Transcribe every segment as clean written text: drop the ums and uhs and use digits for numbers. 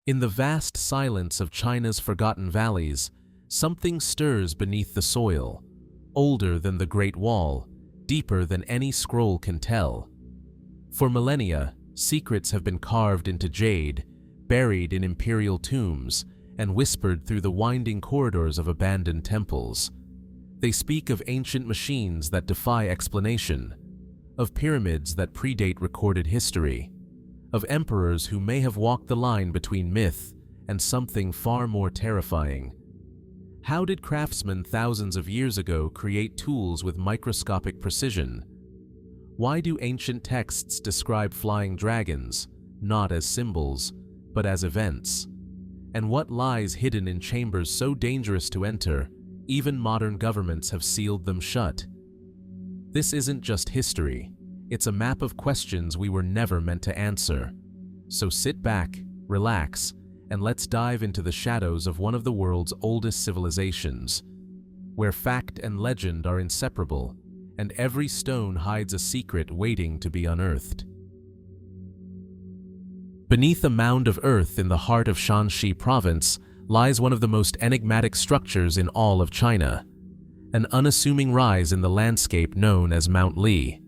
In the vast silence of China's forgotten valleys, something stirs beneath the soil, older than the Great Wall, deeper than any scroll can tell. For millennia, secrets have been carved into jade, buried in imperial tombs, and whispered through the winding corridors of abandoned temples. They speak of ancient machines that defy explanation, of pyramids that predate recorded history, of emperors who may have walked the line between myth and something far more terrifying. How did craftsmen thousands of years ago create tools with microscopic precision? Why do ancient texts describe flying dragons, not as symbols, but as events? And what lies hidden in chambers so dangerous to enter, even modern governments have sealed them shut? This isn't just history, it's a map of questions we were never meant to answer. So sit back, relax, and let's dive into the shadows of one of the world's oldest civilizations, where fact and legend are inseparable, and every stone hides a secret waiting to be unearthed. Beneath a mound of earth in the heart of Shanxi province lies one of the most enigmatic structures in all of China, an unassuming rise in the landscape known as Mount Li.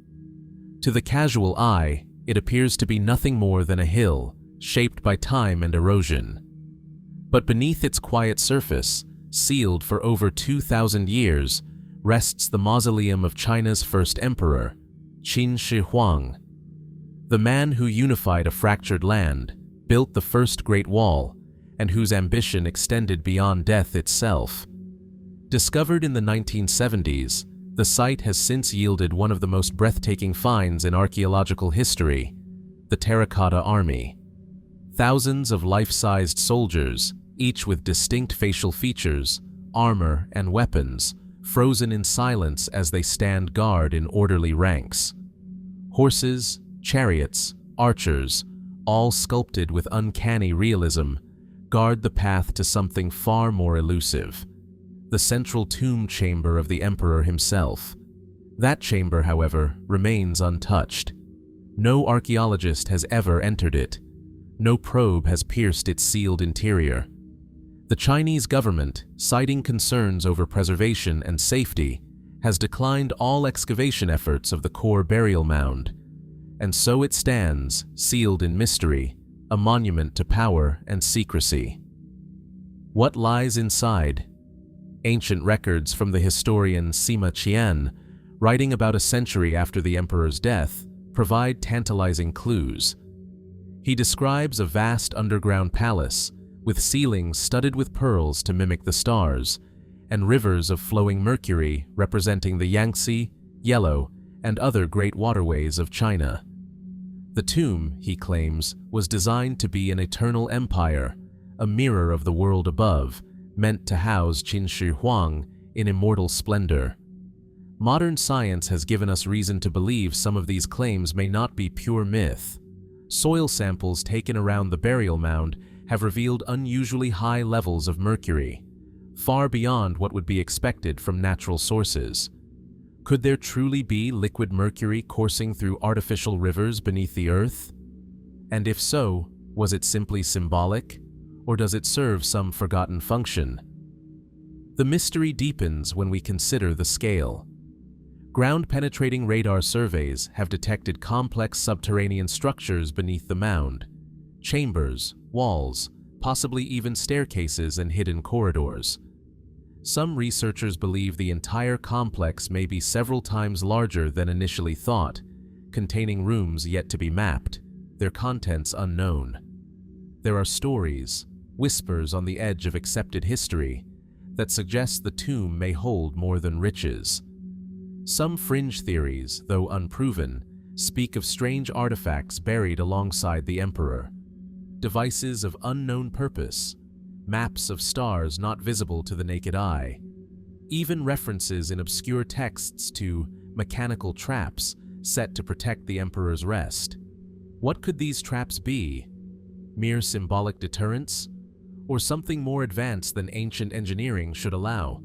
To the casual eye, it appears to be nothing more than a hill, shaped by time and erosion. But beneath its quiet surface, sealed for over 2,000 years, rests the mausoleum of China's first emperor, Qin Huang. The man who unified a fractured land, built the first Great Wall, and whose ambition extended beyond death itself. Discovered in the 1970s, the site has since yielded one of the most breathtaking finds in archaeological history, the Terracotta Army. Thousands of life-sized soldiers, each with distinct facial features, armor, and weapons, frozen in silence as they stand guard in orderly ranks. Horses, chariots, archers, all sculpted with uncanny realism, guard the path to something far more elusive, the central tomb chamber of the emperor himself. That chamber, however, remains untouched. No archaeologist has ever entered it. No probe has pierced its sealed interior. The Chinese government, citing concerns over preservation and safety, has declined all excavation efforts of the core burial mound, and so it stands, sealed in mystery, a monument to power and secrecy. What lies inside? Ancient records from the historian Sima Qian, writing about a century after the emperor's death, provide tantalizing clues. He describes a vast underground palace, with ceilings studded with pearls to mimic the stars, and rivers of flowing mercury representing the Yangtze, Yellow, and other great waterways of China. The tomb, he claims, was designed to be an eternal empire, a mirror of the world above, meant to house Qin Huang in immortal splendor. Modern science has given us reason to believe some of these claims may not be pure myth. Soil samples taken around the burial mound have revealed unusually high levels of mercury, far beyond what would be expected from natural sources. Could there truly be liquid mercury coursing through artificial rivers beneath the earth? And if so, was it simply symbolic, or does it serve some forgotten function? The mystery deepens when we consider the scale. Ground-penetrating radar surveys have detected complex subterranean structures beneath the mound, chambers, walls, possibly even staircases and hidden corridors. Some researchers believe the entire complex may be several times larger than initially thought, containing rooms yet to be mapped, their contents unknown. There are stories, whispers on the edge of accepted history, that suggest the tomb may hold more than riches. Some fringe theories, though unproven, speak of strange artifacts buried alongside the emperor. Devices of unknown purpose, maps of stars not visible to the naked eye, even references in obscure texts to mechanical traps set to protect the emperor's rest. What could these traps be? Mere symbolic deterrents? Or something more advanced than ancient engineering should allow?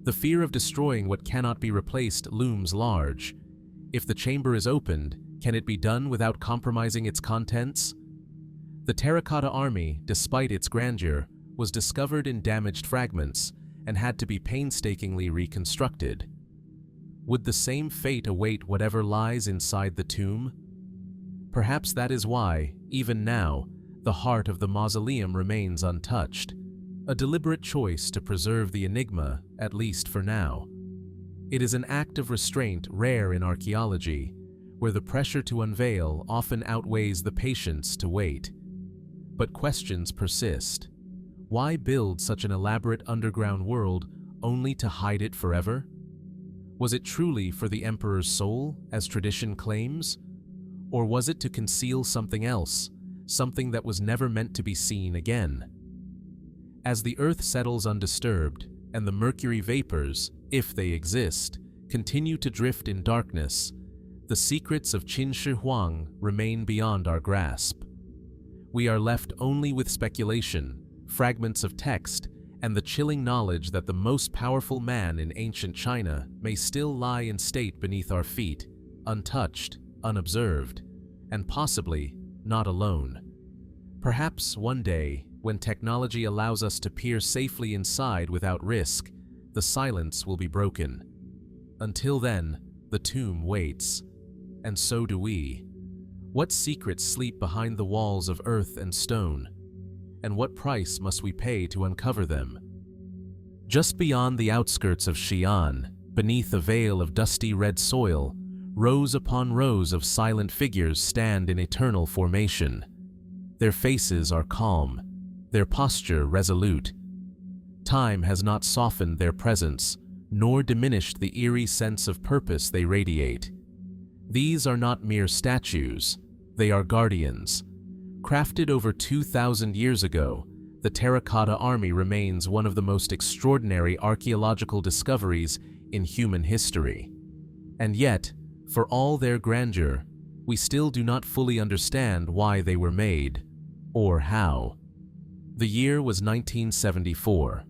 The fear of destroying what cannot be replaced looms large. If the chamber is opened, can it be done without compromising its contents? The Terracotta army, despite its grandeur, was discovered in damaged fragments and had to be painstakingly reconstructed. Would the same fate await whatever lies inside the tomb? Perhaps that is why, even now, the heart of the mausoleum remains untouched, a deliberate choice to preserve the enigma, at least for now. It is an act of restraint rare in archaeology, where the pressure to unveil often outweighs the patience to wait. But questions persist. Why build such an elaborate underground world only to hide it forever? Was it truly for the emperor's soul, as tradition claims? Or was it to conceal something else, something that was never meant to be seen again? As the earth settles undisturbed, and the mercury vapors, if they exist, continue to drift in darkness, the secrets of Huang remain beyond our grasp. We are left only with speculation, fragments of text, and the chilling knowledge that the most powerful man in ancient China may still lie in state beneath our feet, untouched, unobserved, and possibly not alone. Perhaps one day, when technology allows us to peer safely inside without risk, the silence will be broken. Until then, the tomb waits. And so do we. What secrets sleep behind the walls of earth and stone? And what price must we pay to uncover them? Just beyond the outskirts of Xi'an, beneath a veil of dusty red soil, rows upon rows of silent figures stand in eternal formation. Their faces are calm, their posture resolute. Time has not softened their presence, nor diminished the eerie sense of purpose they radiate. These are not mere statues, they are guardians. Crafted over 2,000 years ago, the Terracotta army remains one of the most extraordinary archaeological discoveries in human history. And yet, for all their grandeur, we still do not fully understand why they were made, or how. The year was 1974.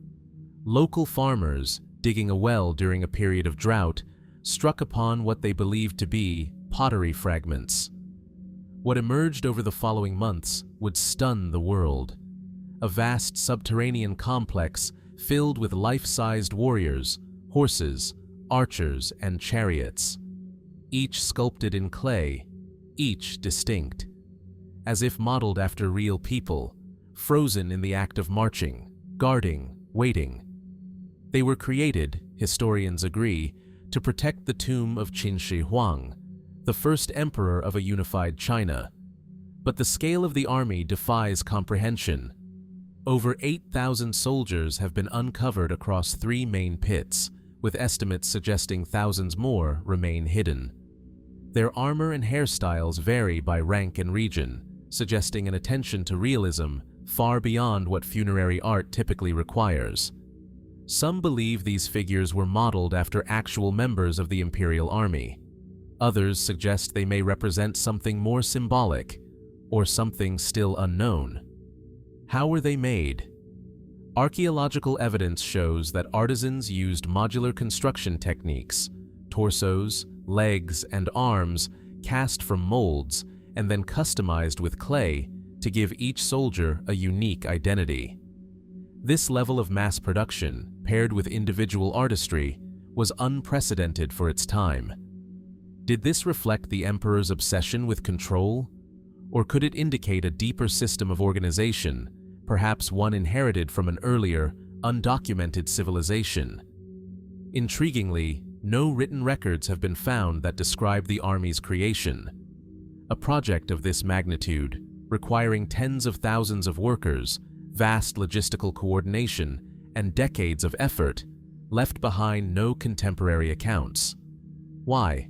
Local farmers, digging a well during a period of drought, struck upon what they believed to be pottery fragments. What emerged over the following months would stun the world. A vast subterranean complex filled with life-sized warriors, horses, archers, and chariots. Each sculpted in clay, each distinct. As if modeled after real people, frozen in the act of marching, guarding, waiting. They were created, historians agree, to protect the tomb of Huang, the first emperor of a unified China. But the scale of the army defies comprehension. Over 8,000 soldiers have been uncovered across 3 main pits, with estimates suggesting thousands more remain hidden. Their armor and hairstyles vary by rank and region, suggesting an attention to realism far beyond what funerary art typically requires. Some believe these figures were modeled after actual members of the imperial army. Others suggest they may represent something more symbolic, or something still unknown. How were they made? Archaeological evidence shows that artisans used modular construction techniques, torsos, legs, and arms cast from molds and then customized with clay to give each soldier a unique identity. This level of mass production, paired with individual artistry, was unprecedented for its time. Did this reflect the emperor's obsession with control? Or could it indicate a deeper system of organization, perhaps one inherited from an earlier, undocumented civilization? Intriguingly, no written records have been found that describe the army's creation. A project of this magnitude, requiring tens of thousands of workers, vast logistical coordination, and decades of effort, left behind no contemporary accounts. Why?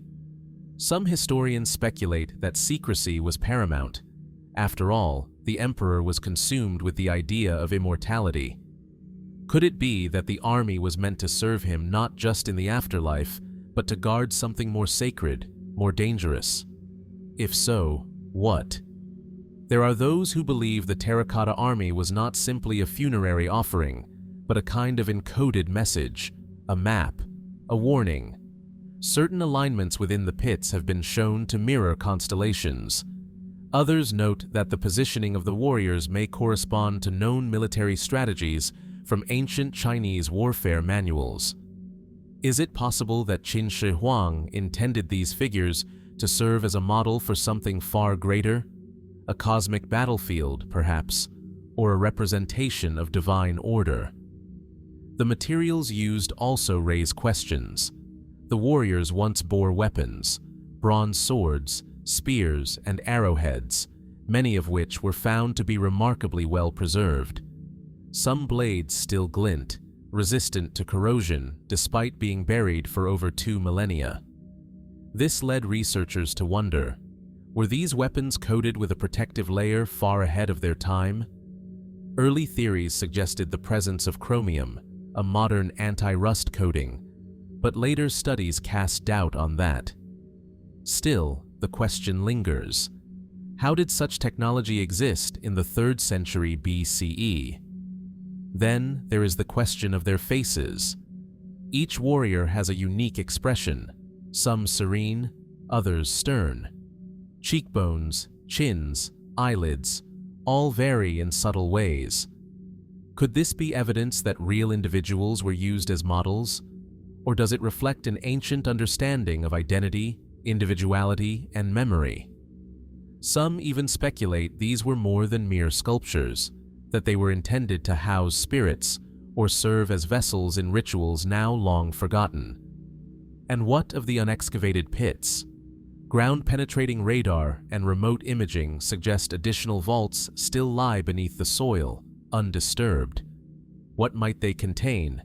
Some historians speculate that secrecy was paramount. After all, the emperor was consumed with the idea of immortality. Could it be that the army was meant to serve him not just in the afterlife, but to guard something more sacred, more dangerous? If so, what? There are those who believe the Terracotta army was not simply a funerary offering, but a kind of encoded message, a map, a warning. Certain alignments within the pits have been shown to mirror constellations. Others note that the positioning of the warriors may correspond to known military strategies from ancient Chinese warfare manuals. Is it possible that Qin Shi Huang intended these figures to serve as a model for something far greater? A cosmic battlefield, perhaps, or a representation of divine order? The materials used also raise questions. The warriors once bore weapons, bronze swords, spears, and arrowheads, many of which were found to be remarkably well preserved. Some blades still glint, resistant to corrosion despite being buried for over 2 millennia. This led researchers to wonder, were these weapons coated with a protective layer far ahead of their time? Early theories suggested the presence of chromium, a modern anti-rust coating, but later studies cast doubt on that. Still, the question lingers. How did such technology exist in the 3rd century BCE? Then there is the question of their faces. Each warrior has a unique expression, some serene, others stern. Cheekbones, chins, eyelids, all vary in subtle ways. Could this be evidence that real individuals were used as models? Or does it reflect an ancient understanding of identity, individuality, and memory? Some even speculate these were more than mere sculptures, that they were intended to house spirits or serve as vessels in rituals now long forgotten. And what of the unexcavated pits? Ground-penetrating radar and remote imaging suggest additional vaults still lie beneath the soil, undisturbed. What might they contain?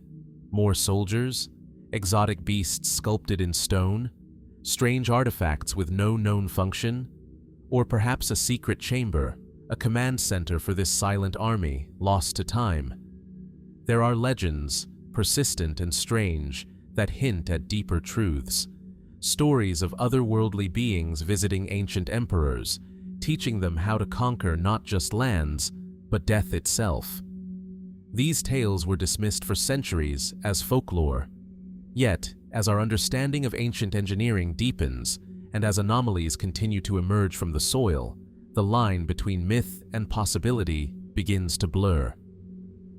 More soldiers? Exotic beasts sculpted in stone? Strange artifacts with no known function? Or perhaps a secret chamber, a command center for this silent army, lost to time? There are legends, persistent and strange, that hint at deeper truths. Stories of otherworldly beings visiting ancient emperors, teaching them how to conquer not just lands, but death itself. These tales were dismissed for centuries as folklore. Yet, as our understanding of ancient engineering deepens, and as anomalies continue to emerge from the soil, the line between myth and possibility begins to blur.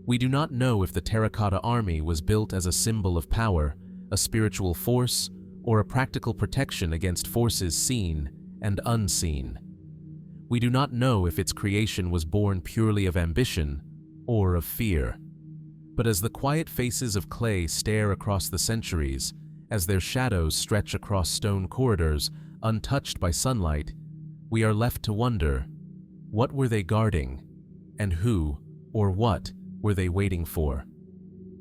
We do not know if the Terracotta army was built as a symbol of power, a spiritual force, or a practical protection against forces seen and unseen. We do not know if its creation was born purely of ambition or of fear. But as the quiet faces of clay stare across the centuries, as their shadows stretch across stone corridors untouched by sunlight, we are left to wonder, what were they guarding, and who or what were they waiting for?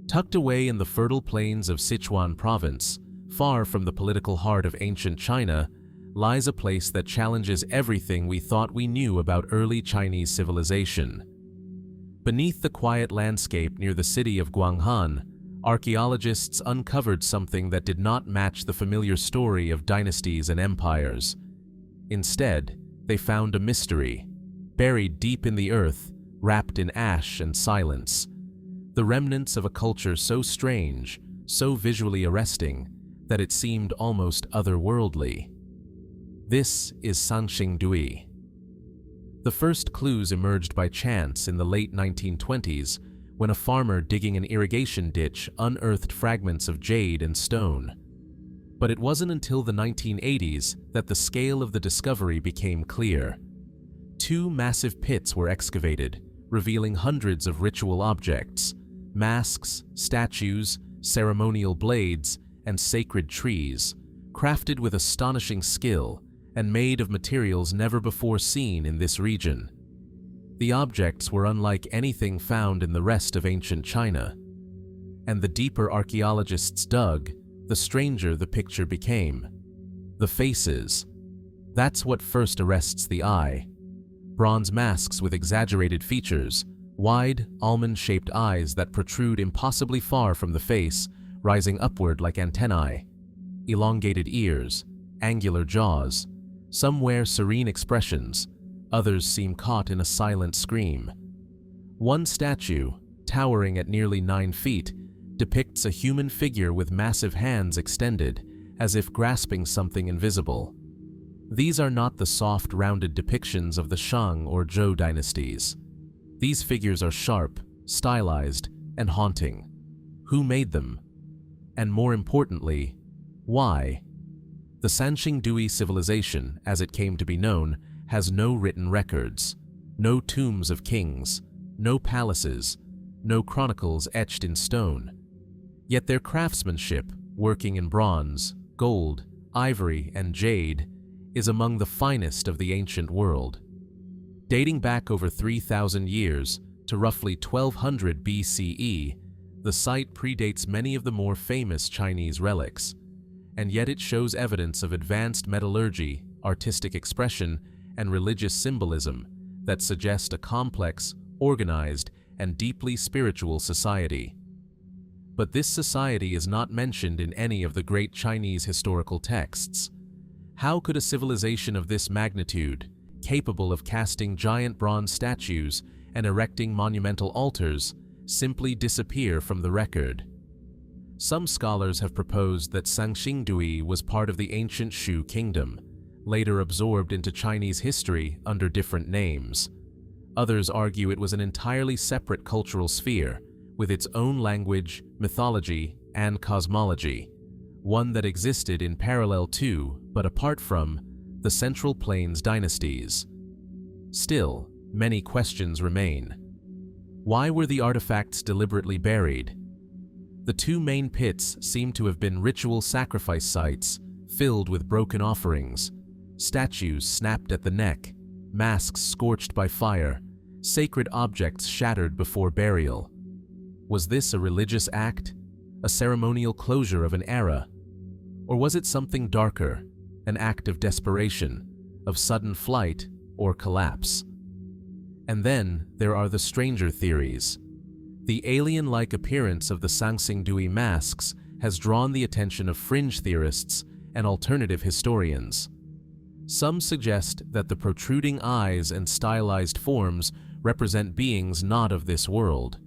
Tucked away in the fertile plains of Sichuan province, far from the political heart of ancient China, lies a place that challenges everything we thought we knew about early Chinese civilization. Beneath the quiet landscape near the city of Guanghan, archaeologists uncovered something that did not match the familiar story of dynasties and empires. Instead, they found a mystery, buried deep in the earth, wrapped in ash and silence. The remnants of a culture so strange, so visually arresting, that it seemed almost otherworldly. This is Sanxingdui. The first clues emerged by chance in the late 1920s when a farmer digging an irrigation ditch unearthed fragments of jade and stone. But it wasn't until the 1980s that the scale of the discovery became clear. 2 massive pits were excavated, revealing hundreds of ritual objects, masks, statues, ceremonial blades, and sacred trees, crafted with astonishing skill and made of materials never before seen in this region. The objects were unlike anything found in the rest of ancient China. And the deeper archaeologists dug, the stranger the picture became. The faces. That's what first arrests the eye. Bronze masks with exaggerated features, wide, almond-shaped eyes that protrude impossibly far from the face, rising upward like antennae, elongated ears, angular jaws. Some wear serene expressions, others seem caught in a silent scream. One statue, towering at nearly 9 feet, depicts a human figure with massive hands extended, as if grasping something invisible. These are not the soft, rounded depictions of the Shang or Zhou dynasties. These figures are sharp, stylized, and haunting. Who made them? And more importantly, why? The Sanxingdui civilization, as it came to be known, has no written records, no tombs of kings, no palaces, no chronicles etched in stone. Yet their craftsmanship, working in bronze, gold, ivory, and jade, is among the finest of the ancient world. Dating back over 3,000 years to roughly 1200 BCE, the site predates many of the more famous Chinese relics, and yet it shows evidence of advanced metallurgy, artistic expression, and religious symbolism that suggest a complex, organized, and deeply spiritual society. But this society is not mentioned in any of the great Chinese historical texts. How could a civilization of this magnitude, capable of casting giant bronze statues and erecting monumental altars, simply disappear from the record? Some scholars have proposed that Sanxingdui was part of the ancient Shu kingdom, later absorbed into Chinese history under different names. Others argue it was an entirely separate cultural sphere, with its own language, mythology, and cosmology, one that existed in parallel to, but apart from, the Central Plains dynasties. Still, many questions remain. Why were the artifacts deliberately buried? The two main pits seem to have been ritual sacrifice sites filled with broken offerings, statues snapped at the neck, masks scorched by fire, sacred objects shattered before burial. Was this a religious act, a ceremonial closure of an era? Or was it something darker, an act of desperation, of sudden flight or collapse? And then there are the stranger theories. The alien-like appearance of the Sanxingdui masks has drawn the attention of fringe theorists and alternative historians. Some suggest that the protruding eyes and stylized forms represent beings not of this world,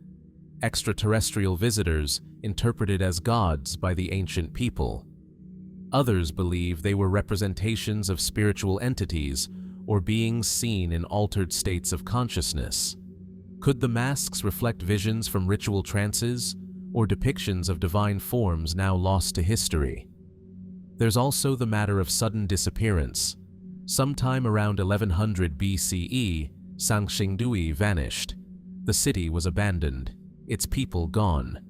extraterrestrial visitors interpreted as gods by the ancient people. Others believe they were representations of spiritual entities or beings seen in altered states of consciousness. Could the masks reflect visions from ritual trances or depictions of divine forms now lost to history? There's also the matter of sudden disappearance. Sometime around 1100 BCE, Sanxingdui vanished. The city was abandoned, its people gone.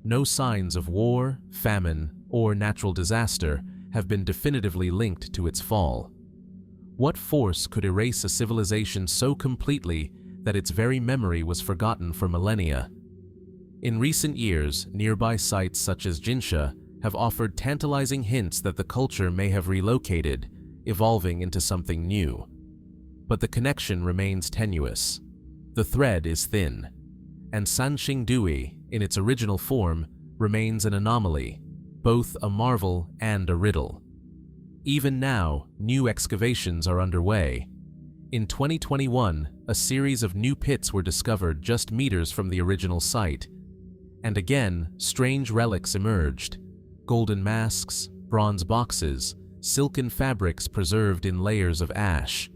No signs of war, famine, or natural disaster have been definitively linked to its fall. What force could erase a civilization so completely that its very memory was forgotten for millennia? In recent years, nearby sites such as Jinsha have offered tantalizing hints that the culture may have relocated, evolving into something new. But the connection remains tenuous. The thread is thin, and Sanxingdui, in its original form, remains an anomaly, both a marvel and a riddle. Even now, new excavations are underway. In 2021, a series of new pits were discovered just meters from the original site. And again, strange relics emerged: golden masks, bronze boxes, silken fabrics preserved in layers of ash.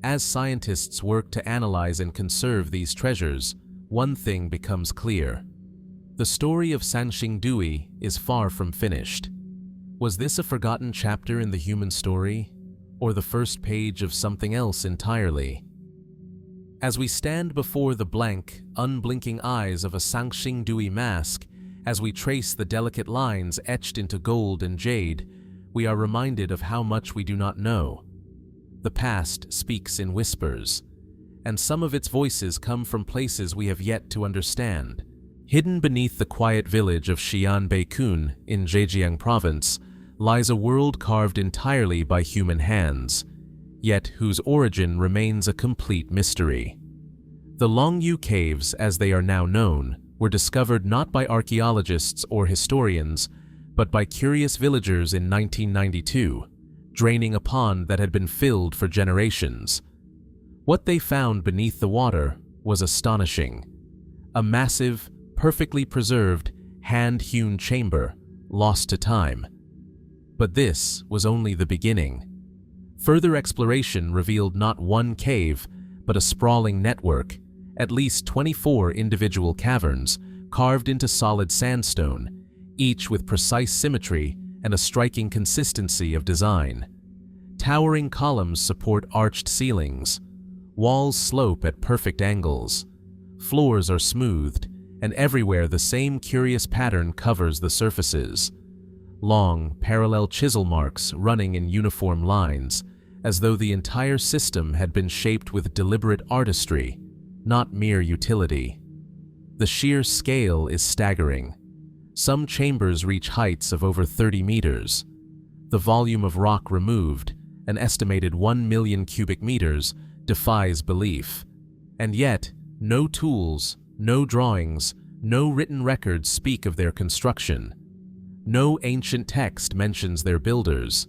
As scientists work to analyze and conserve these treasures, one thing becomes clear. The story of Sanxingdui is far from finished. Was this a forgotten chapter in the human story, or the first page of something else entirely? As we stand before the blank, unblinking eyes of a Sanxingdui mask, as we trace the delicate lines etched into gold and jade, we are reminded of how much we do not know. The past speaks in whispers, and some of its voices come from places we have yet to understand. Hidden beneath the quiet village of Xianbeikun in Zhejiang province lies a world carved entirely by human hands, yet whose origin remains a complete mystery. The Longyou caves, as they are now known, were discovered not by archaeologists or historians, but by curious villagers in 1992, draining a pond that had been filled for generations. What they found beneath the water was astonishing. A massive, perfectly preserved, hand-hewn chamber, lost to time. But this was only the beginning. Further exploration revealed not one cave, but a sprawling network, at least 24 individual caverns carved into solid sandstone, each with precise symmetry and a striking consistency of design. Towering columns support arched ceilings. Walls slope at perfect angles. Floors are smoothed, and everywhere the same curious pattern covers the surfaces. Long, parallel chisel marks running in uniform lines, as though the entire system had been shaped with deliberate artistry, not mere utility. The sheer scale is staggering. Some chambers reach heights of over 30 meters. The volume of rock removed, an estimated 1 million cubic meters, defies belief. And yet, no tools, no drawings, no written records speak of their construction. No ancient text mentions their builders.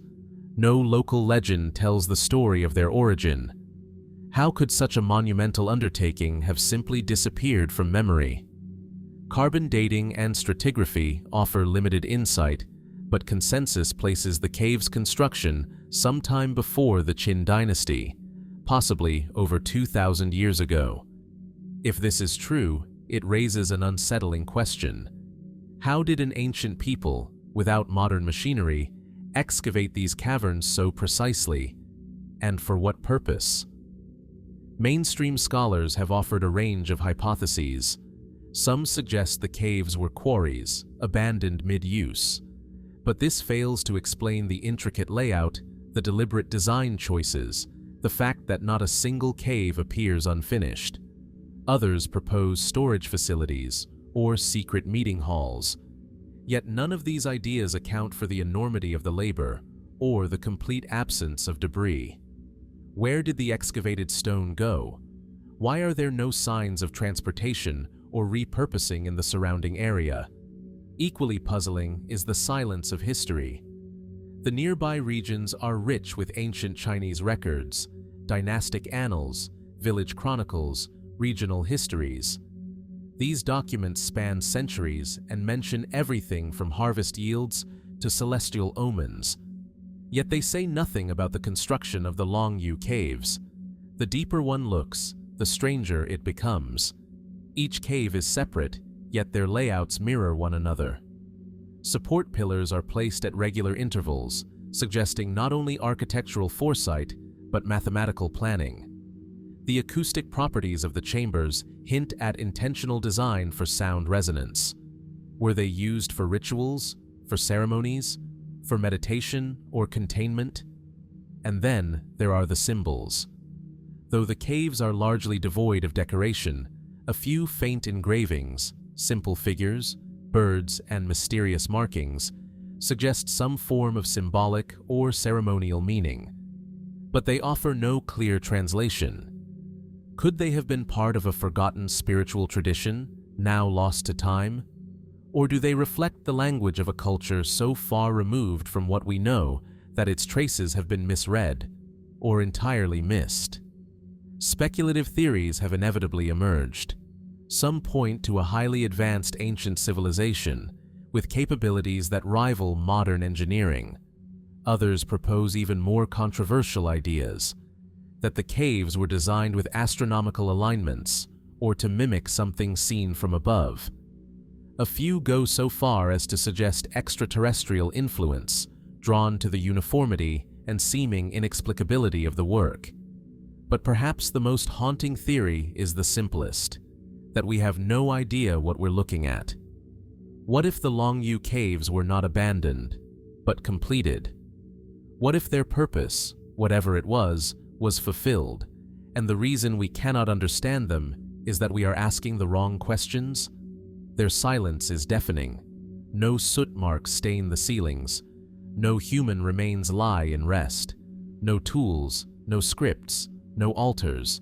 No local legend tells the story of their origin. How could such a monumental undertaking have simply disappeared from memory? Carbon dating and stratigraphy offer limited insight, but consensus places the cave's construction sometime before the Qin dynasty, possibly over 2,000 years ago. If this is true, it raises an unsettling question. How did an ancient people, without modern machinery, excavate these caverns so precisely? And for what purpose? Mainstream scholars have offered a range of hypotheses. Some suggest the caves were quarries, abandoned mid-use. But this fails to explain the intricate layout, the deliberate design choices, the fact that not a single cave appears unfinished. Others propose storage facilities or secret meeting halls. Yet none of these ideas account for the enormity of the labor or the complete absence of debris. Where did the excavated stone go? Why are there no signs of transportation or repurposing in the surrounding area? Equally puzzling is the silence of history. The nearby regions are rich with ancient Chinese records, dynastic annals, village chronicles, regional histories. These documents span centuries and mention everything from harvest yields to celestial omens. Yet they say nothing about the construction of the Longyou caves. The deeper one looks, the stranger it becomes. Each cave is separate, yet their layouts mirror one another. Support pillars are placed at regular intervals, suggesting not only architectural foresight, but mathematical planning. The acoustic properties of the chambers hint at intentional design for sound resonance. Were they used for rituals, for ceremonies, for meditation or containment? And then there are the symbols. Though the caves are largely devoid of decoration, a few faint engravings, simple figures, birds, and mysterious markings suggest some form of symbolic or ceremonial meaning. But they offer no clear translation. Could they have been part of a forgotten spiritual tradition, now lost to time? Or do they reflect the language of a culture so far removed from what we know that its traces have been misread or entirely missed? Speculative theories have inevitably emerged. Some point to a highly advanced ancient civilization with capabilities that rival modern engineering. Others propose even more controversial ideas, that the caves were designed with astronomical alignments or to mimic something seen from above. A few go so far as to suggest extraterrestrial influence, drawn to the uniformity and seeming inexplicability of the work. But perhaps the most haunting theory is the simplest, that we have no idea what we're looking at. What if the Longyou caves were not abandoned, but completed? What if their purpose, whatever it was fulfilled, and the reason we cannot understand them is that we are asking the wrong questions? Their silence is deafening. No soot marks stain the ceilings. No human remains lie in rest. No tools, no scripts, no altars.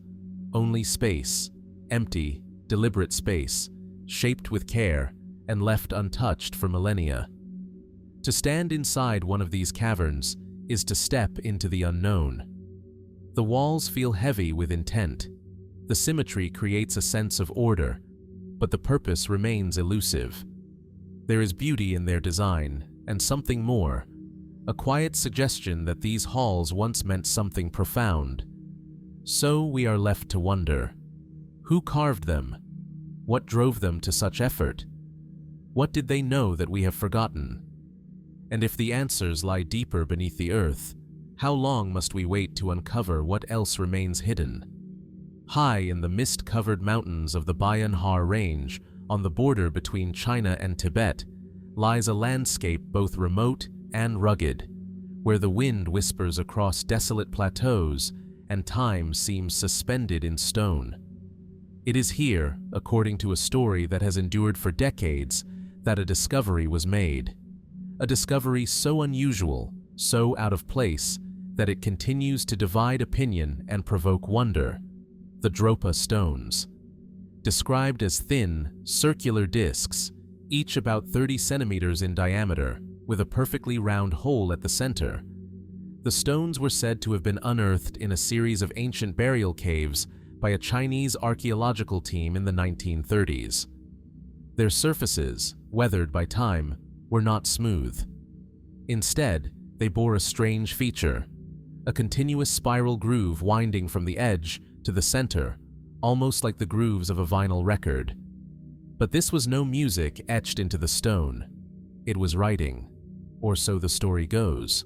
Only space, empty, deliberate space, shaped with care and left untouched for millennia. To stand inside one of these caverns is to step into the unknown. The walls feel heavy with intent. The symmetry creates a sense of order, but the purpose remains elusive. There is beauty in their design, and something more, a quiet suggestion that these halls once meant something profound. So we are left to wonder, who carved them? What drove them to such effort? What did they know that we have forgotten? And if the answers lie deeper beneath the earth, how long must we wait to uncover what else remains hidden? High in the mist-covered mountains of the Bayanhar Range, on the border between China and Tibet, lies a landscape both remote and rugged, where the wind whispers across desolate plateaus and time seems suspended in stone. It is here, according to a story that has endured for decades, that a discovery was made. A discovery so unusual, so out of place, that it continues to divide opinion and provoke wonder. The Dropa stones. Described as thin, circular discs, each about 30 centimeters in diameter, with a perfectly round hole at the center. The stones were said to have been unearthed in a series of ancient burial caves by a Chinese archaeological team in the 1930s. Their surfaces, weathered by time, were not smooth. Instead, they bore a strange feature, a continuous spiral groove winding from the edge to the center, almost like the grooves of a vinyl record. But this was no music etched into the stone. It was writing, or so the story goes.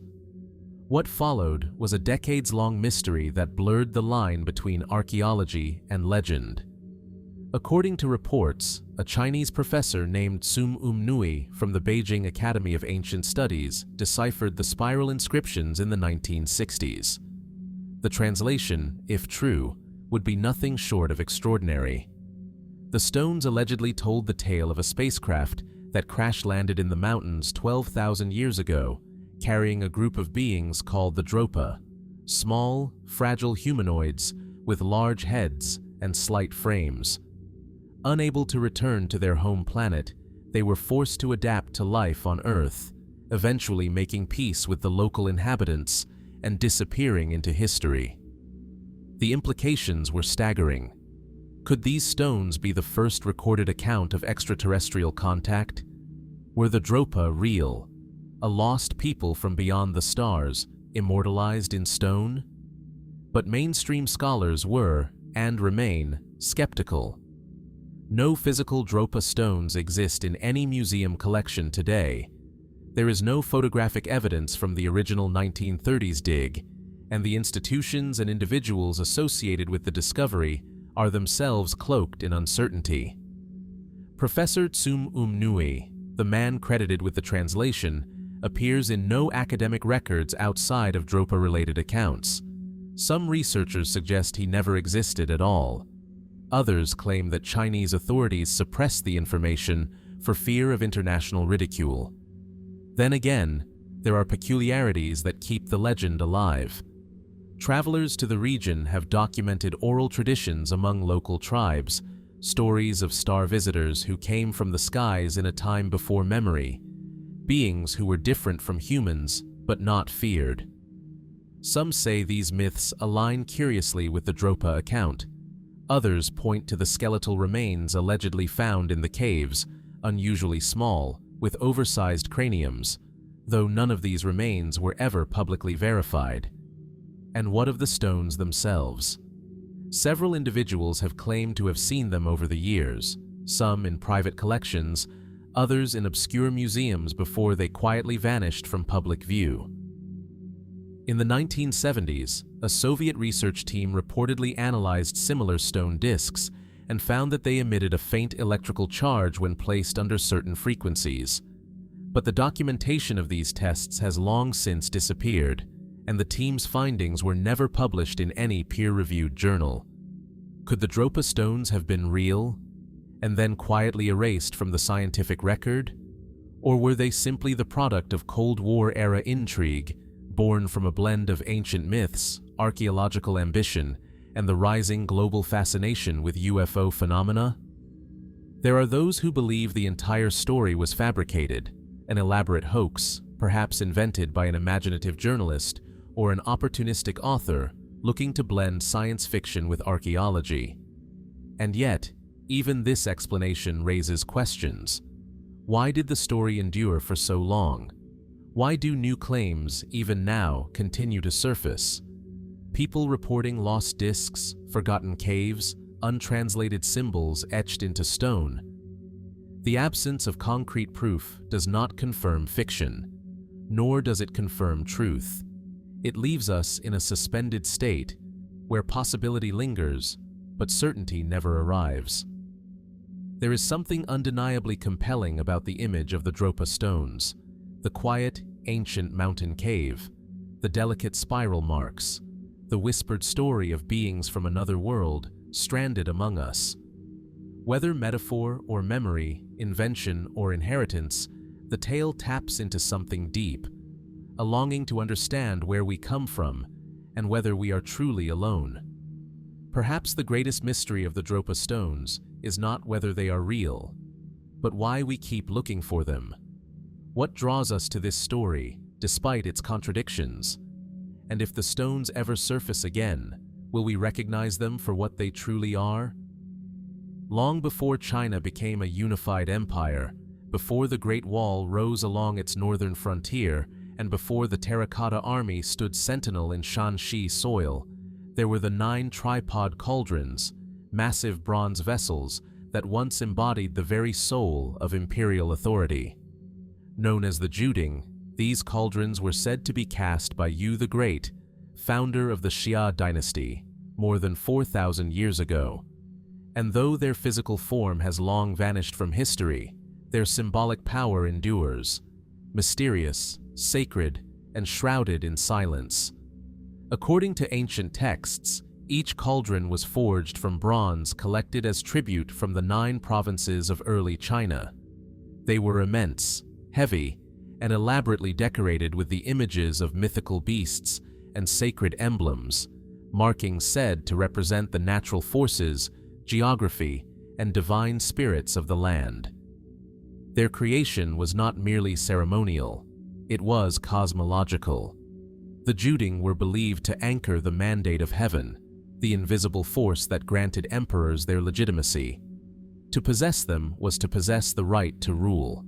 What followed was a decades-long mystery that blurred the line between archaeology and legend. According to reports, a Chinese professor named Nui from the Beijing Academy of Ancient Studies deciphered the spiral inscriptions in the 1960s. The translation, if true, would be nothing short of extraordinary. The stones allegedly told the tale of a spacecraft that crash-landed in the mountains 12,000 years ago, carrying a group of beings called the Dropa, small, fragile humanoids with large heads and slight frames. Unable to return to their home planet, they were forced to adapt to life on Earth, eventually making peace with the local inhabitants and disappearing into history. The implications were staggering. Could these stones be the first recorded account of extraterrestrial contact? Were the Dropa real, a lost people from beyond the stars, immortalized in stone? But mainstream scholars were, and remain, skeptical. No physical Dropa stones exist in any museum collection today. There is no photographic evidence from the original 1930s dig, and the institutions and individuals associated with the discovery are themselves cloaked in uncertainty. Professor Nui, the man credited with the translation, appears in no academic records outside of Dropa-related accounts. Some researchers suggest he never existed at all. Others claim that Chinese authorities suppressed the information for fear of international ridicule. Then again, there are peculiarities that keep the legend alive. Travelers to the region have documented oral traditions among local tribes, stories of star visitors who came from the skies in a time before memory, beings who were different from humans but not feared. Some say these myths align curiously with the Dropa account. Others point to the skeletal remains allegedly found in the caves, unusually small, with oversized craniums, though none of these remains were ever publicly verified. And what of the stones themselves? Several individuals have claimed to have seen them over the years, some in private collections, others in obscure museums before they quietly vanished from public view. In the 1970s, a Soviet research team reportedly analyzed similar stone discs and found that they emitted a faint electrical charge when placed under certain frequencies. But the documentation of these tests has long since disappeared, and the team's findings were never published in any peer-reviewed journal. Could the Dropa stones have been real, and then quietly erased from the scientific record? Or were they simply the product of Cold War-era intrigue, born from a blend of ancient myths, archaeological ambition, and the rising global fascination with UFO phenomena? There are those who believe the entire story was fabricated, an elaborate hoax, perhaps invented by an imaginative journalist or an opportunistic author looking to blend science fiction with archaeology. And yet, even this explanation raises questions. Why did the story endure for so long? Why do new claims, even now, continue to surface? People reporting lost discs, forgotten caves, untranslated symbols etched into stone. The absence of concrete proof does not confirm fiction, nor does it confirm truth. It leaves us in a suspended state where possibility lingers, but certainty never arrives. There is something undeniably compelling about the image of the Dropa stones, the quiet, ancient mountain cave, the delicate spiral marks, the whispered story of beings from another world stranded among us. Whether metaphor or memory, invention or inheritance, the tale taps into something deep, a longing to understand where we come from and whether we are truly alone. Perhaps the greatest mystery of the Dropa stones is not whether they are real, but why we keep looking for them. What draws us to this story, despite its contradictions? And if the stones ever surface again, will we recognize them for what they truly are? Long before China became a unified empire, before the Great Wall rose along its northern frontier, and before the Terracotta army stood sentinel in Shanxi soil, there were the 9 tripod cauldrons, massive bronze vessels that once embodied the very soul of imperial authority. Known as the Jiuding, these cauldrons were said to be cast by Yu the Great, founder of the Xia dynasty, more than 4,000 years ago. And though their physical form has long vanished from history, their symbolic power endures, mysterious, sacred, and shrouded in silence. According to ancient texts, each cauldron was forged from bronze collected as tribute from the 9 provinces of early China. They were immense, heavy, and elaborately decorated with the images of mythical beasts and sacred emblems, markings said to represent the natural forces, geography, and divine spirits of the land. Their creation was not merely ceremonial, it was cosmological. The Jiuding were believed to anchor the mandate of heaven, the invisible force that granted emperors their legitimacy. To possess them was to possess the right to rule.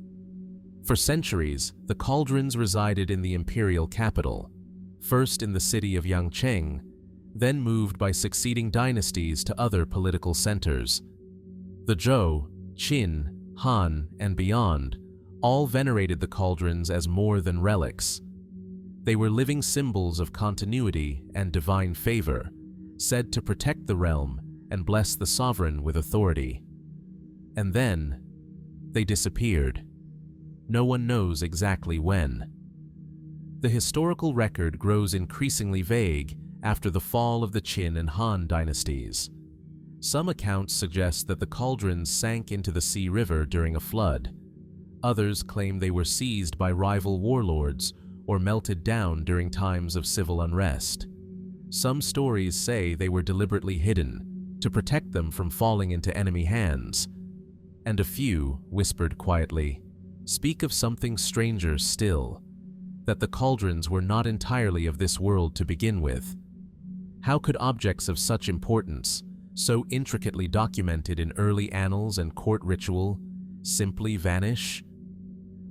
For centuries, the cauldrons resided in the imperial capital, first in the city of Yangcheng, then moved by succeeding dynasties to other political centers. The Zhou, Qin, Han, and beyond all venerated the cauldrons as more than relics. They were living symbols of continuity and divine favor, said to protect the realm and bless the sovereign with authority. And then, they disappeared. No one knows exactly when. The historical record grows increasingly vague after the fall of the Qin and Han dynasties. Some accounts suggest that the cauldrons sank into the Sea River during a flood. Others claim they were seized by rival warlords or melted down during times of civil unrest. Some stories say they were deliberately hidden to protect them from falling into enemy hands. And a few, whispered quietly, speak of something stranger still, that the cauldrons were not entirely of this world to begin with. How could objects of such importance, so intricately documented in early annals and court ritual, simply vanish?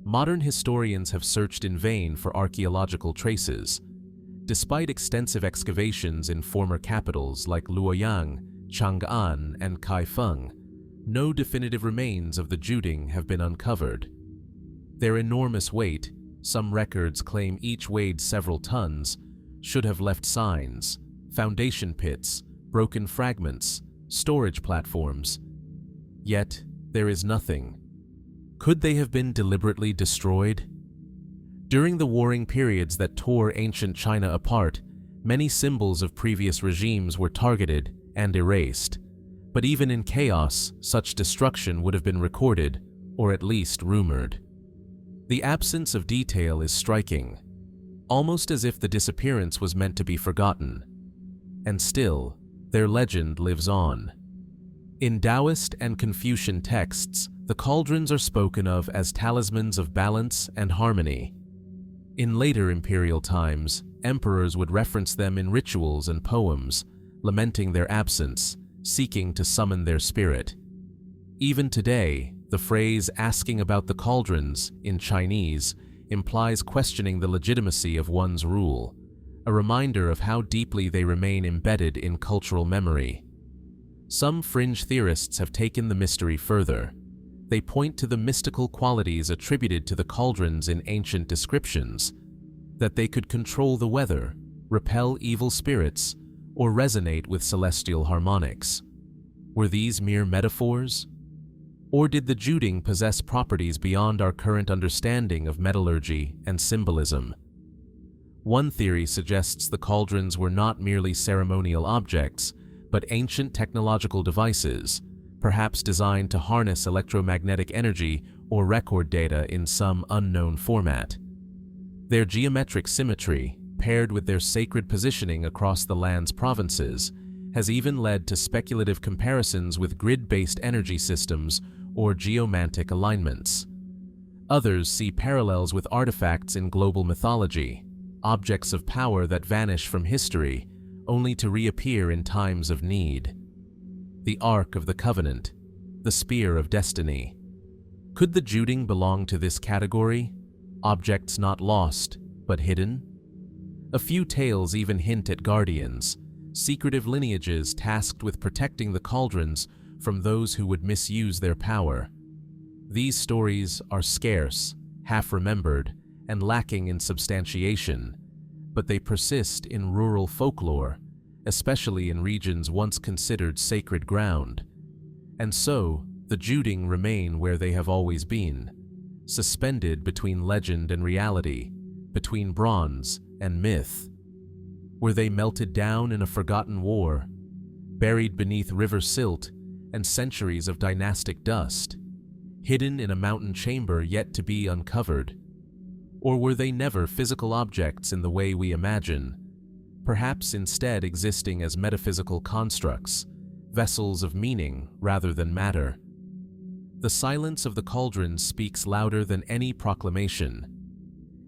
Modern historians have searched in vain for archaeological traces. Despite extensive excavations in former capitals like Luoyang, Chang'an, and Kaifeng, no definitive remains of the Jiuding have been uncovered. Their enormous weight, some records claim each weighed several tons, should have left signs, foundation pits, broken fragments, storage platforms. Yet, there is nothing. Could they have been deliberately destroyed? During the warring periods that tore ancient China apart, many symbols of previous regimes were targeted and erased. But even in chaos, such destruction would have been recorded, or at least rumored. The absence of detail is striking, almost as if the disappearance was meant to be forgotten. And still, their legend lives on. In Taoist and Confucian texts, the cauldrons are spoken of as talismans of balance and harmony. In later imperial times, emperors would reference them in rituals and poems, lamenting their absence, seeking to summon their spirit. Even today, the phrase "asking about the cauldrons" in Chinese implies questioning the legitimacy of one's rule, a reminder of how deeply they remain embedded in cultural memory. Some fringe theorists have taken the mystery further. They point to the mystical qualities attributed to the cauldrons in ancient descriptions, that they could control the weather, repel evil spirits, or resonate with celestial harmonics. Were these mere metaphors? Or did the Jiuding possess properties beyond our current understanding of metallurgy and symbolism? One theory suggests the cauldrons were not merely ceremonial objects, but ancient technological devices, perhaps designed to harness electromagnetic energy or record data in some unknown format. Their geometric symmetry, paired with their sacred positioning across the land's provinces, has even led to speculative comparisons with grid-based energy systems or geomantic alignments. Others see parallels with artifacts in global mythology, objects of power that vanish from history only to reappear in times of need. The Ark of the Covenant, the Spear of Destiny. Could the Jiuding belong to this category? Objects not lost, but hidden? A few tales even hint at guardians, secretive lineages tasked with protecting the cauldrons from those who would misuse their power. These stories are scarce, half-remembered, and lacking in substantiation, but they persist in rural folklore, especially in regions once considered sacred ground. And so, the Jiuding remain where they have always been, suspended between legend and reality, between bronze and myth. Were they melted down in a forgotten war, buried beneath river silt and centuries of dynastic dust, hidden in a mountain chamber yet to be uncovered? Or were they never physical objects in the way we imagine, perhaps instead existing as metaphysical constructs, vessels of meaning rather than matter? The silence of the cauldrons speaks louder than any proclamation,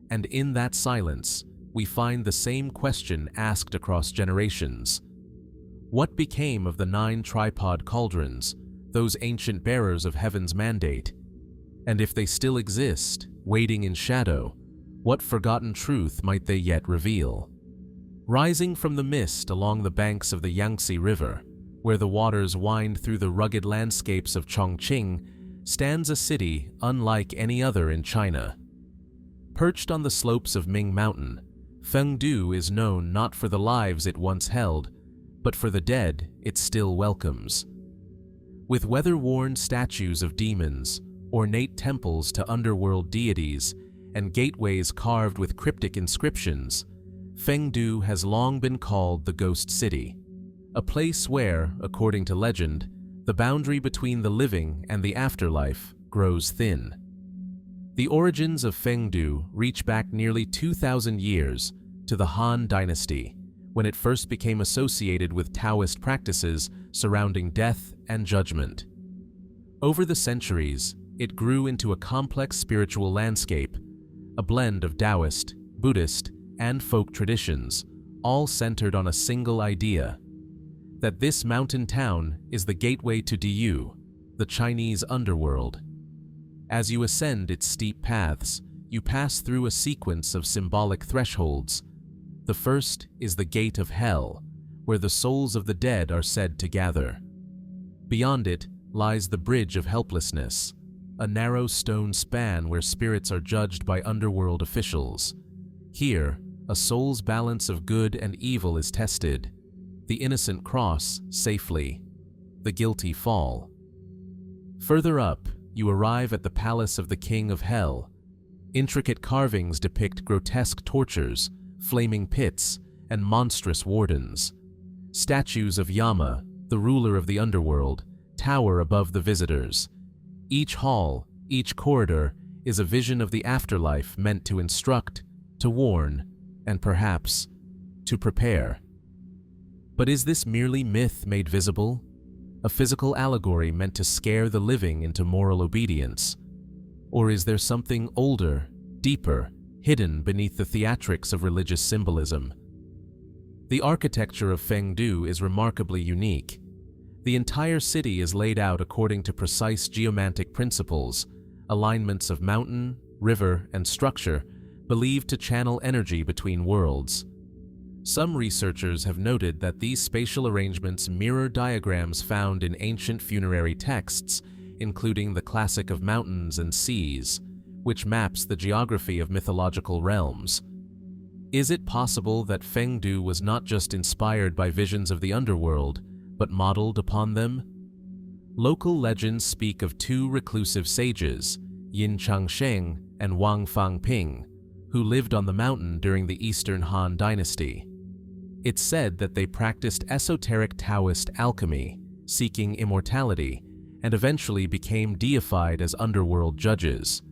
and in that silence, we find the same question asked across generations. What became of the 9 tripod cauldrons, those ancient bearers of heaven's mandate? And if they still exist, waiting in shadow, what forgotten truth might they yet reveal? Rising from the mist along the banks of the Yangtze River, where the waters wind through the rugged landscapes of Chongqing, stands a city unlike any other in China. Perched on the slopes of Ming Mountain, Fengdu is known not for the lives it once held, but for the dead it still welcomes. With weather-worn statues of demons, ornate temples to underworld deities, and gateways carved with cryptic inscriptions, Fengdu has long been called the Ghost City, a place where, according to legend, the boundary between the living and the afterlife grows thin. The origins of Fengdu reach back nearly 2,000 years to the Han Dynasty, when it first became associated with Taoist practices surrounding death and judgment. Over the centuries, it grew into a complex spiritual landscape, a blend of Taoist, Buddhist, and folk traditions, all centered on a single idea: that this mountain town is the gateway to Diyu, the Chinese underworld. As you ascend its steep paths, you pass through a sequence of symbolic thresholds. The first is the Gate of Hell, where the souls of the dead are said to gather. Beyond it lies the Bridge of Helplessness, a narrow stone span where spirits are judged by underworld officials. Here, a soul's balance of good and evil is tested. The innocent cross safely, the guilty fall. Further up, you arrive at the Palace of the King of Hell. Intricate carvings depict grotesque tortures, flaming pits, and monstrous wardens. Statues of Yama, the ruler of the underworld, tower above the visitors. Each hall, each corridor, is a vision of the afterlife meant to instruct, to warn, and perhaps, to prepare. But is this merely myth made visible? A physical allegory meant to scare the living into moral obedience? Or is there something older, deeper, hidden beneath the theatrics of religious symbolism? The architecture of Fengdu is remarkably unique. The entire city is laid out according to precise geomantic principles, alignments of mountain, river, and structure believed to channel energy between worlds. Some researchers have noted that these spatial arrangements mirror diagrams found in ancient funerary texts, including the classic of mountains and seas, which maps the geography of mythological realms. Is it possible that Fengdu was not just inspired by visions of the underworld, but modeled upon them? Local legends speak of two reclusive sages, Yin Changsheng and Wang Fangping, who lived on the mountain during the Eastern Han Dynasty. It's said that they practiced esoteric Taoist alchemy, seeking immortality, and eventually became deified as underworld judges.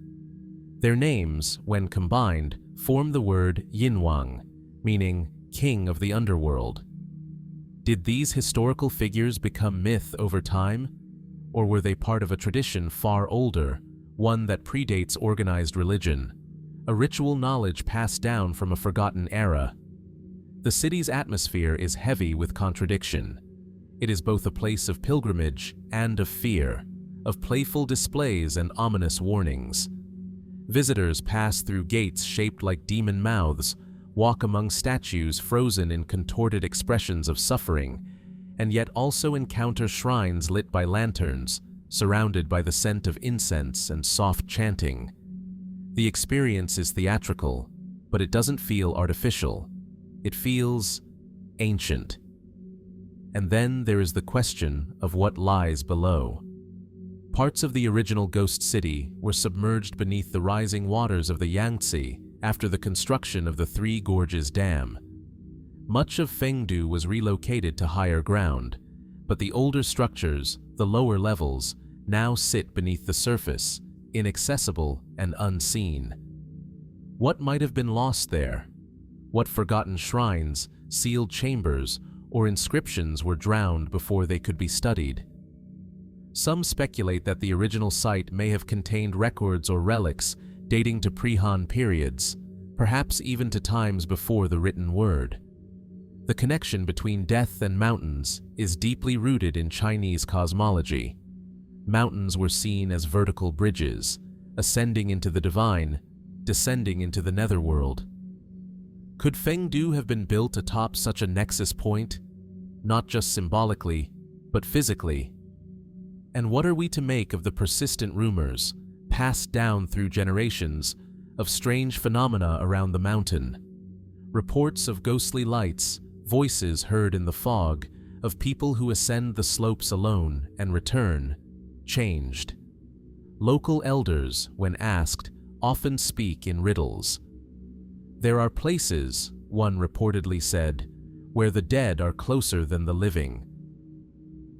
Their names, when combined, form the word Yinwang, meaning king of the underworld. Did these historical figures become myth over time? Or were they part of a tradition far older, one that predates organized religion, a ritual knowledge passed down from a forgotten era? The city's atmosphere is heavy with contradiction. It is both a place of pilgrimage and of fear, of playful displays and ominous warnings. Visitors pass through gates shaped like demon mouths, walk among statues frozen in contorted expressions of suffering, and yet also encounter shrines lit by lanterns, surrounded by the scent of incense and soft chanting. The experience is theatrical, but it doesn't feel artificial. It feels ancient. And then there is the question of what lies below. Parts of the original ghost city were submerged beneath the rising waters of the Yangtze after the construction of the Three Gorges Dam. Much of Fengdu was relocated to higher ground, but the older structures, the lower levels, now sit beneath the surface, inaccessible and unseen. What might have been lost there? What forgotten shrines, sealed chambers, or inscriptions were drowned before they could be studied? Some speculate that the original site may have contained records or relics dating to pre-Han periods, perhaps even to times before the written word. The connection between death and mountains is deeply rooted in Chinese cosmology. Mountains were seen as vertical bridges, ascending into the divine, descending into the netherworld. Could Fengdu have been built atop such a nexus point, not just symbolically, but physically? And what are we to make of the persistent rumors, passed down through generations, of strange phenomena around the mountain? Reports of ghostly lights, voices heard in the fog, of people who ascend the slopes alone and return, changed. Local elders, when asked, often speak in riddles. There are places, one reportedly said, where the dead are closer than the living.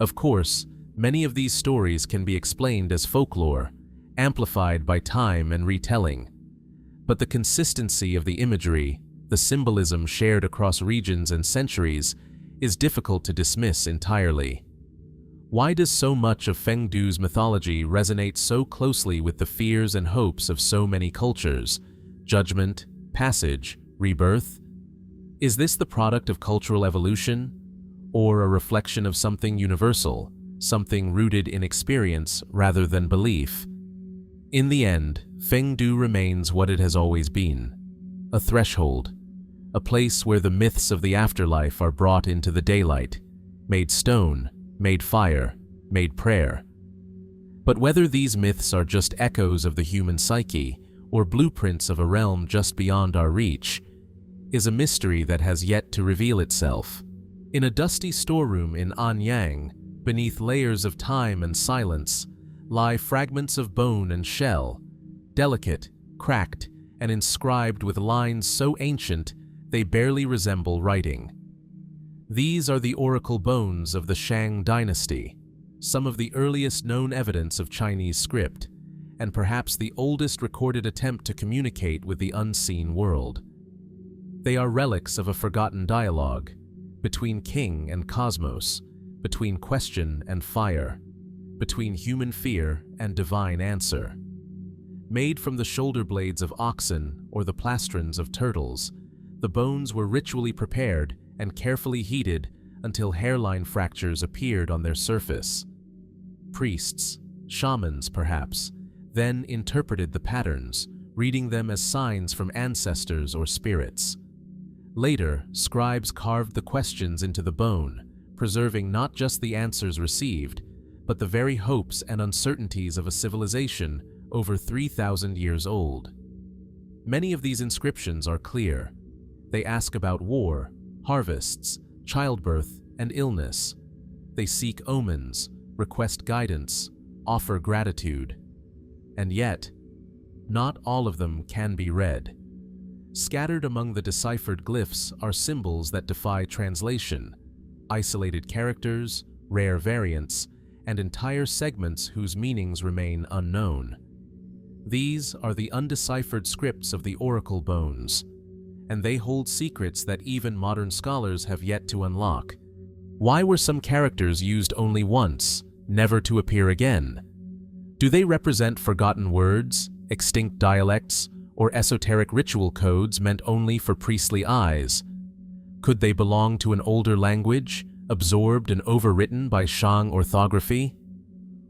Of course, many of these stories can be explained as folklore, amplified by time and retelling. But the consistency of the imagery, the symbolism shared across regions and centuries, is difficult to dismiss entirely. Why does so much of Fengdu's mythology resonate so closely with the fears and hopes of so many cultures? Judgment, passage, rebirth? Is this the product of cultural evolution, or a reflection of something universal, something rooted in experience rather than belief? In the end, Fengdu remains what it has always been: a threshold, a place where the myths of the afterlife are brought into the daylight, made stone, made fire, made prayer. But whether these myths are just echoes of the human psyche or blueprints of a realm just beyond our reach is a mystery that has yet to reveal itself. In a dusty storeroom in Anyang, beneath layers of time and silence, lie fragments of bone and shell, delicate, cracked, and inscribed with lines so ancient they barely resemble writing. These are the oracle bones of the Shang Dynasty, some of the earliest known evidence of Chinese script, and perhaps the oldest recorded attempt to communicate with the unseen world. They are relics of a forgotten dialogue, between king and cosmos, between question and fire, between human fear and divine answer. Made from the shoulder blades of oxen or the plastrons of turtles, the bones were ritually prepared and carefully heated until hairline fractures appeared on their surface. Priests, shamans perhaps, then interpreted the patterns, reading them as signs from ancestors or spirits. Later, scribes carved the questions into the bone, preserving not just the answers received, but the very hopes and uncertainties of a civilization over 3,000 years old. Many of these inscriptions are clear. They ask about war, harvests, childbirth, and illness. They seek omens, request guidance, offer gratitude. And yet, not all of them can be read. Scattered among the deciphered glyphs are symbols that defy translation, isolated characters, rare variants, and entire segments whose meanings remain unknown. These are the undeciphered scripts of the oracle bones, and they hold secrets that even modern scholars have yet to unlock. Why were some characters used only once, never to appear again? Do they represent forgotten words, extinct dialects, or esoteric ritual codes meant only for priestly eyes? Could they belong to an older language, absorbed and overwritten by Shang orthography?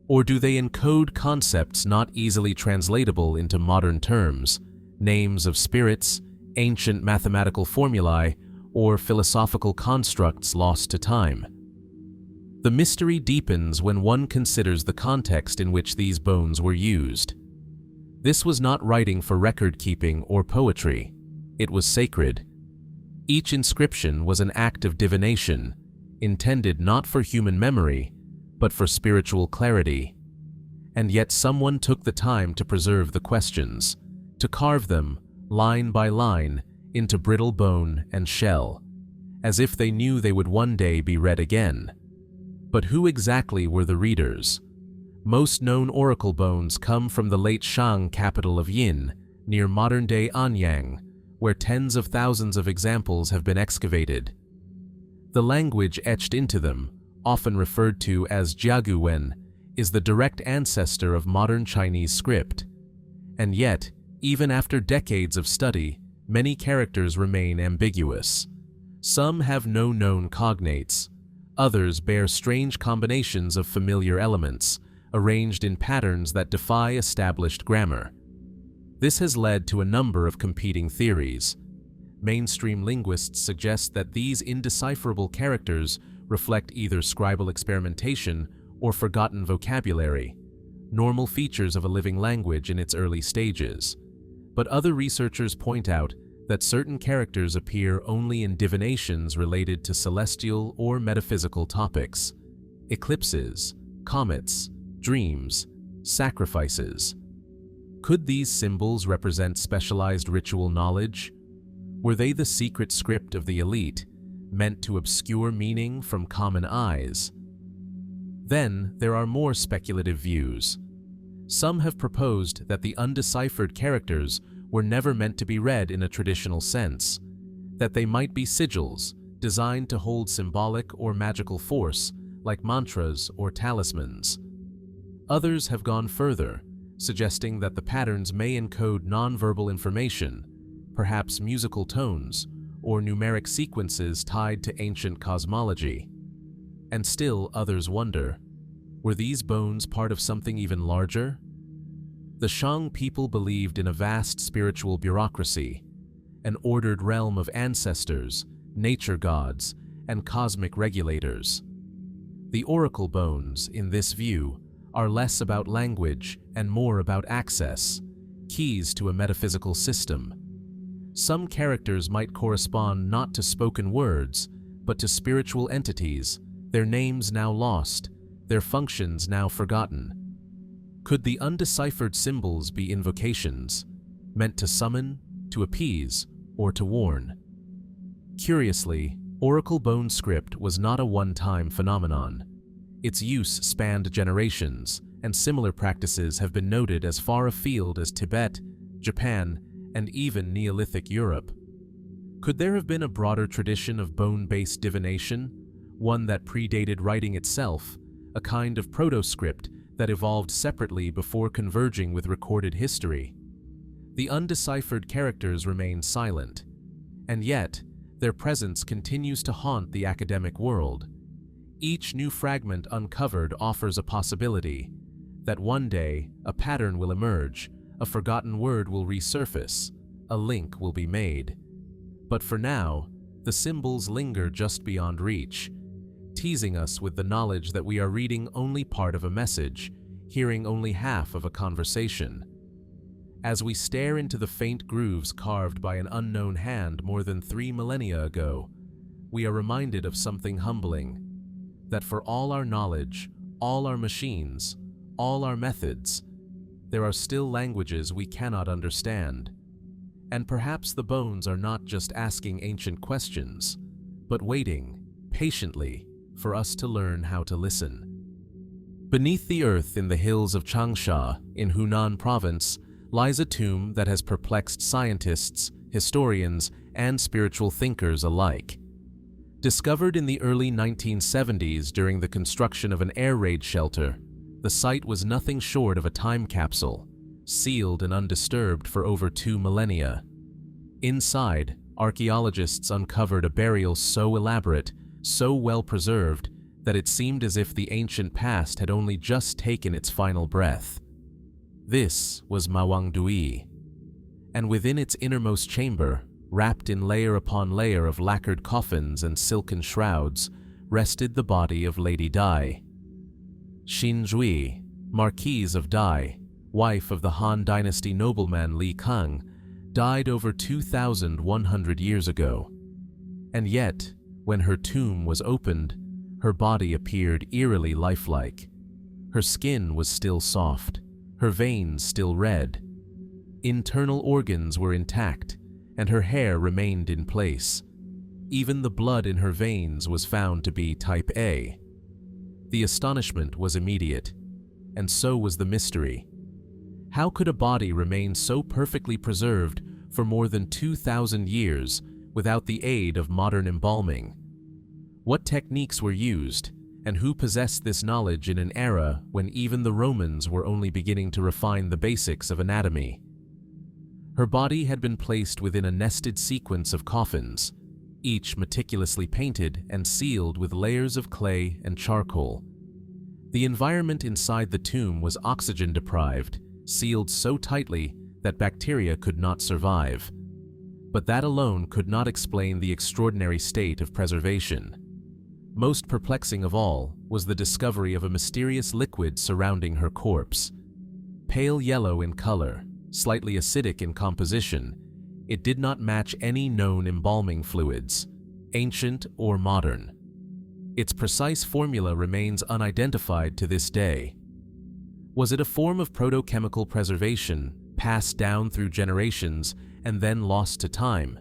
Or do they encode concepts not easily translatable into modern terms, names of spirits, ancient mathematical formulae, or philosophical constructs lost to time? The mystery deepens when one considers the context in which these bones were used. This was not writing for record-keeping or poetry. It was sacred. Each inscription was an act of divination, intended not for human memory, but for spiritual clarity. And yet someone took the time to preserve the questions, to carve them, line by line, into brittle bone and shell, as if they knew they would one day be read again. But who exactly were the readers? Most known oracle bones come from the late Shang capital of Yin, near modern-day Anyang, where tens of thousands of examples have been excavated. The language etched into them, often referred to as Jiaguwen, is the direct ancestor of modern Chinese script. And yet, even after decades of study, many characters remain ambiguous. Some have no known cognates. Others bear strange combinations of familiar elements, arranged in patterns that defy established grammar. This has led to a number of competing theories. Mainstream linguists suggest that these indecipherable characters reflect either scribal experimentation or forgotten vocabulary, normal features of a living language in its early stages. But other researchers point out that certain characters appear only in divinations related to celestial or metaphysical topics: eclipses, comets, dreams, sacrifices. Could these symbols represent specialized ritual knowledge? Were they the secret script of the elite, meant to obscure meaning from common eyes? Then there are more speculative views. Some have proposed that the undeciphered characters were never meant to be read in a traditional sense, that they might be sigils designed to hold symbolic or magical force, like mantras or talismans. Others have gone further, suggesting that the patterns may encode nonverbal information, perhaps musical tones, or numeric sequences tied to ancient cosmology. And still others wonder, were these bones part of something even larger? The Shang people believed in a vast spiritual bureaucracy, an ordered realm of ancestors, nature gods, and cosmic regulators. The oracle bones, in this view, are less about language and more about access, keys to a metaphysical system. Some characters might correspond not to spoken words, but to spiritual entities, their names now lost, their functions now forgotten. Could the undeciphered symbols be invocations, meant to summon, to appease, or to warn? Curiously, oracle bone script was not a one-time phenomenon. Its use spanned generations, and similar practices have been noted as far afield as Tibet, Japan, and even Neolithic Europe. Could there have been a broader tradition of bone-based divination, one that predated writing itself, a kind of proto-script that evolved separately before converging with recorded history? The undeciphered characters remain silent, and yet their presence continues to haunt the academic world. Each new fragment uncovered offers a possibility that one day a pattern will emerge, a forgotten word will resurface, a link will be made. But for now, the symbols linger just beyond reach, teasing us with the knowledge that we are reading only part of a message, hearing only half of a conversation. As we stare into the faint grooves carved by an unknown hand more than 3 millennia ago, we are reminded of something humbling, that for all our knowledge, all our machines, all our methods, there are still languages we cannot understand. And perhaps the bones are not just asking ancient questions, but waiting, patiently, for us to learn how to listen. Beneath the earth in the hills of Changsha, in Hunan province, lies a tomb that has perplexed scientists, historians, and spiritual thinkers alike. Discovered in the early 1970s during the construction of an air raid shelter, the site was nothing short of a time capsule, sealed and undisturbed for over 2 millennia. Inside, archaeologists uncovered a burial so elaborate, so well preserved, that it seemed as if the ancient past had only just taken its final breath. This was Mawangdui, and within its innermost chamber, wrapped in layer upon layer of lacquered coffins and silken shrouds, rested the body of Lady Dai. Xinzhui, Marquise of Dai, wife of the Han Dynasty nobleman Li Kang, died over 2,100 years ago. And yet, when her tomb was opened, her body appeared eerily lifelike. Her skin was still soft, her veins still red. Internal organs were intact, and her hair remained in place. Even the blood in her veins was found to be type A. The astonishment was immediate, and so was the mystery. How could a body remain so perfectly preserved for more than 2,000 years without the aid of modern embalming? What techniques were used, and who possessed this knowledge in an era when even the Romans were only beginning to refine the basics of anatomy? Her body had been placed within a nested sequence of coffins, each meticulously painted and sealed with layers of clay and charcoal. The environment inside the tomb was oxygen-deprived, sealed so tightly that bacteria could not survive. But that alone could not explain the extraordinary state of preservation. Most perplexing of all was the discovery of a mysterious liquid surrounding her corpse. Pale yellow in color, slightly acidic in composition, it did not match any known embalming fluids, ancient or modern. Its precise formula remains unidentified to this day. Was it a form of proto-chemical preservation, passed down through generations and then lost to time?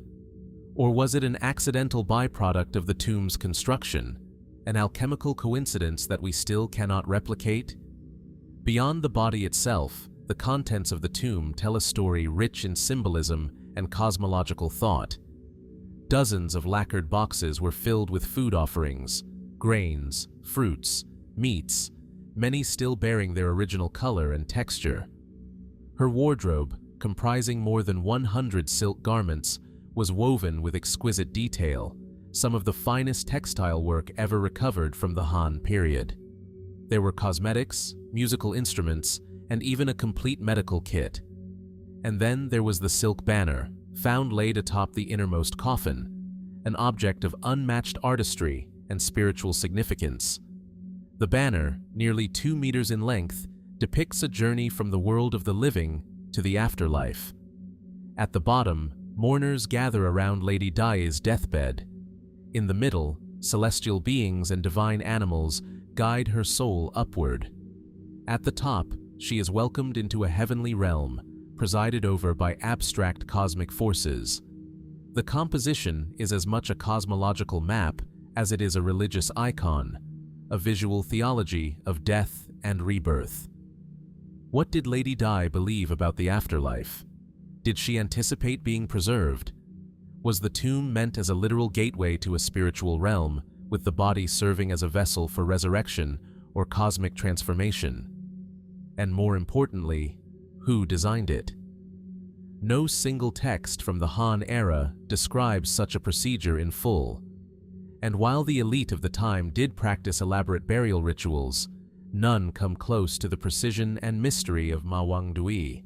Or was it an accidental byproduct of the tomb's construction, an alchemical coincidence that we still cannot replicate? Beyond the body itself, the contents of the tomb tell a story rich in symbolism and cosmological thought. Dozens of lacquered boxes were filled with food offerings, grains, fruits, meats, many still bearing their original color and texture. Her wardrobe, comprising more than 100 silk garments, was woven with exquisite detail, some of the finest textile work ever recovered from the Han period. There were cosmetics, musical instruments, and even a complete medical kit. And then there was the silk banner, found laid atop the innermost coffin, an object of unmatched artistry and spiritual significance. The banner, nearly 2 meters in length, depicts a journey from the world of the living to the afterlife. At the bottom, mourners gather around Lady Dai's deathbed. In the middle, celestial beings and divine animals guide her soul upward. At the top, she is welcomed into a heavenly realm, presided over by abstract cosmic forces. The composition is as much a cosmological map as it is a religious icon, a visual theology of death and rebirth. What did Lady Dai believe about the afterlife? Did she anticipate being preserved? Was the tomb meant as a literal gateway to a spiritual realm, with the body serving as a vessel for resurrection or cosmic transformation? And more importantly, who designed it? No single text from the Han era describes such a procedure in full. And while the elite of the time did practice elaborate burial rituals, none come close to the precision and mystery of Mawangdui.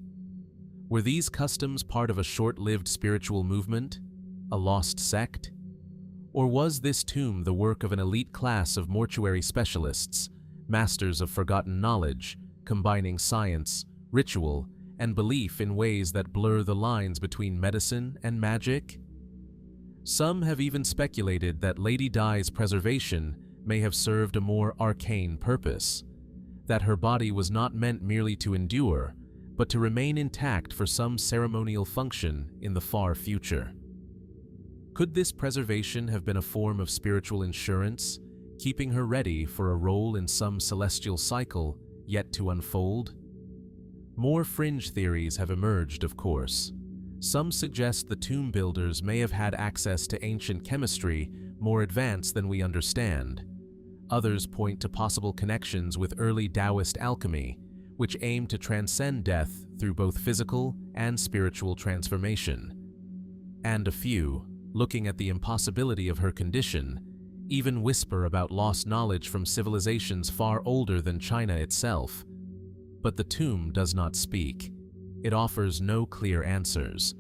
Were these customs part of a short-lived spiritual movement, a lost sect? Or was this tomb the work of an elite class of mortuary specialists, masters of forgotten knowledge, combining science, ritual, and belief in ways that blur the lines between medicine and magic? Some have even speculated that Lady Dai's preservation may have served a more arcane purpose, that her body was not meant merely to endure, but to remain intact for some ceremonial function in the far future. Could this preservation have been a form of spiritual insurance, keeping her ready for a role in some celestial cycle yet to unfold? More fringe theories have emerged, of course. Some suggest the tomb builders may have had access to ancient chemistry more advanced than we understand. Others point to possible connections with early Taoist alchemy, which aimed to transcend death through both physical and spiritual transformation. And a few, looking at the impossibility of her condition, even whisper about lost knowledge from civilizations far older than China itself. But the tomb does not speak. It offers no clear answers.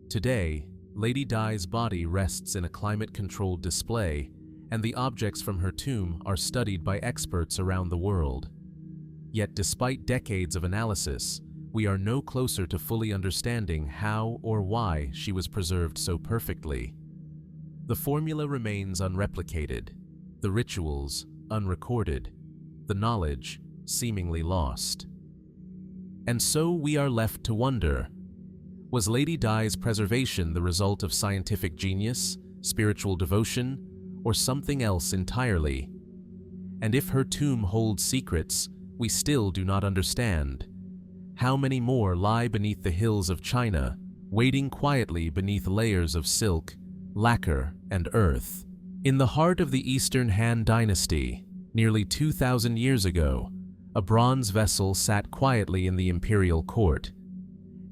Today, Lady Dai's body rests in a climate-controlled display, and the objects from her tomb are studied by experts around the world. Yet despite decades of analysis, we are no closer to fully understanding how or why she was preserved so perfectly. The formula remains unreplicated, the rituals unrecorded, the knowledge seemingly lost. And so we are left to wonder, was Lady Dai's preservation the result of scientific genius, spiritual devotion, or something else entirely? And if her tomb holds secrets we still do not understand, how many more lie beneath the hills of China, waiting quietly beneath layers of silk, lacquer, and earth? In the heart of the Eastern Han Dynasty, nearly 2,000 years ago, a bronze vessel sat quietly in the imperial court.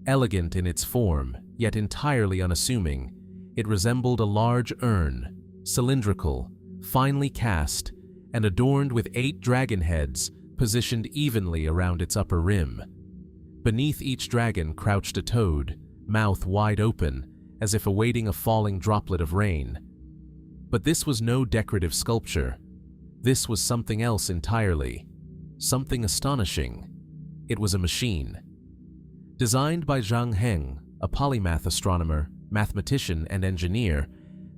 Elegant in its form, yet entirely unassuming, it resembled a large urn, cylindrical, finely cast, and adorned with 8 dragon heads positioned evenly around its upper rim. Beneath each dragon crouched a toad, mouth wide open, as if awaiting a falling droplet of rain. But this was no decorative sculpture. This was something else entirely. Something astonishing. It was a machine. Designed by Zhang Heng, a polymath astronomer, mathematician, and engineer,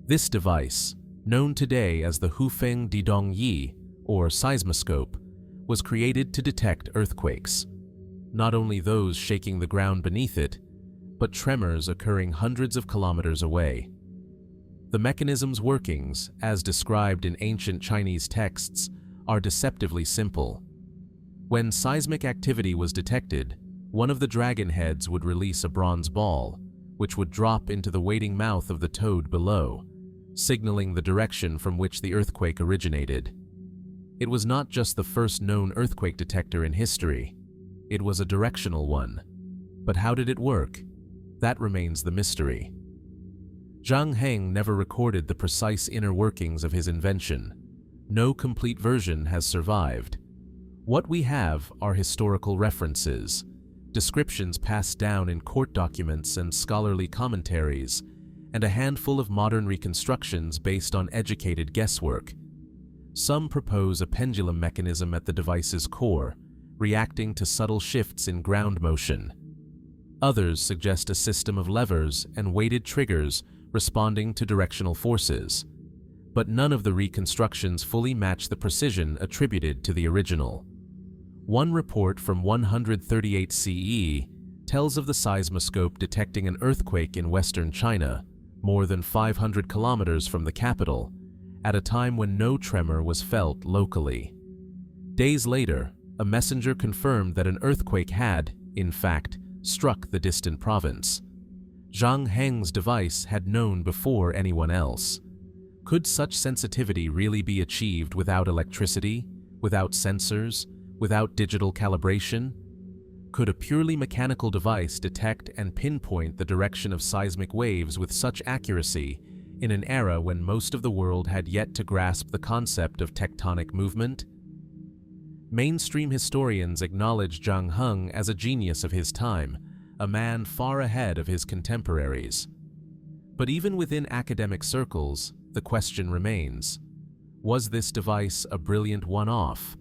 this device, known today as the Hufeng Didongyi, or seismoscope, was created to detect earthquakes. Not only those shaking the ground beneath it, but tremors occurring hundreds of kilometers away. The mechanism's workings, as described in ancient Chinese texts, are deceptively simple. When seismic activity was detected, one of the dragon heads would release a bronze ball, which would drop into the waiting mouth of the toad below, signaling the direction from which the earthquake originated. It was not just the first known earthquake detector in history. It was a directional one. But how did it work? That remains the mystery. Zhang Heng never recorded the precise inner workings of his invention. No complete version has survived. What we have are historical references, descriptions passed down in court documents and scholarly commentaries, and a handful of modern reconstructions based on educated guesswork. Some propose a pendulum mechanism at the device's core, reacting to subtle shifts in ground motion. Others suggest a system of levers and weighted triggers responding to directional forces. But none of the reconstructions fully match the precision attributed to the original. One report from 138 CE tells of the seismoscope detecting an earthquake in western China, more than 500 kilometers from the capital, at a time when no tremor was felt locally. Days later, a messenger confirmed that an earthquake had, in fact, struck the distant province. Zhang Heng's device had known before anyone else. Could such sensitivity really be achieved without electricity, without sensors, without digital calibration? Could a purely mechanical device detect and pinpoint the direction of seismic waves with such accuracy in an era when most of the world had yet to grasp the concept of tectonic movement? Mainstream historians acknowledge Zhang Heng as a genius of his time, a man far ahead of his contemporaries. But even within academic circles, the question remains: was this device a brilliant one-off,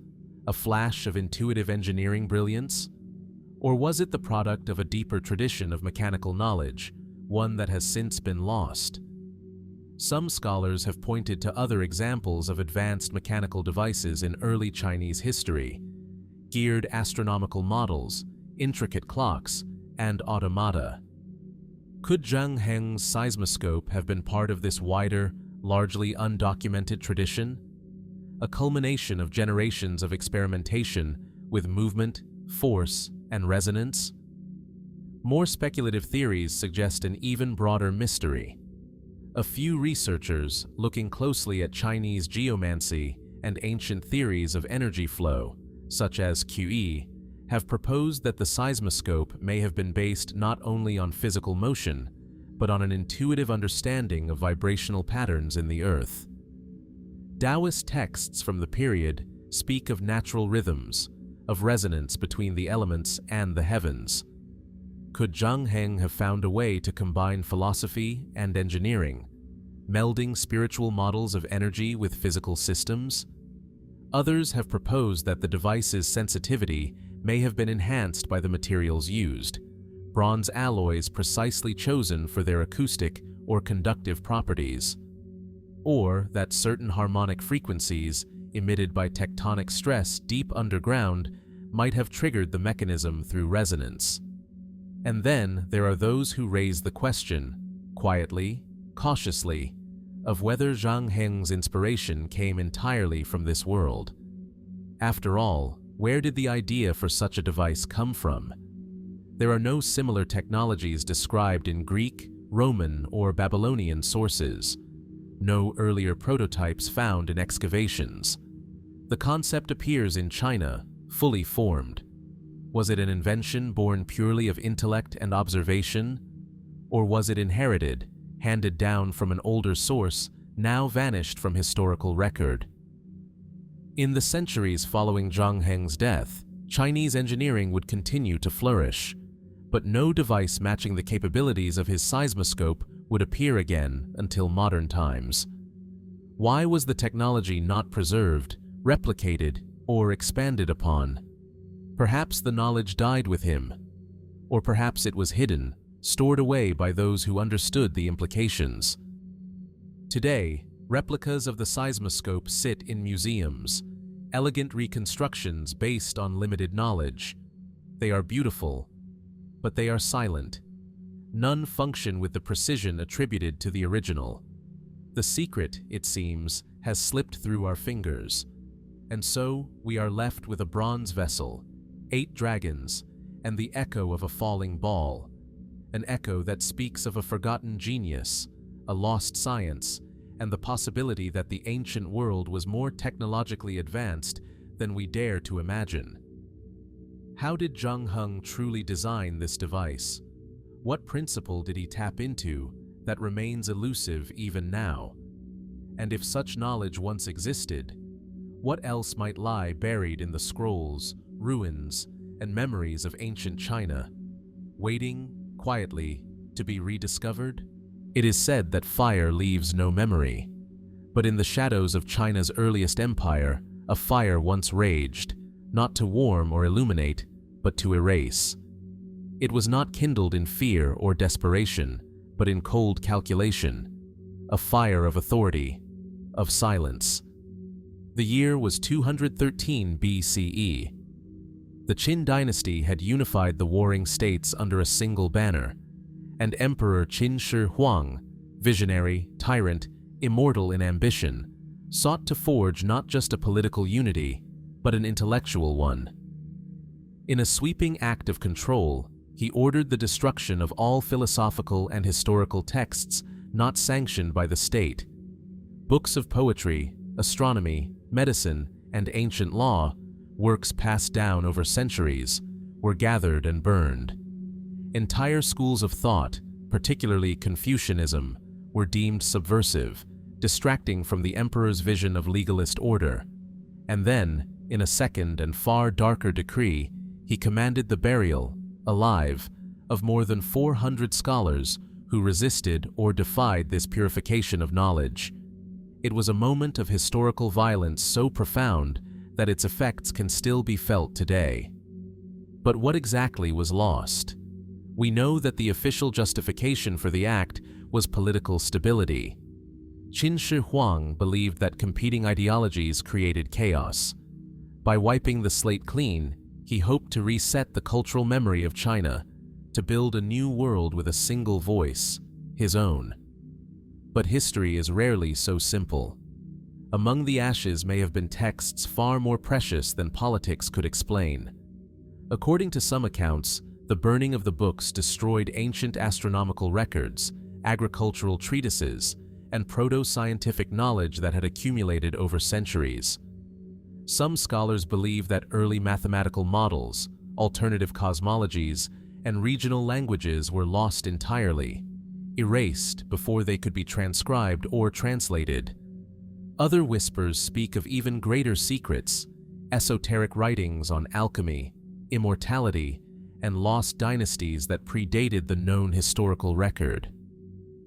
a flash of intuitive engineering brilliance? Or was it the product of a deeper tradition of mechanical knowledge, one that has since been lost? Some scholars have pointed to other examples of advanced mechanical devices in early Chinese history: geared astronomical models, intricate clocks, and automata. Could Zhang Heng's seismoscope have been part of this wider, largely undocumented tradition? A culmination of generations of experimentation with movement, force, and resonance? More speculative theories suggest an even broader mystery. A few researchers, looking closely at Chinese geomancy and ancient theories of energy flow, such as QE, have proposed that the seismoscope may have been based not only on physical motion, but on an intuitive understanding of vibrational patterns in the earth. Taoist texts from the period speak of natural rhythms, of resonance between the elements and the heavens. Could Zhang Heng have found a way to combine philosophy and engineering, melding spiritual models of energy with physical systems? Others have proposed that the device's sensitivity may have been enhanced by the materials used, bronze alloys precisely chosen for their acoustic or conductive properties, or that certain harmonic frequencies emitted by tectonic stress deep underground might have triggered the mechanism through resonance. And then there are those who raise the question, quietly, cautiously, of whether Zhang Heng's inspiration came entirely from this world. After all, where did the idea for such a device come from? There are no similar technologies described in Greek, Roman, or Babylonian sources. No earlier prototypes found in excavations. The concept appears in China, fully formed. Was it an invention born purely of intellect and observation? Or was it inherited, handed down from an older source, now vanished from historical record? In the centuries following Zhang Heng's death, Chinese engineering would continue to flourish, but no device matching the capabilities of his seismoscope would appear again until modern times. Why was the technology not preserved, replicated, or expanded upon? Perhaps the knowledge died with him, or perhaps it was hidden, stored away by those who understood the implications. Today, replicas of the seismoscope sit in museums, elegant reconstructions based on limited knowledge. They are beautiful, but they are silent. None function with the precision attributed to the original. The secret, it seems, has slipped through our fingers. And so, we are left with a bronze vessel, 8 dragons, and the echo of a falling ball. An echo that speaks of a forgotten genius, a lost science, and the possibility that the ancient world was more technologically advanced than we dare to imagine. How did Zhang Heng truly design this device? What principle did he tap into that remains elusive even now? And if such knowledge once existed, what else might lie buried in the scrolls, ruins, and memories of ancient China, waiting, quietly, to be rediscovered? It is said that fire leaves no memory, but in the shadows of China's earliest empire, a fire once raged, not to warm or illuminate, but to erase. It was not kindled in fear or desperation, but in cold calculation, a fire of authority, of silence. The year was 213 BCE. The Qin dynasty had unified the warring states under a single banner, and Emperor Qin Shi Huang, visionary, tyrant, immortal in ambition, sought to forge not just a political unity, but an intellectual one. In a sweeping act of control, he ordered the destruction of all philosophical and historical texts not sanctioned by the state. Books of poetry, astronomy, medicine, and ancient law, works passed down over centuries, were gathered and burned. Entire schools of thought, particularly Confucianism, were deemed subversive, distracting from the emperor's vision of legalist order. And then, in a second and far darker decree, he commanded the burial, alive, of more than 400 scholars who resisted or defied this purification of knowledge. It was a moment of historical violence so profound that its effects can still be felt today. But what exactly was lost? We know that the official justification for the act was political stability. Huang believed that competing ideologies created chaos. By wiping the slate clean, he hoped to reset the cultural memory of China, to build a new world with a single voice, his own. But history is rarely so simple. Among the ashes may have been texts far more precious than politics could explain. According to some accounts, the burning of the books destroyed ancient astronomical records, agricultural treatises, and proto-scientific knowledge that had accumulated over centuries. Some scholars believe that early mathematical models, alternative cosmologies, and regional languages were lost entirely, erased before they could be transcribed or translated. Other whispers speak of even greater secrets, esoteric writings on alchemy, immortality, and lost dynasties that predated the known historical record.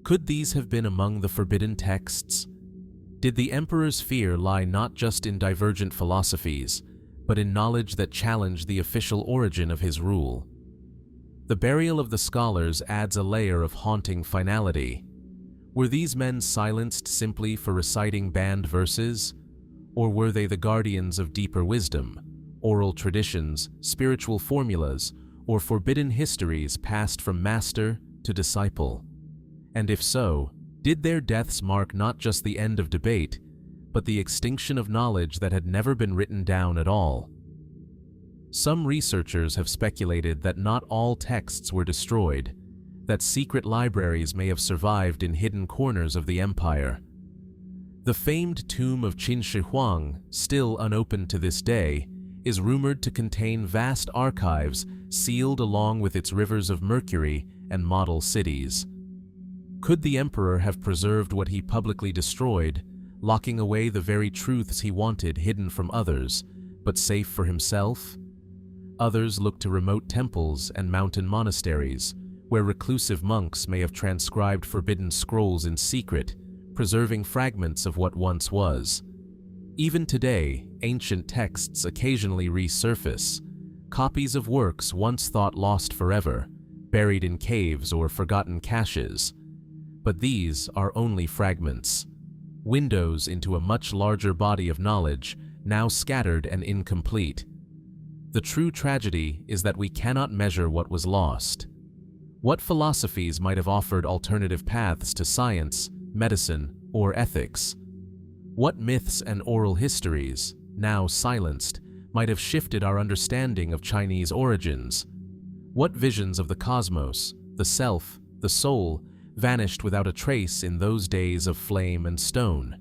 Could these have been among the forbidden texts? Did the emperor's fear lie not just in divergent philosophies, but in knowledge that challenged the official origin of his rule? The burial of the scholars adds a layer of haunting finality. Were these men silenced simply for reciting banned verses? Or were they the guardians of deeper wisdom, oral traditions, spiritual formulas, or forbidden histories passed from master to disciple? And if so, did their deaths mark not just the end of debate, but the extinction of knowledge that had never been written down at all? Some researchers have speculated that not all texts were destroyed, that secret libraries may have survived in hidden corners of the empire. The famed tomb of Huang, still unopened to this day, is rumored to contain vast archives sealed along with its rivers of mercury and model cities. Could the emperor have preserved what he publicly destroyed, locking away the very truths he wanted hidden from others, but safe for himself? Others look to remote temples and mountain monasteries, where reclusive monks may have transcribed forbidden scrolls in secret, preserving fragments of what once was. Even today, ancient texts occasionally resurface, copies of works once thought lost forever, buried in caves or forgotten caches. But these are only fragments, windows into a much larger body of knowledge, now scattered and incomplete. The true tragedy is that we cannot measure what was lost. What philosophies might have offered alternative paths to science, medicine, or ethics? What myths and oral histories, now silenced, might have shifted our understanding of Chinese origins? What visions of the cosmos, the self, the soul, vanished without a trace in those days of flame and stone?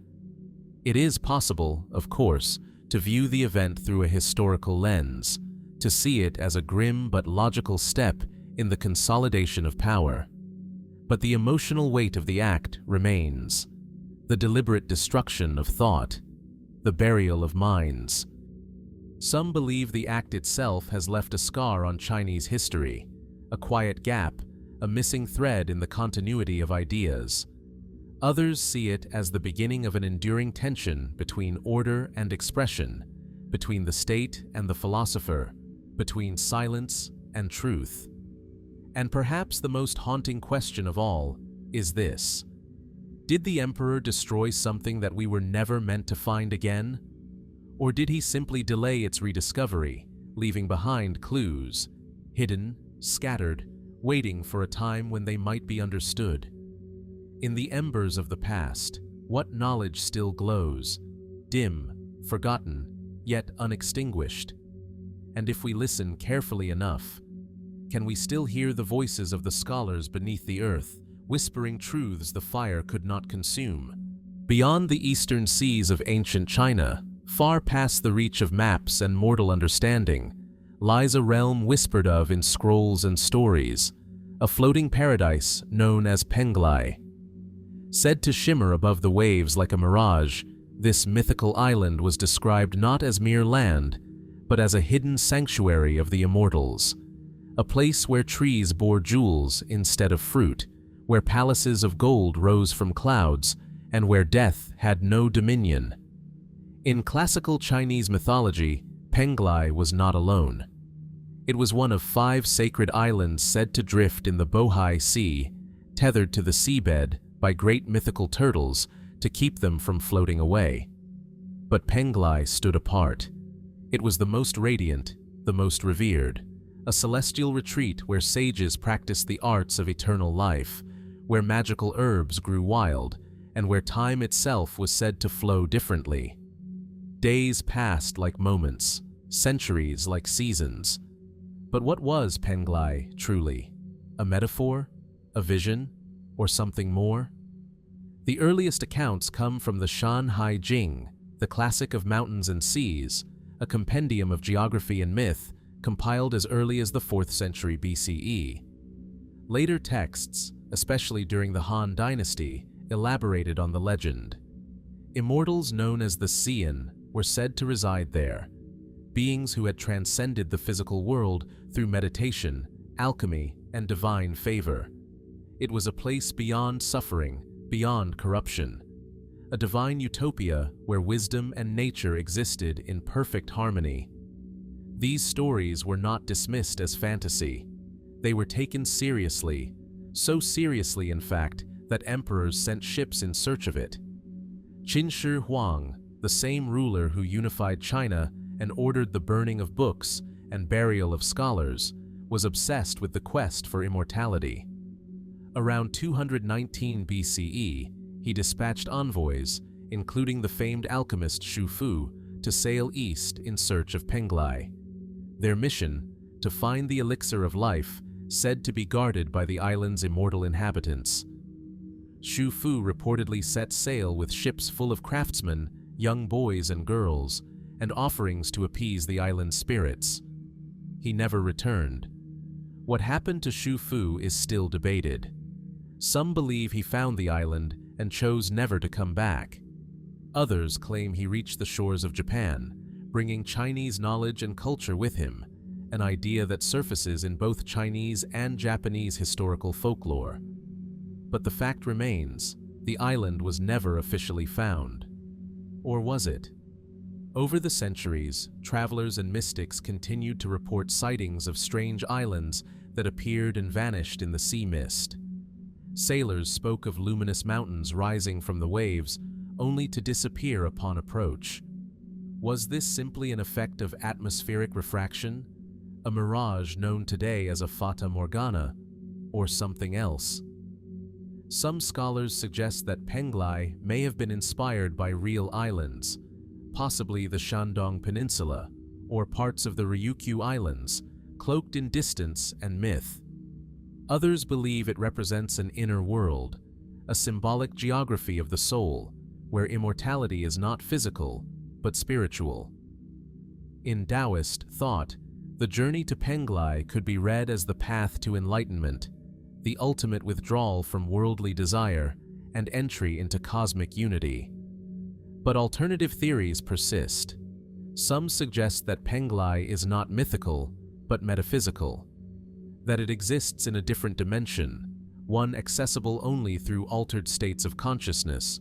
It is possible, of course, to view the event through a historical lens, to see it as a grim but logical step in the consolidation of power. But the emotional weight of the act remains. The deliberate destruction of thought, the burial of minds. Some believe the act itself has left a scar on Chinese history, a quiet gap, a missing thread in the continuity of ideas. Others see it as the beginning of an enduring tension between order and expression, between the state and the philosopher, between silence and truth. And perhaps the most haunting question of all is this: did the emperor destroy something that we were never meant to find again? Or did he simply delay its rediscovery, leaving behind clues, hidden, scattered, waiting for a time when they might be understood? In the embers of the past, what knowledge still glows, dim, forgotten, yet unextinguished? And if we listen carefully enough, can we still hear the voices of the scholars beneath the earth, whispering truths the fire could not consume? Beyond the eastern seas of ancient China, far past the reach of maps and mortal understanding, lies a realm whispered of in scrolls and stories, a floating paradise known as Penglai. Said to shimmer above the waves like a mirage, this mythical island was described not as mere land, but as a hidden sanctuary of the Immortals, a place where trees bore jewels instead of fruit, where palaces of gold rose from clouds, and where death had no dominion. In classical Chinese mythology, Penglai was not alone. It was one of 5 sacred islands said to drift in the Bohai Sea, tethered to the seabed by great mythical turtles to keep them from floating away. But Penglai stood apart. It was the most radiant, the most revered, a celestial retreat where sages practiced the arts of eternal life, where magical herbs grew wild, and where time itself was said to flow differently. Days passed like moments, centuries like seasons. But what was Penglai truly? A metaphor? A vision? Or something more? The earliest accounts come from the Shanhai Jing, the classic of mountains and seas, a compendium of geography and myth compiled as early as the 4th century BCE. Later texts, especially during the Han Dynasty, elaborated on the legend. Immortals known as the Xian were said to reside there, beings who had transcended the physical world through meditation, alchemy, and divine favor. It was a place beyond suffering, beyond corruption, a divine utopia where wisdom and nature existed in perfect harmony. These stories were not dismissed as fantasy. They were taken seriously, so seriously in fact that emperors sent ships in search of it. Qin Huang, the same ruler who unified China and ordered the burning of books and burial of scholars, was obsessed with the quest for immortality. Around 219 BCE, he dispatched envoys, including the famed alchemist Xu Fu, to sail east in search of Penglai. Their mission, to find the elixir of life, said to be guarded by the island's immortal inhabitants. Xu Fu reportedly set sail with ships full of craftsmen, young boys and girls, and offerings to appease the island's spirits. He never returned. What happened to Xu Fu is still debated. Some believe he found the island and chose never to come back. Others claim he reached the shores of Japan, bringing Chinese knowledge and culture with him, an idea that surfaces in both Chinese and Japanese historical folklore. But the fact remains, the island was never officially found. Or was it? Over the centuries, travelers and mystics continued to report sightings of strange islands that appeared and vanished in the sea mist. Sailors spoke of luminous mountains rising from the waves, only to disappear upon approach. Was this simply an effect of atmospheric refraction, a mirage known today as a fata morgana, or something else? Some scholars suggest that Penglai may have been inspired by real islands, possibly the Shandong Peninsula, or parts of the Ryukyu Islands, cloaked in distance and myth. Others believe it represents an inner world, a symbolic geography of the soul, where immortality is not physical, but spiritual. In Taoist thought, the journey to Penglai could be read as the path to enlightenment, the ultimate withdrawal from worldly desire and entry into cosmic unity. But alternative theories persist. Some suggest that Penglai is not mythical, but metaphysical, that it exists in a different dimension, one accessible only through altered states of consciousness,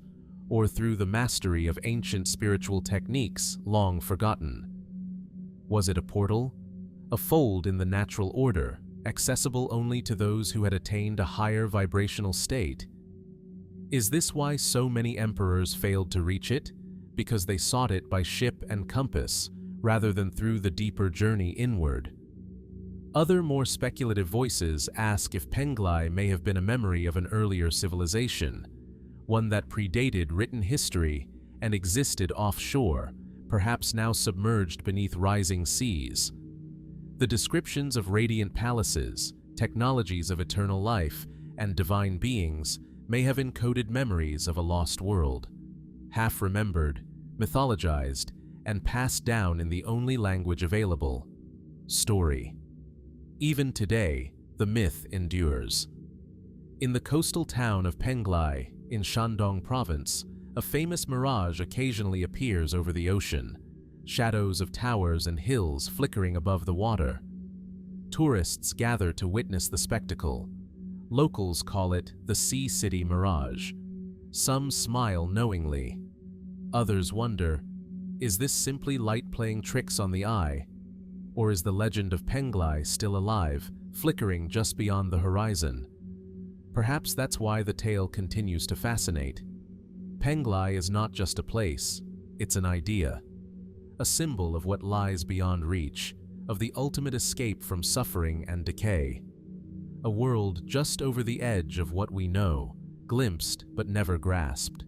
or through the mastery of ancient spiritual techniques long forgotten. Was it a portal? A fold in the natural order, accessible only to those who had attained a higher vibrational state? Is this why so many emperors failed to reach it? Because they sought it by ship and compass, rather than through the deeper journey inward? Other more speculative voices ask if Penglai may have been a memory of an earlier civilization, one that predated written history and existed offshore, perhaps now submerged beneath rising seas. The descriptions of radiant palaces, technologies of eternal life, and divine beings may have encoded memories of a lost world, half-remembered, mythologized, and passed down in the only language available: story. Even today, the myth endures. In the coastal town of Penglai, in Shandong Province, a famous mirage occasionally appears over the ocean, shadows of towers and hills flickering above the water. Tourists gather to witness the spectacle. Locals call it the Sea City Mirage. Some smile knowingly. Others wonder, is this simply light playing tricks on the eye? Or is the legend of Penglai still alive, flickering just beyond the horizon? Perhaps that's why the tale continues to fascinate. Penglai is not just a place, it's an idea. A symbol of what lies beyond reach, of the ultimate escape from suffering and decay. A world just over the edge of what we know, glimpsed but never grasped.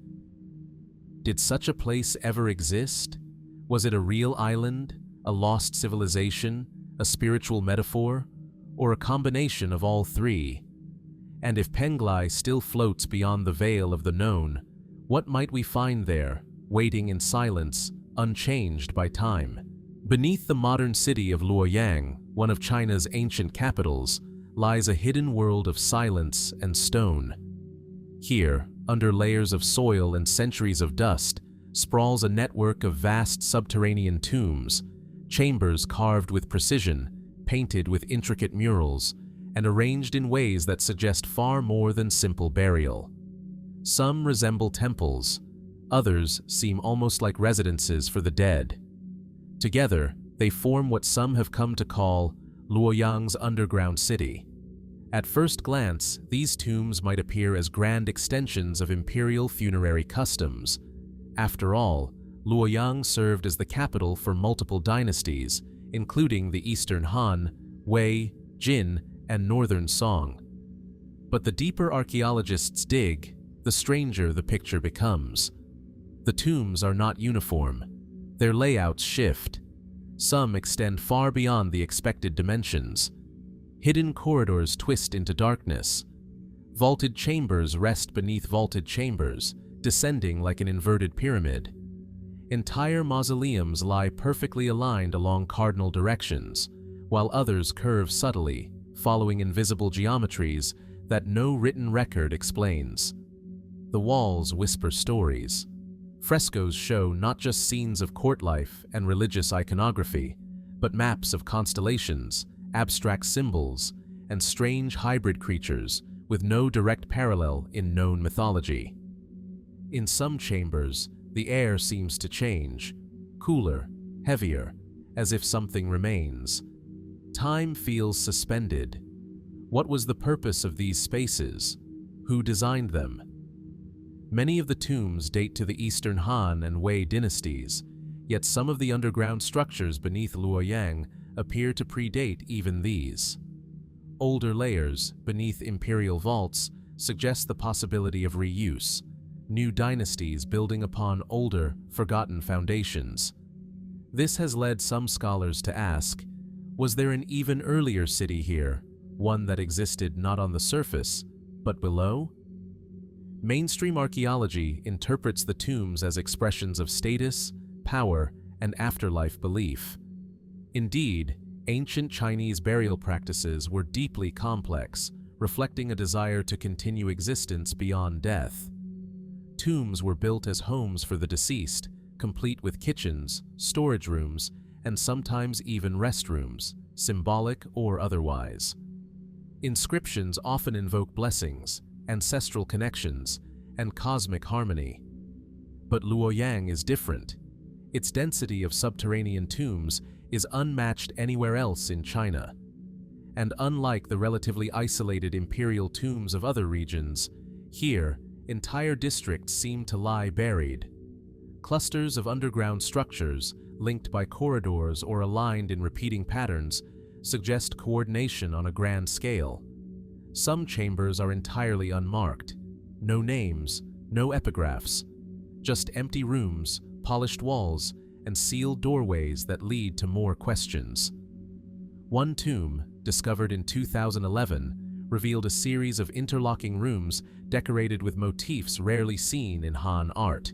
Did such a place ever exist? Was it a real island, a lost civilization, a spiritual metaphor, or a combination of all three? And if Penglai still floats beyond the veil of the known, what might we find there, waiting in silence, unchanged by time? Beneath the modern city of Luoyang, one of China's ancient capitals, lies a hidden world of silence and stone. Here, under layers of soil and centuries of dust, sprawls a network of vast subterranean tombs, chambers carved with precision, painted with intricate murals, and arranged in ways that suggest far more than simple burial. Some resemble temples, others seem almost like residences for the dead. Together, they form what some have come to call Luoyang's underground city. At first glance, these tombs might appear as grand extensions of imperial funerary customs. After all, Luoyang served as the capital for multiple dynasties, including the Eastern Han, Wei, Jin, and Northern Song. But the deeper archaeologists dig, the stranger the picture becomes. The tombs are not uniform. Their layouts shift. Some extend far beyond the expected dimensions. Hidden corridors twist into darkness. Vaulted chambers rest beneath vaulted chambers, descending like an inverted pyramid. Entire mausoleums lie perfectly aligned along cardinal directions, while others curve subtly, following invisible geometries that no written record explains. The walls whisper stories. Frescoes show not just scenes of court life and religious iconography, but maps of constellations, abstract symbols, and strange hybrid creatures with no direct parallel in known mythology. In some chambers, the air seems to change, cooler, heavier, as if something remains. Time feels suspended. What was the purpose of these spaces? Who designed them? Many of the tombs date to the Eastern Han and Wei dynasties, yet some of the underground structures beneath Luoyang appear to predate even these. Older layers, beneath imperial vaults, suggest the possibility of reuse, new dynasties building upon older, forgotten foundations. This has led some scholars to ask, was there an even earlier city here, one that existed not on the surface, but below? Mainstream archaeology interprets the tombs as expressions of status, power, and afterlife belief. Indeed, ancient Chinese burial practices were deeply complex, reflecting a desire to continue existence beyond death. Tombs were built as homes for the deceased, complete with kitchens, storage rooms, and sometimes even restrooms, symbolic or otherwise. Inscriptions often invoke blessings, ancestral connections, and cosmic harmony. But Luoyang is different. Its density of subterranean tombs is unmatched anywhere else in China. And unlike the relatively isolated imperial tombs of other regions, here, entire districts seem to lie buried. Clusters of underground structures, linked by corridors or aligned in repeating patterns, suggest coordination on a grand scale. Some chambers are entirely unmarked. No names, no epigraphs. Just empty rooms, polished walls, and sealed doorways that lead to more questions. One tomb, discovered in 2011, revealed a series of interlocking rooms decorated with motifs rarely seen in Han art.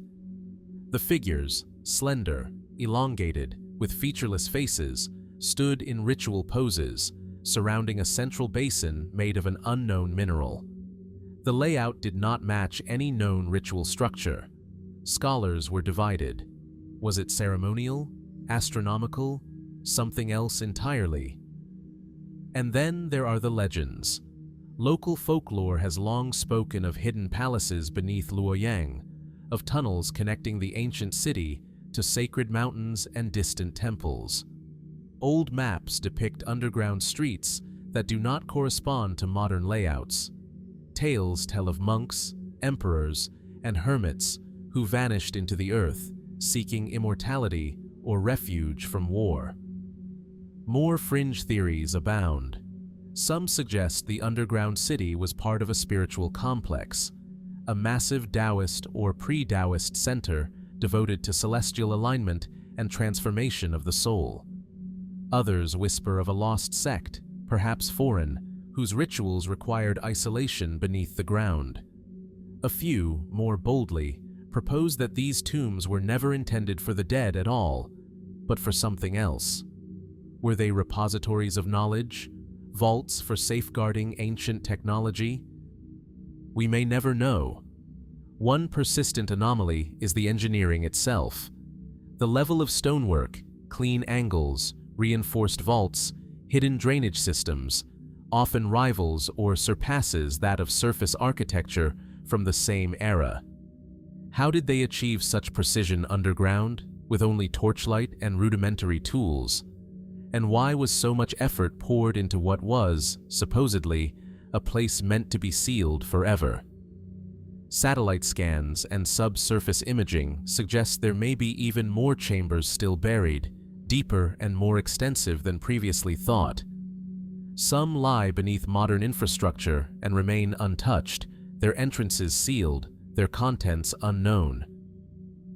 The figures, slender, elongated, with featureless faces, stood in ritual poses, surrounding a central basin made of an unknown mineral. The layout did not match any known ritual structure. Scholars were divided. Was it ceremonial, astronomical, something else entirely? And then there are the legends. Local folklore has long spoken of hidden palaces beneath Luoyang, of tunnels connecting the ancient city to sacred mountains and distant temples. Old maps depict underground streets that do not correspond to modern layouts. Tales tell of monks, emperors, and hermits who vanished into the earth, seeking immortality or refuge from war. More fringe theories abound. Some suggest the underground city was part of a spiritual complex, a massive Taoist or pre-Taoist center devoted to celestial alignment and transformation of the soul. Others whisper of a lost sect, perhaps foreign, whose rituals required isolation beneath the ground. A few, more boldly, propose that these tombs were never intended for the dead at all, but for something else. Were they repositories of knowledge, vaults for safeguarding ancient technology? We may never know. One persistent anomaly is the engineering itself. The level of stonework, clean angles, reinforced vaults, hidden drainage systems, often rivals or surpasses that of surface architecture from the same era. How did they achieve such precision underground, with only torchlight and rudimentary tools? And why was so much effort poured into what was, supposedly, a place meant to be sealed forever? Satellite scans and subsurface imaging suggest there may be even more chambers still buried, deeper and more extensive than previously thought. Some lie beneath modern infrastructure and remain untouched, their entrances sealed, their contents unknown.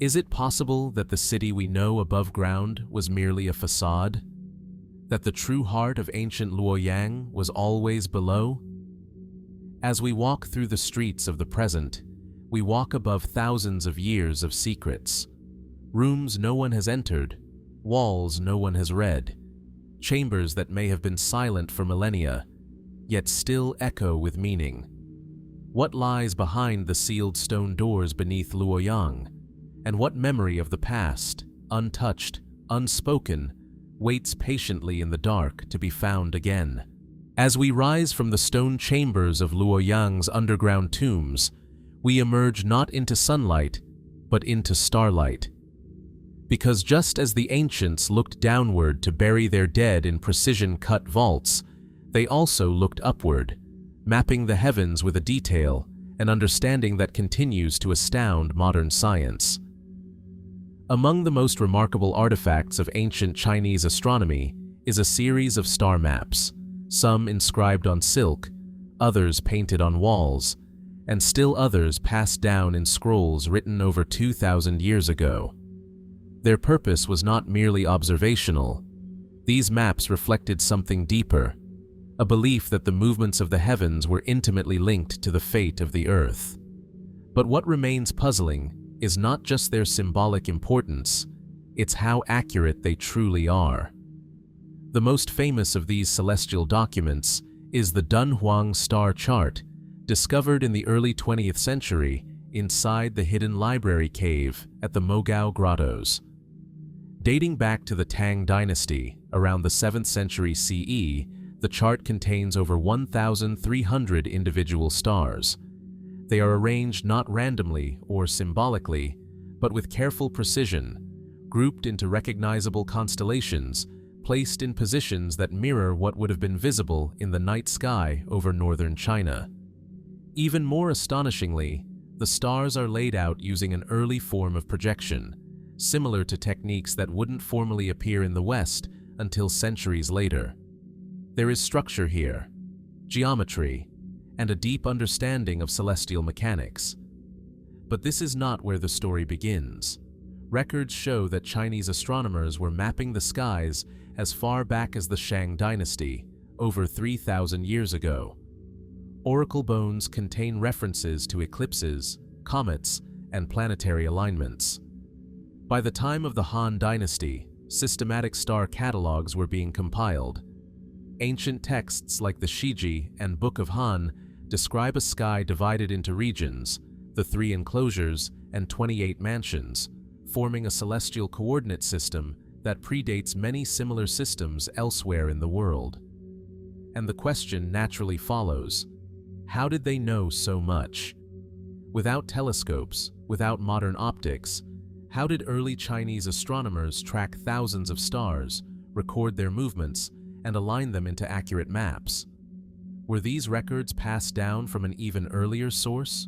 Is it possible that the city we know above ground was merely a facade? That the true heart of ancient Luoyang was always below? As we walk through the streets of the present, we walk above thousands of years of secrets. Rooms no one has entered, walls no one has read, chambers that may have been silent for millennia, yet still echo with meaning. What lies behind the sealed stone doors beneath Luoyang, and what memory of the past, untouched, unspoken, waits patiently in the dark to be found again? As we rise from the stone chambers of Luoyang's underground tombs, we emerge not into sunlight, but into starlight. Because just as the ancients looked downward to bury their dead in precision-cut vaults, they also looked upward, mapping the heavens with a detail and understanding that continues to astound modern science. Among the most remarkable artifacts of ancient Chinese astronomy is a series of star maps, some inscribed on silk, others painted on walls, and still others passed down in scrolls written over 2,000 years ago. Their purpose was not merely observational. These maps reflected something deeper, a belief that the movements of the heavens were intimately linked to the fate of the earth. But what remains puzzling is not just their symbolic importance, it's how accurate they truly are. The most famous of these celestial documents is the Dunhuang star chart, discovered in the early 20th century inside the hidden library cave at the Mogao Grottos. Dating back to the Tang Dynasty, around the 7th century CE, the chart contains over 1,300 individual stars. They are arranged not randomly or symbolically, but with careful precision, grouped into recognizable constellations, placed in positions that mirror what would have been visible in the night sky over northern China. Even more astonishingly, the stars are laid out using an early form of projection, similar to techniques that wouldn't formally appear in the West until centuries later. There is structure here, geometry, and a deep understanding of celestial mechanics. But this is not where the story begins. Records show that Chinese astronomers were mapping the skies as far back as the Shang Dynasty, over 3,000 years ago. Oracle bones contain references to eclipses, comets, and planetary alignments. By the time of the Han Dynasty, systematic star catalogs were being compiled. Ancient texts like the Shiji and Book of Han describe a sky divided into regions, the 3 enclosures and 28 mansions, forming a celestial coordinate system that predates many similar systems elsewhere in the world. And the question naturally follows: how did they know so much? Without telescopes, without modern optics, how did early Chinese astronomers track thousands of stars, record their movements, and align them into accurate maps? Were these records passed down from an even earlier source?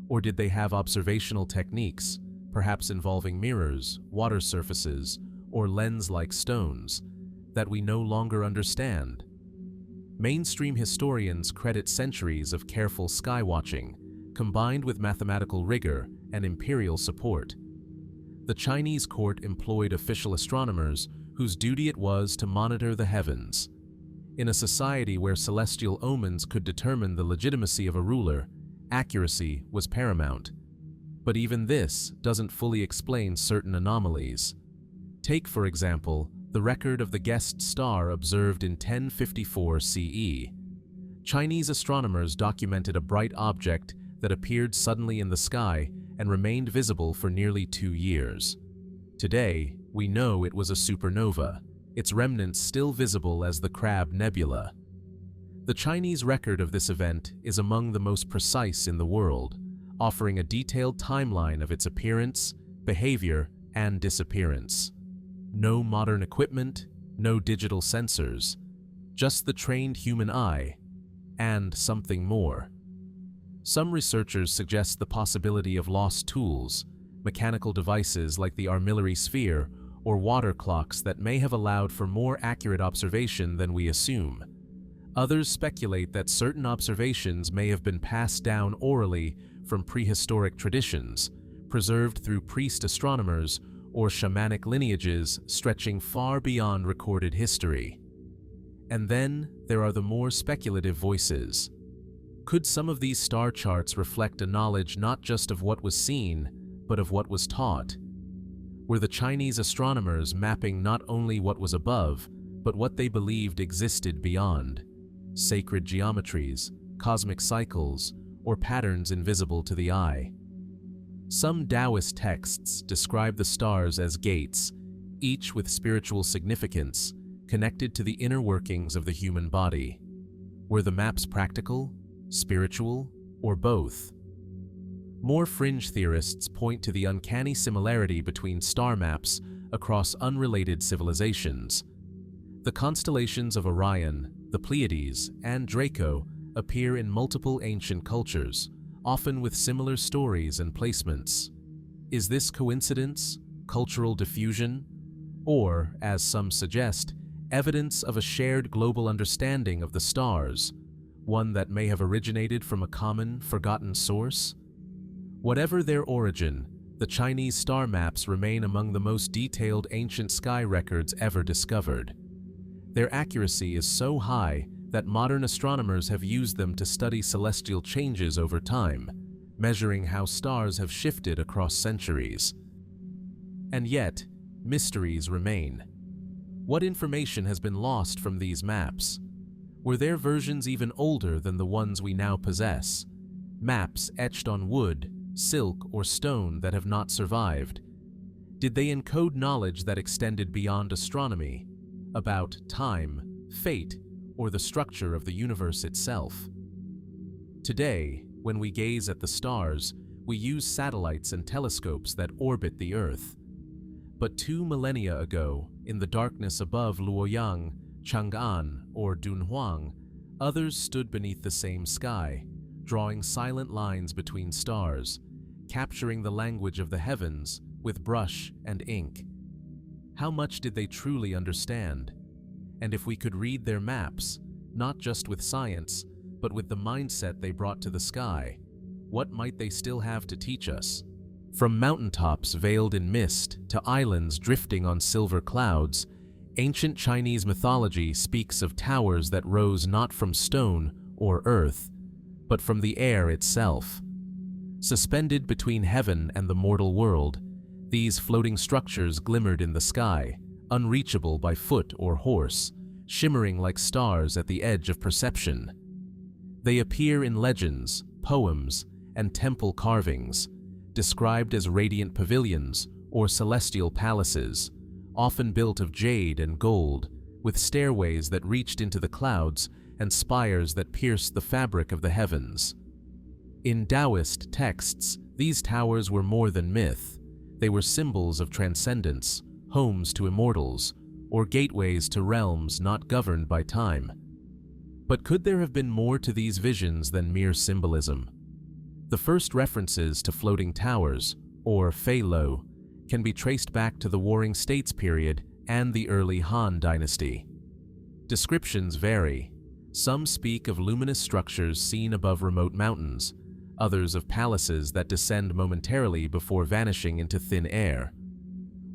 Or did they have observational techniques, perhaps involving mirrors, water surfaces, or lens-like stones, that we no longer understand? Mainstream historians credit centuries of careful skywatching, combined with mathematical rigor and imperial support. The Chinese court employed official astronomers whose duty it was to monitor the heavens. In a society where celestial omens could determine the legitimacy of a ruler, accuracy was paramount. But even this doesn't fully explain certain anomalies. Take, for example, the record of the guest star observed in 1054 CE. Chinese astronomers documented a bright object that appeared suddenly in the sky and remained visible for nearly 2 years. Today, we know it was a supernova, its remnants still visible as the Crab Nebula. The Chinese record of this event is among the most precise in the world, offering a detailed timeline of its appearance, behavior, and disappearance. No modern equipment, no digital sensors, just the trained human eye, and something more. Some researchers suggest the possibility of lost tools, mechanical devices like the armillary sphere or water clocks that may have allowed for more accurate observation than we assume. Others speculate that certain observations may have been passed down orally from prehistoric traditions, preserved through priest astronomers or shamanic lineages stretching far beyond recorded history. And then there are the more speculative voices. Could some of these star charts reflect a knowledge not just of what was seen, but of what was taught? Were the Chinese astronomers mapping not only what was above, but what they believed existed beyond? Sacred geometries, cosmic cycles, or patterns invisible to the eye? Some Taoist texts describe the stars as gates, each with spiritual significance, connected to the inner workings of the human body. Were the maps practical, spiritual, or both? More fringe theorists point to the uncanny similarity between star maps across unrelated civilizations. The constellations of Orion, the Pleiades, and Draco appear in multiple ancient cultures, often with similar stories and placements. Is this coincidence, cultural diffusion, or, as some suggest, evidence of a shared global understanding of the stars, one that may have originated from a common, forgotten source? Whatever their origin, the Chinese star maps remain among the most detailed ancient sky records ever discovered. Their accuracy is so high that modern astronomers have used them to study celestial changes over time, measuring how stars have shifted across centuries. And yet, mysteries remain. What information has been lost from these maps? Were their versions even older than the ones we now possess? Maps etched on wood, silk, or stone that have not survived? Did they encode knowledge that extended beyond astronomy, about time, fate, or the structure of the universe itself? Today, when we gaze at the stars, we use satellites and telescopes that orbit the Earth. But 2 millennia ago, in the darkness above Luoyang, Chang'an, or Dunhuang, others stood beneath the same sky, drawing silent lines between stars, capturing the language of the heavens with brush and ink. How much did they truly understand? And if we could read their maps, not just with science, but with the mindset they brought to the sky, what might they still have to teach us? From mountaintops veiled in mist to islands drifting on silver clouds, ancient Chinese mythology speaks of towers that rose not from stone or earth, but from the air itself. Suspended between heaven and the mortal world, these floating structures glimmered in the sky, unreachable by foot or horse, shimmering like stars at the edge of perception. They appear in legends, poems, and temple carvings, described as radiant pavilions or celestial palaces, often built of jade and gold, with stairways that reached into the clouds and spires that pierced the fabric of the heavens. In Taoist texts, these towers were more than myth. They were symbols of transcendence, homes to immortals, or gateways to realms not governed by time. But could there have been more to these visions than mere symbolism? The first references to floating towers, or Fei Lo, can be traced back to the Warring States period and the early Han Dynasty. Descriptions vary. Some speak of luminous structures seen above remote mountains, others of palaces that descend momentarily before vanishing into thin air.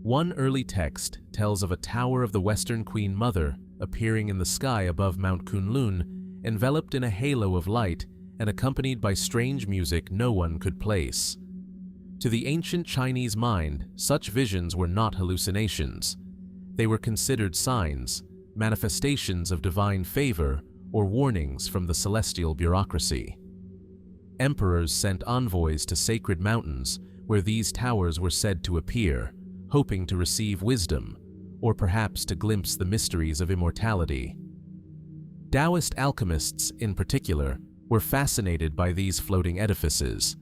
One early text tells of a tower of the Western Queen Mother appearing in the sky above Mount Kunlun, enveloped in a halo of light and accompanied by strange music no one could place. To the ancient Chinese mind, such visions were not hallucinations. They were considered signs, manifestations of divine favor, or warnings from the celestial bureaucracy. Emperors sent envoys to sacred mountains where these towers were said to appear, hoping to receive wisdom, or perhaps to glimpse the mysteries of immortality. Taoist alchemists, in particular, were fascinated by these floating edifices.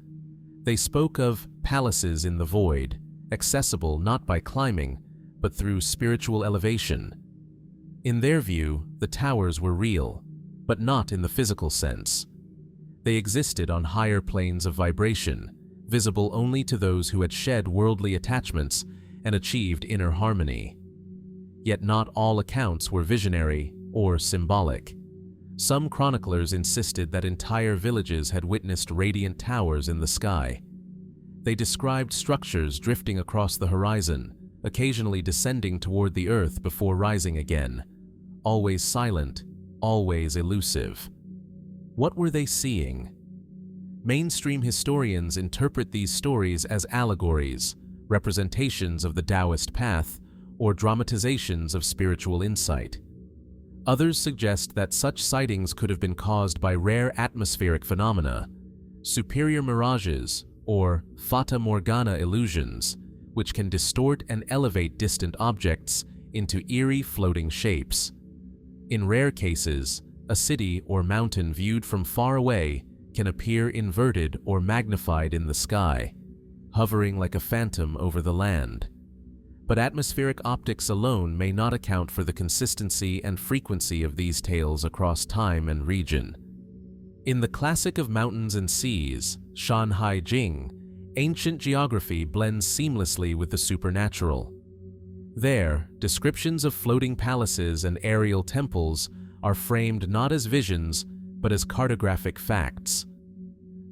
They spoke of palaces in the void, accessible not by climbing, but through spiritual elevation. In their view, the towers were real, but not in the physical sense. They existed on higher planes of vibration, visible only to those who had shed worldly attachments and achieved inner harmony. Yet not all accounts were visionary or symbolic. Some chroniclers insisted that entire villages had witnessed radiant towers in the sky. They described structures drifting across the horizon, occasionally descending toward the earth before rising again, always silent, always elusive. What were they seeing? Mainstream historians interpret these stories as allegories, representations of the Taoist path, or dramatizations of spiritual insight. Others suggest that such sightings could have been caused by rare atmospheric phenomena, superior mirages, or fata morgana illusions, which can distort and elevate distant objects into eerie floating shapes. In rare cases, a city or mountain viewed from far away can appear inverted or magnified in the sky, hovering like a phantom over the land. But atmospheric optics alone may not account for the consistency and frequency of these tales across time and region. In the classic of mountains and seas, Shanhai Jing, ancient geography blends seamlessly with the supernatural. There, descriptions of floating palaces and aerial temples are framed not as visions, but as cartographic facts.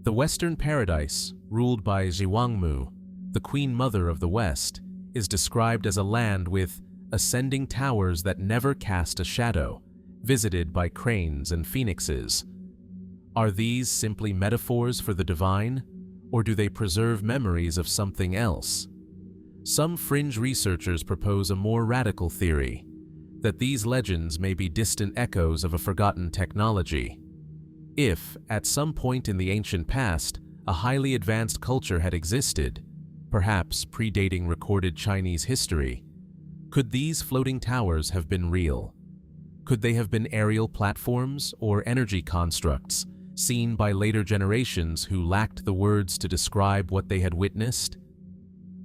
The Western Paradise, ruled by Zhiwangmu, the Queen Mother of the West, is described as a land with ascending towers that never cast a shadow, visited by cranes and phoenixes. Are these simply metaphors for the divine, or do they preserve memories of something else? Some fringe researchers propose a more radical theory, that these legends may be distant echoes of a forgotten technology. If, at some point in the ancient past, a highly advanced culture had existed, perhaps predating recorded Chinese history, could these floating towers have been real? Could they have been aerial platforms or energy constructs seen by later generations who lacked the words to describe what they had witnessed?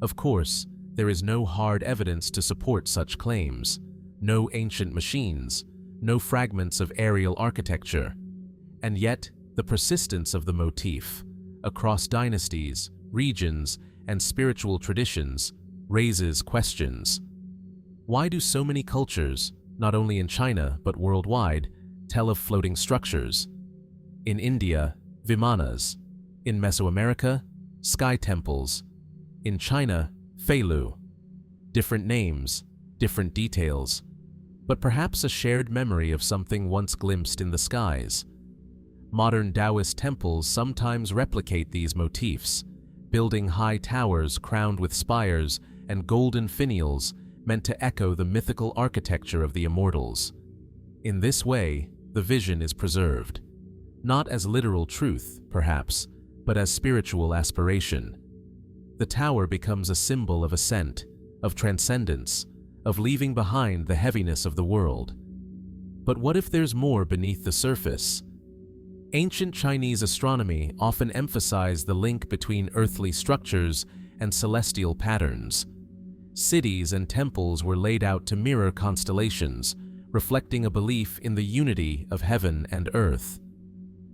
Of course, there is no hard evidence to support such claims, no ancient machines, no fragments of aerial architecture. And yet, the persistence of the motif, across dynasties, regions, and spiritual traditions, raises questions. Why do so many cultures, not only in China but worldwide, tell of floating structures? In India, vimanas. In Mesoamerica, sky temples. In China, Feilu. Different names, different details, but perhaps a shared memory of something once glimpsed in the skies. Modern Taoist temples sometimes replicate these motifs, building high towers crowned with spires and golden finials meant to echo the mythical architecture of the Immortals. In this way, the vision is preserved, not as literal truth, perhaps, but as spiritual aspiration. The tower becomes a symbol of ascent, of transcendence, of leaving behind the heaviness of the world. But what if there's more beneath the surface? Ancient Chinese astronomy often emphasized the link between earthly structures and celestial patterns. Cities and temples were laid out to mirror constellations, reflecting a belief in the unity of heaven and earth.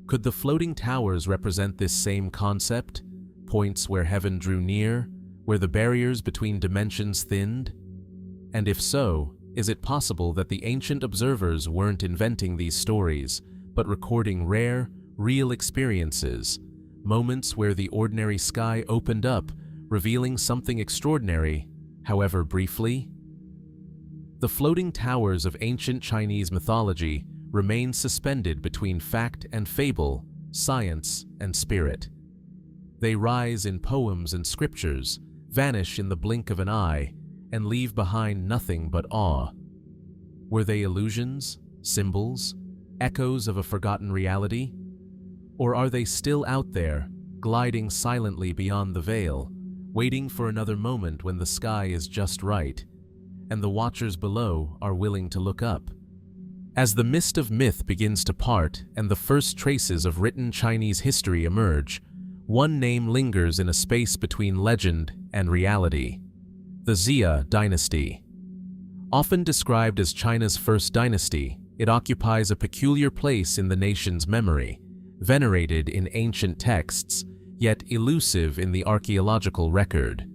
Could the floating towers represent this same concept? Points where heaven drew near, where the barriers between dimensions thinned? And if so, is it possible that the ancient observers weren't inventing these stories, but recording rare, real experiences, moments where the ordinary sky opened up, revealing something extraordinary, however briefly? The floating towers of ancient Chinese mythology remain suspended between fact and fable, science and spirit. They rise in poems and scriptures, vanish in the blink of an eye, and leave behind nothing but awe. Were they illusions, symbols, echoes of a forgotten reality? Or are they still out there, gliding silently beyond the veil, waiting for another moment when the sky is just right, and the watchers below are willing to look up? As the mist of myth begins to part and the first traces of written Chinese history emerge, one name lingers in a space between legend and reality: the Xia dynasty. Often described as China's first dynasty, it occupies a peculiar place in the nation's memory, venerated in ancient texts, yet elusive in the archaeological record.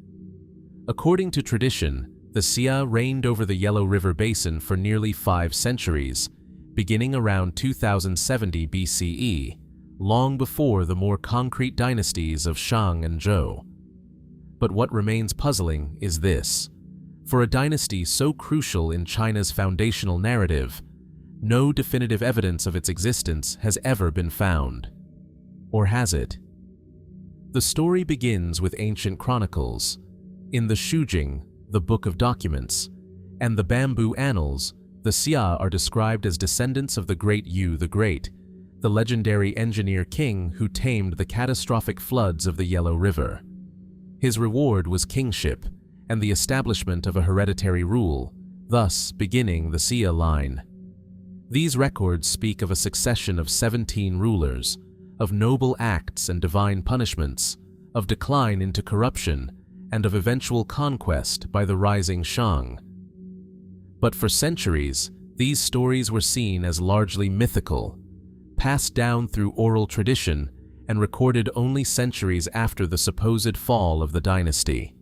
According to tradition, the Xia reigned over the Yellow River Basin for nearly 5 centuries, beginning around 2070 BCE, long before the more concrete dynasties of Shang and Zhou. But what remains puzzling is this: for a dynasty so crucial in China's foundational narrative, no definitive evidence of its existence has ever been found. Or has it? The story begins with ancient chronicles. In the Jiuding, the Book of Documents, and the Bamboo Annals, the Xia are described as descendants of the Great Yu the Great, the legendary engineer king who tamed the catastrophic floods of the Yellow River. His reward was kingship and the establishment of a hereditary rule, thus beginning the Xia line. These records speak of a succession of 17 rulers, of noble acts and divine punishments, of decline into corruption, and of eventual conquest by the rising Shang. But for centuries, these stories were seen as largely mythical, passed down through oral tradition and recorded only centuries after the supposed fall of the dynasty.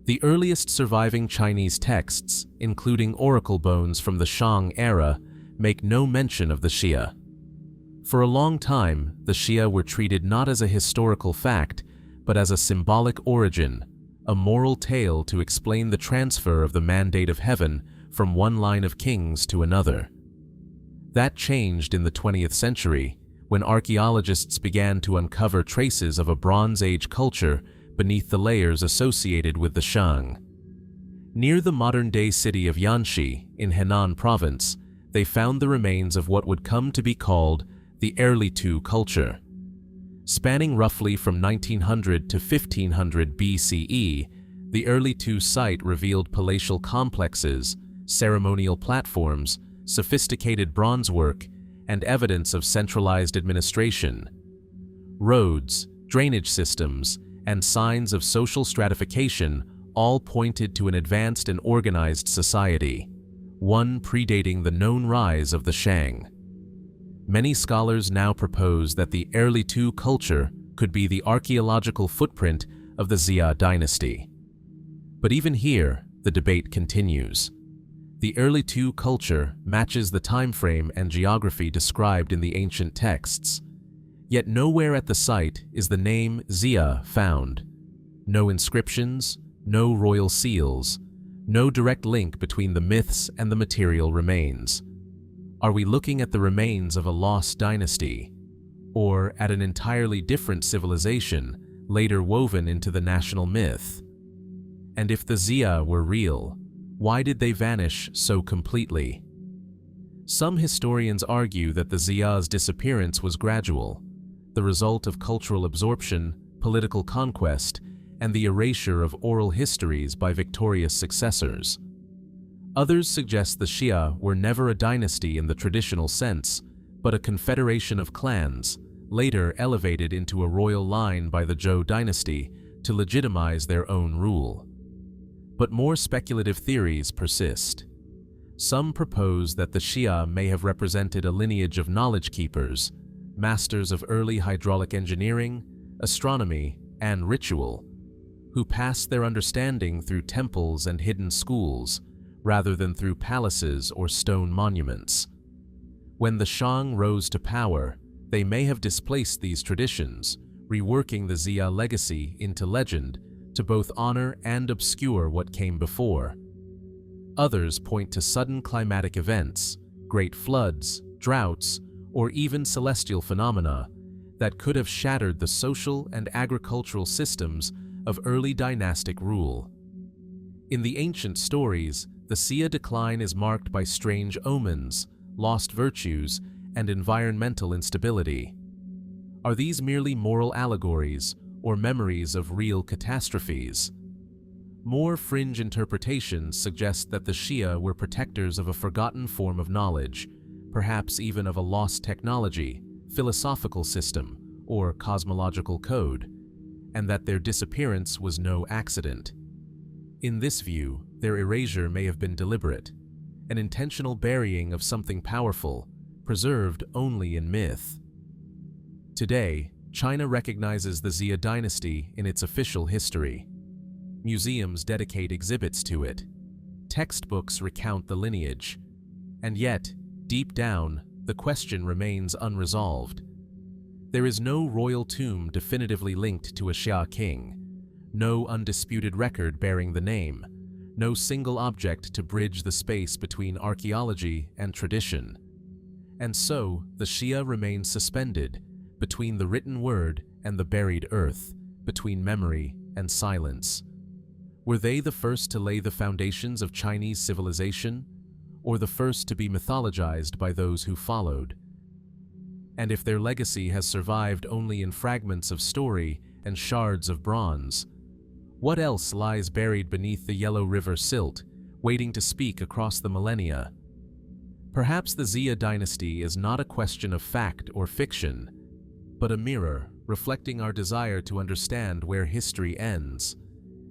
The earliest surviving Chinese texts, including oracle bones from the Shang era, make no mention of the Xia. For a long time, the Xia were treated not as a historical fact, but as a symbolic origin, a moral tale to explain the transfer of the mandate of heaven from one line of kings to another. That changed in the 20th century, when archaeologists began to uncover traces of a Bronze Age culture beneath the layers associated with the Shang. Near the modern-day city of Yanxi, in Henan province, they found the remains of what would come to be called the Erlitou culture. Spanning roughly from 1900 to 1500 BCE, the Erlitou site revealed palatial complexes, ceremonial platforms, sophisticated bronze work, and evidence of centralized administration. Roads, drainage systems, and signs of social stratification all pointed to an advanced and organized society, one predating the known rise of the Shang. Many scholars now propose that the Erlitou culture could be the archaeological footprint of the Xia dynasty. But even here, the debate continues. The Erlitou culture matches the time frame and geography described in the ancient texts, yet nowhere at the site is the name Xia found. No inscriptions, no royal seals, no direct link between the myths and the material remains. Are we looking at the remains of a lost dynasty, or at an entirely different civilization later woven into the national myth? And if the Xia were real, why did they vanish so completely? Some historians argue that the Xia's disappearance was gradual, the result of cultural absorption, political conquest, and the erasure of oral histories by victorious successors. Others suggest the Xia were never a dynasty in the traditional sense, but a confederation of clans, later elevated into a royal line by the Zhou dynasty to legitimize their own rule. But more speculative theories persist. Some propose that the Xia may have represented a lineage of knowledge keepers, masters of early hydraulic engineering, astronomy, and ritual, who passed their understanding through temples and hidden schools, rather than through palaces or stone monuments. When the Shang rose to power, they may have displaced these traditions, reworking the Xia legacy into legend to both honor and obscure what came before. Others point to sudden climatic events, great floods, droughts, or even celestial phenomena that could have shattered the social and agricultural systems of early dynastic rule. In the ancient stories, the Xia decline is marked by strange omens, lost virtues, and environmental instability. Are these merely moral allegories or memories of real catastrophes? More fringe interpretations suggest that the Xia were protectors of a forgotten form of knowledge, perhaps even of a lost technology, philosophical system, or cosmological code, and that their disappearance was no accident. In this view, their erasure may have been deliberate, an intentional burying of something powerful, preserved only in myth. Today, China recognizes the Xia dynasty in its official history. Museums dedicate exhibits to it. Textbooks recount the lineage. And yet, deep down, the question remains unresolved. There is no royal tomb definitively linked to a Xia king, no undisputed record bearing the name, no single object to bridge the space between archaeology and tradition. And so, the Xia remains suspended, between the written word and the buried earth, between memory and silence. Were they the first to lay the foundations of Chinese civilization, or the first to be mythologized by those who followed? And if their legacy has survived only in fragments of story and shards of bronze, what else lies buried beneath the Yellow River silt, waiting to speak across the millennia? Perhaps the Xia dynasty is not a question of fact or fiction, but a mirror reflecting our desire to understand where history ends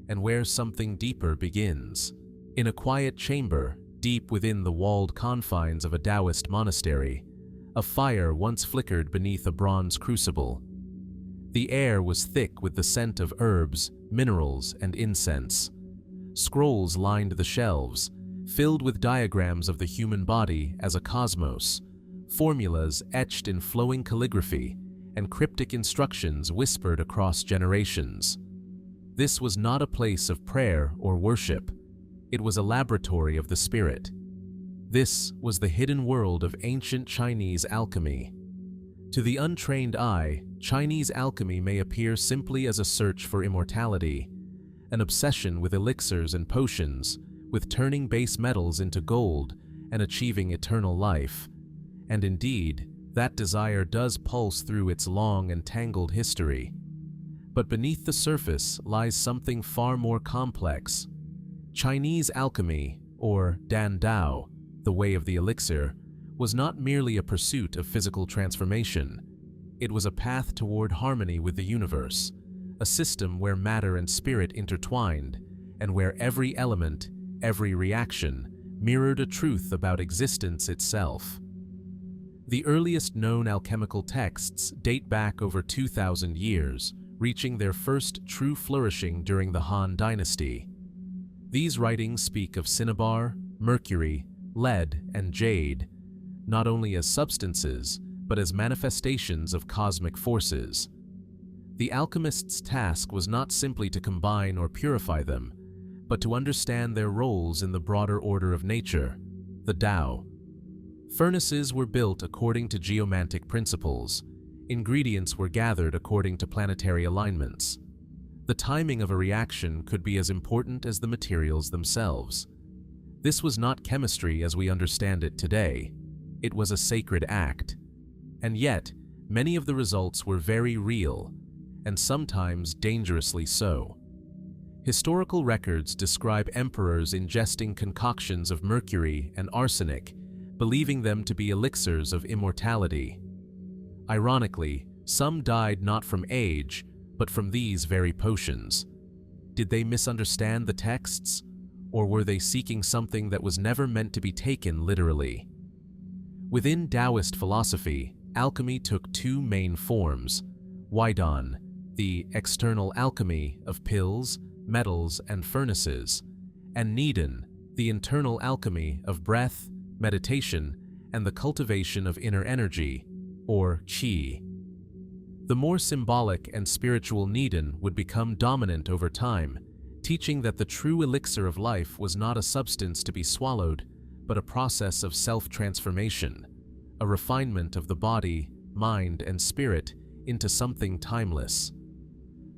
and where something deeper begins. In a quiet chamber, deep within the walled confines of a Taoist monastery, a fire once flickered beneath a bronze crucible. The air was thick with the scent of herbs, minerals, and incense. Scrolls lined the shelves, filled with diagrams of the human body as a cosmos, formulas etched in flowing calligraphy, and cryptic instructions whispered across generations. This was not a place of prayer or worship. It was a laboratory of the spirit. This was the hidden world of ancient Chinese alchemy. To the untrained eye, Chinese alchemy may appear simply as a search for immortality, an obsession with elixirs and potions, with turning base metals into gold and achieving eternal life. And indeed, that desire does pulse through its long and tangled history. But beneath the surface lies something far more complex. Chinese alchemy, or Dan Dao, the way of the elixir, was not merely a pursuit of physical transformation. It was a path toward harmony with the universe, a system where matter and spirit intertwined, and where every element, every reaction, mirrored a truth about existence itself. The earliest known alchemical texts date back over 2,000 years, reaching their first true flourishing during the Han Dynasty. These writings speak of cinnabar, mercury, lead, and jade, not only as substances, but as manifestations of cosmic forces. The alchemist's task was not simply to combine or purify them, but to understand their roles in the broader order of nature, the Tao. Furnaces were built according to geomantic principles. Ingredients were gathered according to planetary alignments. The timing of a reaction could be as important as the materials themselves. This was not chemistry as we understand it today. It was a sacred act. And yet, many of the results were very real, and sometimes dangerously so. Historical records describe emperors ingesting concoctions of mercury and arsenic, believing them to be elixirs of immortality. Ironically, some died not from age, but from these very potions. Did they misunderstand the texts, or were they seeking something that was never meant to be taken literally? Within Taoist philosophy, alchemy took two main forms: Huang, the external alchemy of pills, metals, and furnaces, and Niden, the internal alchemy of breath, meditation, and the cultivation of inner energy, or Qi. The more symbolic and spiritual Niden would become dominant over time, teaching that the true elixir of life was not a substance to be swallowed, but a process of self-transformation, a refinement of the body, mind, and spirit into something timeless.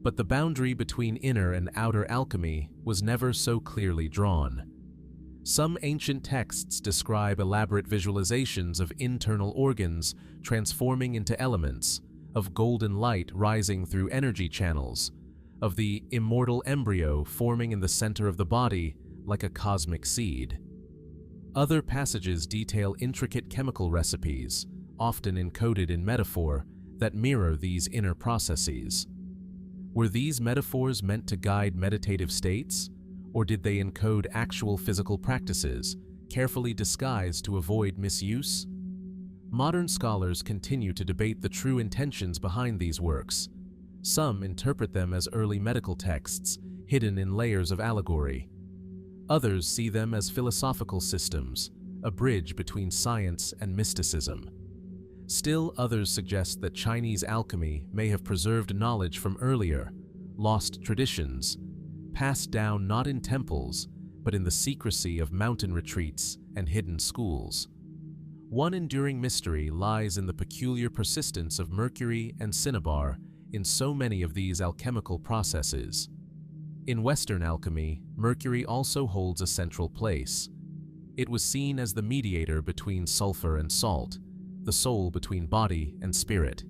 But the boundary between inner and outer alchemy was never so clearly drawn. Some ancient texts describe elaborate visualizations of internal organs transforming into elements, of golden light rising through energy channels, of the immortal embryo forming in the center of the body like a cosmic seed. Other passages detail intricate chemical recipes, often encoded in metaphor, that mirror these inner processes. Were these metaphors meant to guide meditative states, or did they encode actual physical practices, carefully disguised to avoid misuse? Modern scholars continue to debate the true intentions behind these works. Some interpret them as early medical texts, hidden in layers of allegory. Others see them as philosophical systems, a bridge between science and mysticism. Still others suggest that Chinese alchemy may have preserved knowledge from earlier, lost traditions, passed down not in temples, but in the secrecy of mountain retreats and hidden schools. One enduring mystery lies in the peculiar persistence of mercury and cinnabar in so many of these alchemical processes. In Western alchemy, mercury also holds a central place. It was seen as the mediator between sulfur and salt, the soul between body and spirit.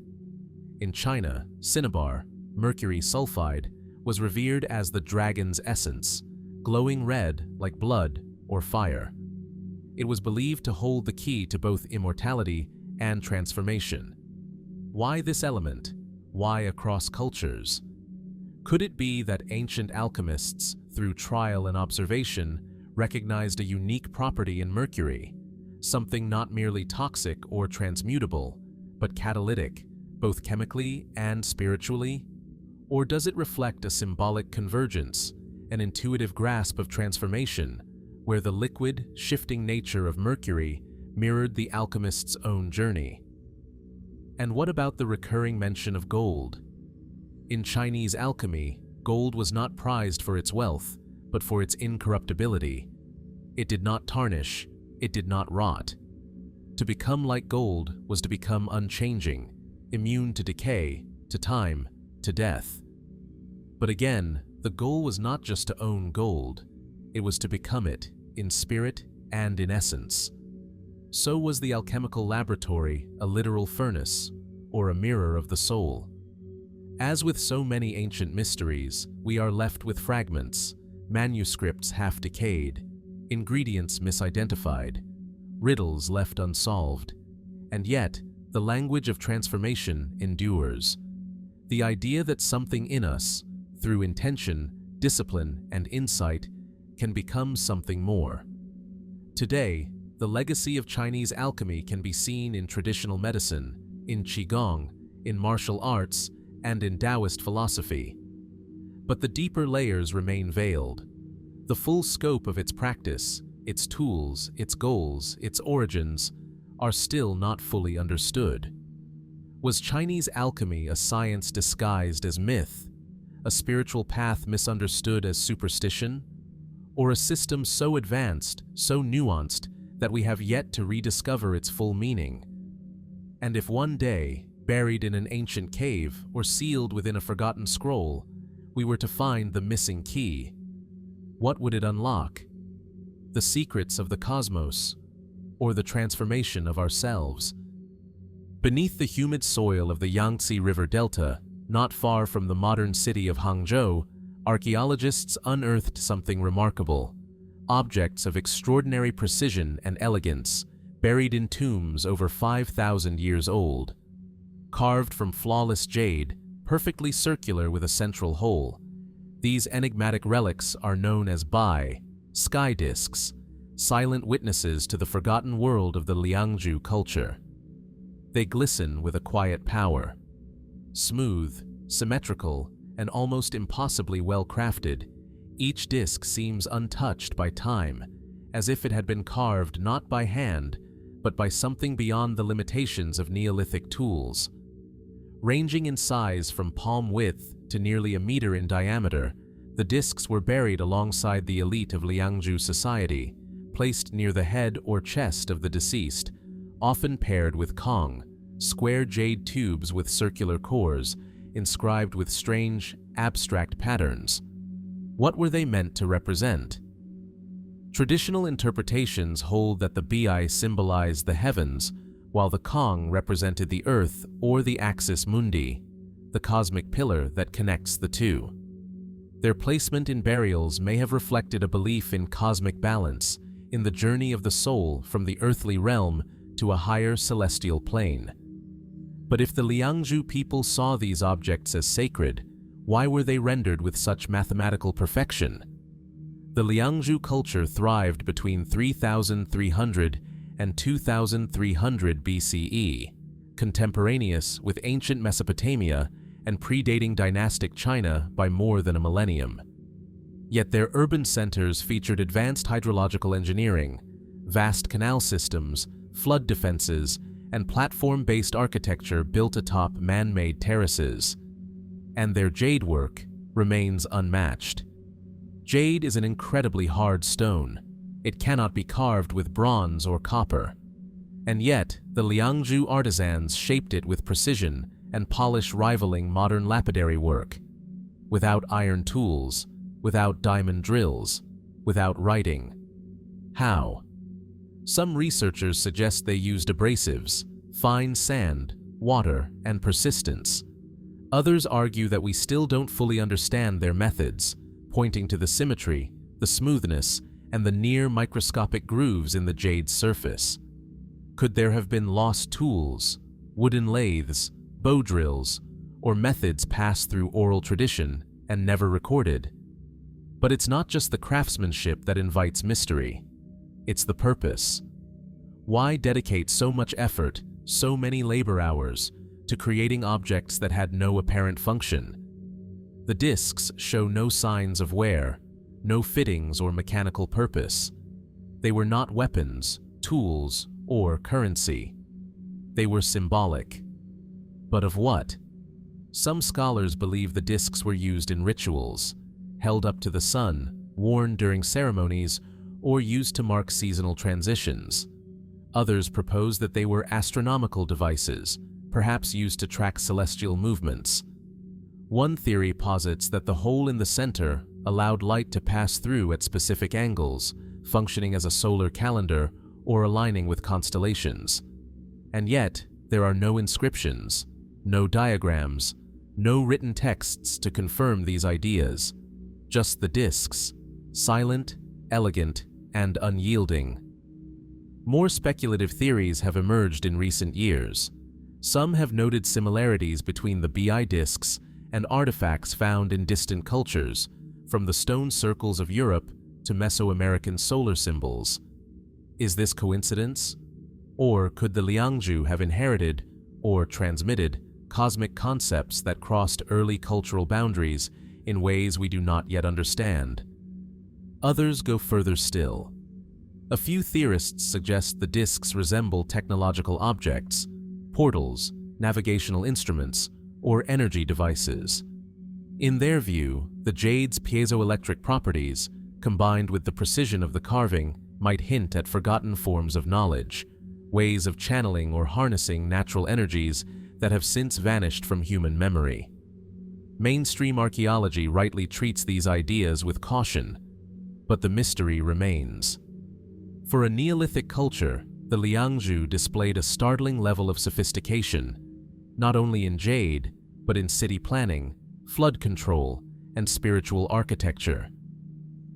In China, cinnabar, mercury sulfide, was revered as the dragon's essence, glowing red like blood or fire. It was believed to hold the key to both immortality and transformation. Why this element? Why across cultures? Could it be that ancient alchemists, through trial and observation, recognized a unique property in mercury, something not merely toxic or transmutable, but catalytic, both chemically and spiritually? Or does it reflect a symbolic convergence, an intuitive grasp of transformation, where the liquid, shifting nature of mercury mirrored the alchemist's own journey? And what about the recurring mention of gold? In Chinese alchemy, gold was not prized for its wealth, but for its incorruptibility. It did not tarnish, it did not rot. To become like gold was to become unchanging, immune to decay, to time, to death. But again, the goal was not just to own gold, it was to become it, in spirit and in essence. So was the alchemical laboratory a literal furnace, or a mirror of the soul. As with so many ancient mysteries, we are left with fragments, manuscripts half decayed, ingredients misidentified, riddles left unsolved, and yet the language of transformation endures. The idea that something in us, through intention, discipline, and insight, can become something more. Today, the legacy of Chinese alchemy can be seen in traditional medicine, in Qigong, in martial arts, and in Taoist philosophy. But the deeper layers remain veiled. The full scope of its practice, its tools, its goals, its origins, are still not fully understood. Was Chinese alchemy a science disguised as myth, a spiritual path misunderstood as superstition, or a system so advanced, so nuanced, that we have yet to rediscover its full meaning? And if one day, buried in an ancient cave or sealed within a forgotten scroll, we were to find the missing key, what would it unlock? The secrets of the cosmos, or the transformation of ourselves? Beneath the humid soil of the Yangtze River Delta, not far from the modern city of Hangzhou, archaeologists unearthed something remarkable: objects of extraordinary precision and elegance, buried in tombs over 5,000 years old. Carved from flawless jade, perfectly circular with a central hole, these enigmatic relics are known as Bai, sky discs, silent witnesses to the forgotten world of the Liangzhu culture. They glisten with a quiet power. Smooth, symmetrical, and almost impossibly well-crafted, each disc seems untouched by time, as if it had been carved not by hand, but by something beyond the limitations of Neolithic tools. Ranging in size from palm width to nearly a meter in diameter, the discs were buried alongside the elite of Liangzhu society, placed near the head or chest of the deceased, often paired with Kong, square jade tubes with circular cores, inscribed with strange, abstract patterns. What were they meant to represent? Traditional interpretations hold that the Bai symbolized the heavens, while the Kong represented the earth or the axis mundi, the cosmic pillar that connects the two. Their placement in burials may have reflected a belief in cosmic balance, in the journey of the soul from the earthly realm to a higher celestial plane. But if the Liangzhu people saw these objects as sacred, why were they rendered with such mathematical perfection? The Liangzhu culture thrived between 3,300 and 2,300 BCE, contemporaneous with ancient Mesopotamia and predating dynastic China by more than a millennium. Yet their urban centers featured advanced hydrological engineering, vast canal systems, flood defenses, and platform-based architecture built atop man-made terraces. And their jade work remains unmatched. Jade is an incredibly hard stone. It cannot be carved with bronze or copper. And yet, the Liangzhu artisans shaped it with precision and polish rivaling modern lapidary work. Without iron tools, without diamond drills, without writing. How? Some researchers suggest they used abrasives, fine sand, water, and persistence. Others argue that we still don't fully understand their methods, pointing to the symmetry, the smoothness, and the near-microscopic grooves in the jade's surface. Could there have been lost tools, wooden lathes, bow drills, or methods passed through oral tradition and never recorded? But it's not just the craftsmanship that invites mystery. It's the purpose. Why dedicate so much effort, so many labor hours, to creating objects that had no apparent function? The discs show no signs of wear, no fittings or mechanical purpose. They were not weapons, tools, or currency. They were symbolic. But of what? Some scholars believe the discs were used in rituals, held up to the sun, worn during ceremonies, or used to mark seasonal transitions. Others propose that they were astronomical devices, perhaps used to track celestial movements. One theory posits that the hole in the center allowed light to pass through at specific angles, functioning as a solar calendar or aligning with constellations. And yet, there are no inscriptions, no diagrams, no written texts to confirm these ideas. Just the discs, silent, elegant, and unyielding. More speculative theories have emerged in recent years. Some have noted similarities between the Bai discs and artifacts found in distant cultures, from the stone circles of Europe to Mesoamerican solar symbols. Is this coincidence? Or could the Liangzhu have inherited, or transmitted, cosmic concepts that crossed early cultural boundaries in ways we do not yet understand? Others go further still. A few theorists suggest the discs resemble technological objects, portals, navigational instruments, or energy devices. In their view, the jade's piezoelectric properties, combined with the precision of the carving, might hint at forgotten forms of knowledge, ways of channeling or harnessing natural energies that have since vanished from human memory. Mainstream archaeology rightly treats these ideas with caution, but the mystery remains. For a Neolithic culture, the Liangzhu displayed a startling level of sophistication, not only in jade, but in city planning, flood control, and spiritual architecture.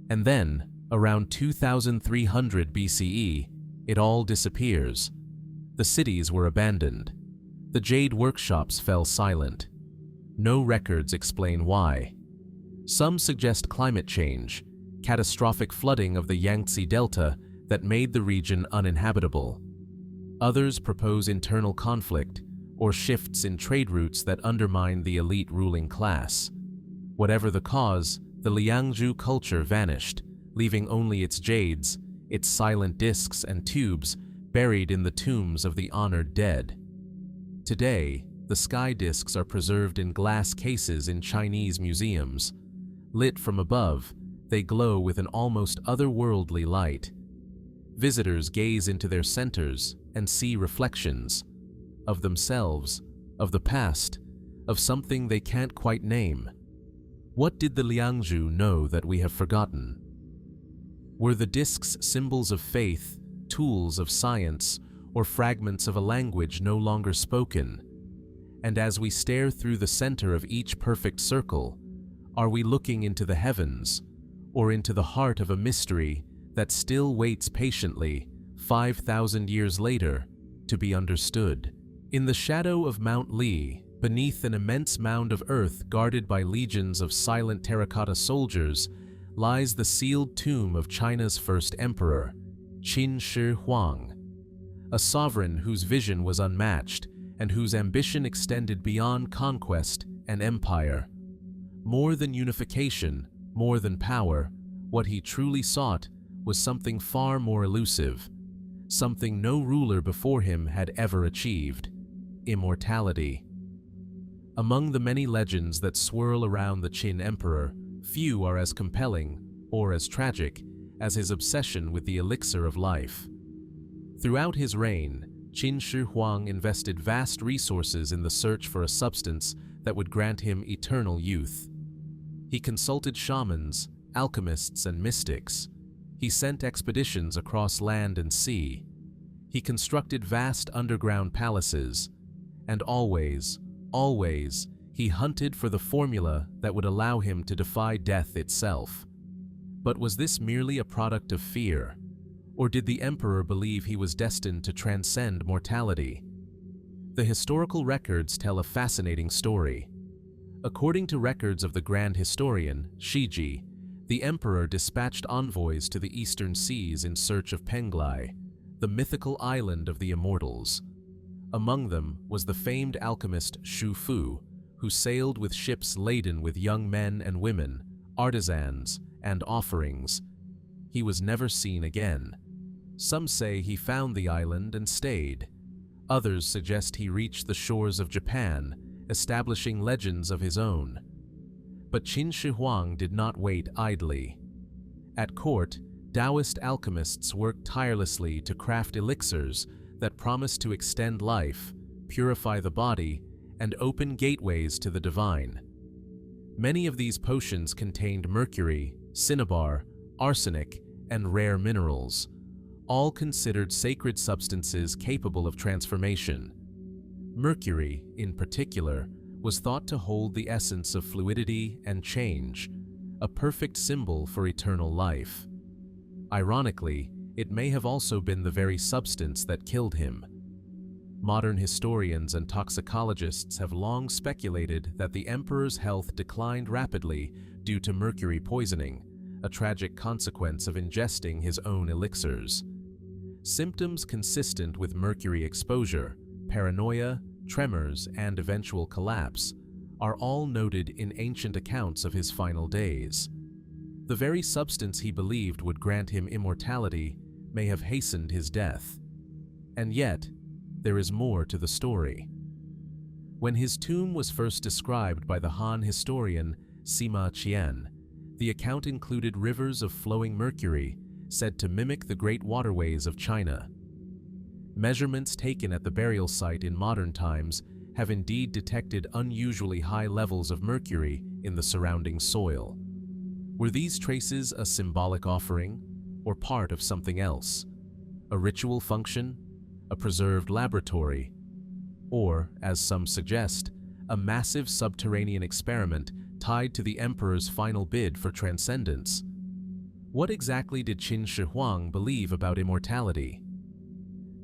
And then, around 2300 BCE, it all disappears. The cities were abandoned. The jade workshops fell silent. No records explain why. Some suggest climate change, catastrophic flooding of the Yangtze Delta that made the region uninhabitable. Others propose internal conflict or shifts in trade routes that undermine the elite ruling class. Whatever the cause, the Liangzhu culture vanished, leaving only its jades, its silent discs and tubes buried in the tombs of the honored dead. Today, the sky discs are preserved in glass cases in Chinese museums. Lit from above, they glow with an almost otherworldly light. Visitors gaze into their centers and see reflections of themselves, of the past, of something they can't quite name. What did the Liangzhu know that we have forgotten? Were the discs symbols of faith, tools of science, or fragments of a language no longer spoken? And as we stare through the center of each perfect circle, are we looking into the heavens, or into the heart of a mystery that still waits patiently, 5,000 years later, to be understood? In the shadow of Mount Li, beneath an immense mound of earth guarded by legions of silent terracotta soldiers, lies the sealed tomb of China's first emperor, Huang, a sovereign whose vision was unmatched and whose ambition extended beyond conquest and empire. More than unification, more than power, what he truly sought was something far more elusive, something no ruler before him had ever achieved: immortality. Among the many legends that swirl around the Qin emperor, few are as compelling or as tragic as his obsession with the elixir of life. Throughout his reign, Huang invested vast resources in the search for a substance that would grant him eternal youth. He consulted shamans, alchemists, and mystics. He sent expeditions across land and sea. He constructed vast underground palaces. And always, he hunted for the formula that would allow him to defy death itself. But was this merely a product of fear? Or did the emperor believe he was destined to transcend mortality? The historical records tell a fascinating story. According to records of the grand historian, Shiji, the emperor dispatched envoys to the eastern seas in search of Penglai, the mythical island of the Immortals. Among them was the famed alchemist Shu Fu, who sailed with ships laden with young men and women, artisans, and offerings. He was never seen again. Some say he found the island and stayed. Others suggest he reached the shores of Japan, establishing legends of his own. But Huang did not wait idly. At court, Taoist alchemists worked tirelessly to craft elixirs that promised to extend life, purify the body, and open gateways to the divine. Many of these potions contained mercury, cinnabar, arsenic, and rare minerals, all considered sacred substances capable of transformation. Mercury, in particular, was thought to hold the essence of fluidity and change, a perfect symbol for eternal life. Ironically, it may have also been the very substance that killed him. Modern historians and toxicologists have long speculated that the emperor's health declined rapidly due to mercury poisoning, a tragic consequence of ingesting his own elixirs. Symptoms consistent with mercury exposure, paranoia, tremors, and eventual collapse, are all noted in ancient accounts of his final days. The very substance he believed would grant him immortality may have hastened his death. And yet, there is more to the story. When his tomb was first described by the Han historian Sima Qian, the account included rivers of flowing mercury said to mimic the great waterways of China. Measurements taken at the burial site in modern times have indeed detected unusually high levels of mercury in the surrounding soil. Were these traces a symbolic offering, or part of something else? A ritual function? A preserved laboratory? Or, as some suggest, a massive subterranean experiment tied to the emperor's final bid for transcendence. What exactly did Qin Shi Huang believe about immortality?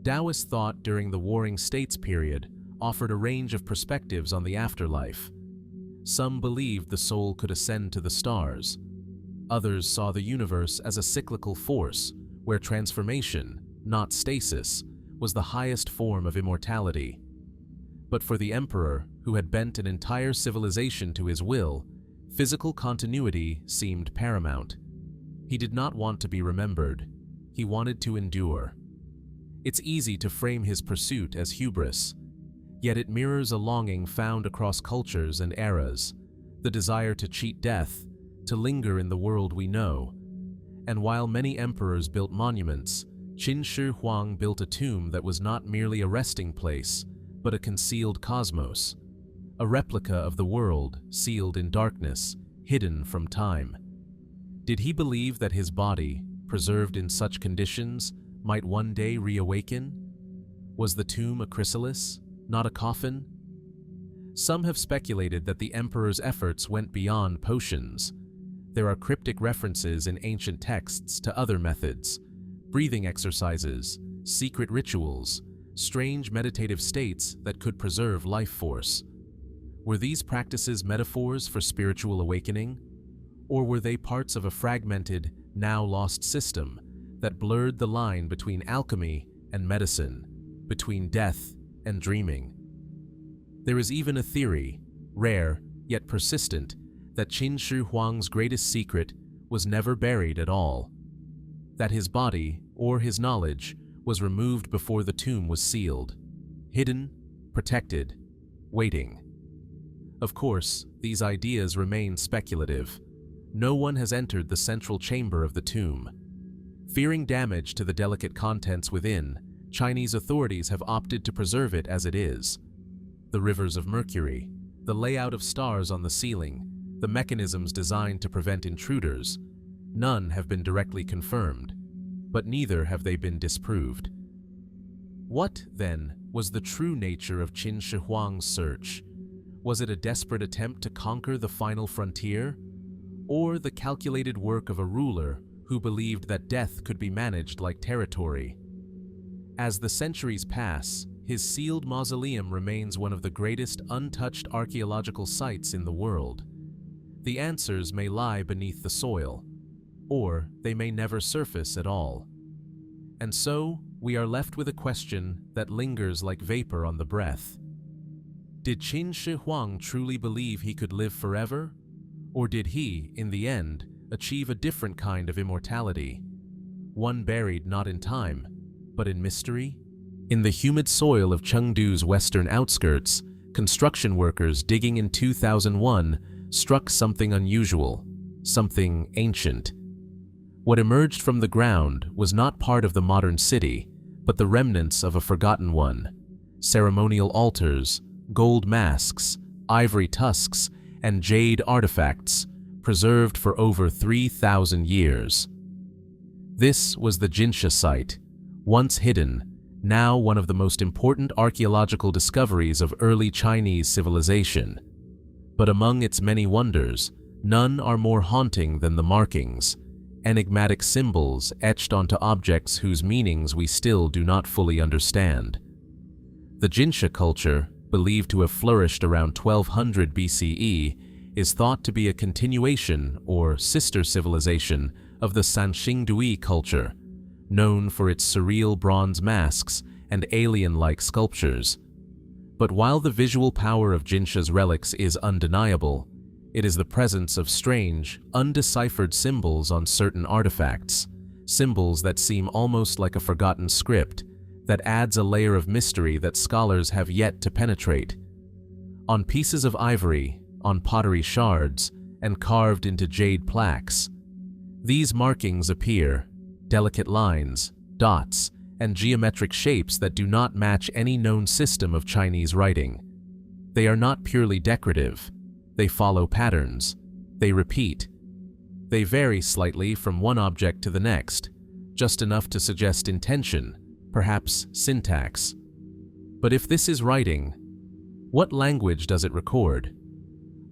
Taoist thought during the Warring States period offered a range of perspectives on the afterlife. Some believed the soul could ascend to the stars. Others saw the universe as a cyclical force, where transformation, not stasis, was the highest form of immortality. But for the emperor, who had bent an entire civilization to his will, physical continuity seemed paramount. He did not want to be remembered. He wanted to endure. It's easy to frame his pursuit as hubris, yet it mirrors a longing found across cultures and eras, the desire to cheat death, to linger in the world we know. And while many emperors built monuments, Qin Shi Huang built a tomb that was not merely a resting place, but a concealed cosmos, a replica of the world sealed in darkness, hidden from time. Did he believe that his body, preserved in such conditions, might one day reawaken? Was the tomb a chrysalis, not a coffin? Some have speculated that the emperor's efforts went beyond potions. There are cryptic references in ancient texts to other methods, breathing exercises, secret rituals, strange meditative states that could preserve life force. Were these practices metaphors for spiritual awakening? Or were they parts of a fragmented, now lost system that blurred the line between alchemy and medicine, between death and dreaming? There is even a theory, rare yet persistent, that Qin Shi Huang's greatest secret was never buried at all, that his body, or his knowledge, was removed before the tomb was sealed, hidden, protected, waiting. Of course, these ideas remain speculative. No one has entered the central chamber of the tomb. Fearing damage to the delicate contents within, Chinese authorities have opted to preserve it as it is. The rivers of mercury, the layout of stars on the ceiling, the mechanisms designed to prevent intruders, none have been directly confirmed, but neither have they been disproved. What, then, was the true nature of Qin Shi Huang's search? Was it a desperate attempt to conquer the final frontier? Or the calculated work of a ruler who believed that death could be managed like territory? As the centuries pass, his sealed mausoleum remains one of the greatest untouched archaeological sites in the world. The answers may lie beneath the soil, or they may never surface at all. And so, we are left with a question that lingers like vapor on the breath. Did Qin Shi Huang truly believe he could live forever? Or did he, in the end, achieve a different kind of immortality? One buried not in time, but in mystery? In the humid soil of Chengdu's western outskirts, construction workers digging in 2001 struck something unusual, something ancient. What emerged from the ground was not part of the modern city, but the remnants of a forgotten one. Ceremonial altars, gold masks, ivory tusks, and jade artifacts, preserved for over 3,000 years. This was the Jinsha site, once hidden, now one of the most important archaeological discoveries of early Chinese civilization. But among its many wonders, none are more haunting than the markings, enigmatic symbols etched onto objects whose meanings we still do not fully understand. The Jinsha culture, believed to have flourished around 1200 BCE, is thought to be a continuation or sister civilization of the Sanxingdui culture, known for its surreal bronze masks and alien-like sculptures. But while the visual power of Jinsha's relics is undeniable, it is the presence of strange, undeciphered symbols on certain artifacts, symbols that seem almost like a forgotten script, that adds a layer of mystery that scholars have yet to penetrate. On pieces of ivory, on pottery shards, and carved into jade plaques, these markings appear, delicate lines, dots, and geometric shapes that do not match any known system of Chinese writing. They are not purely decorative. They follow patterns. They repeat. They vary slightly from one object to the next, just enough to suggest intention, perhaps syntax. But if this is writing, what language does it record?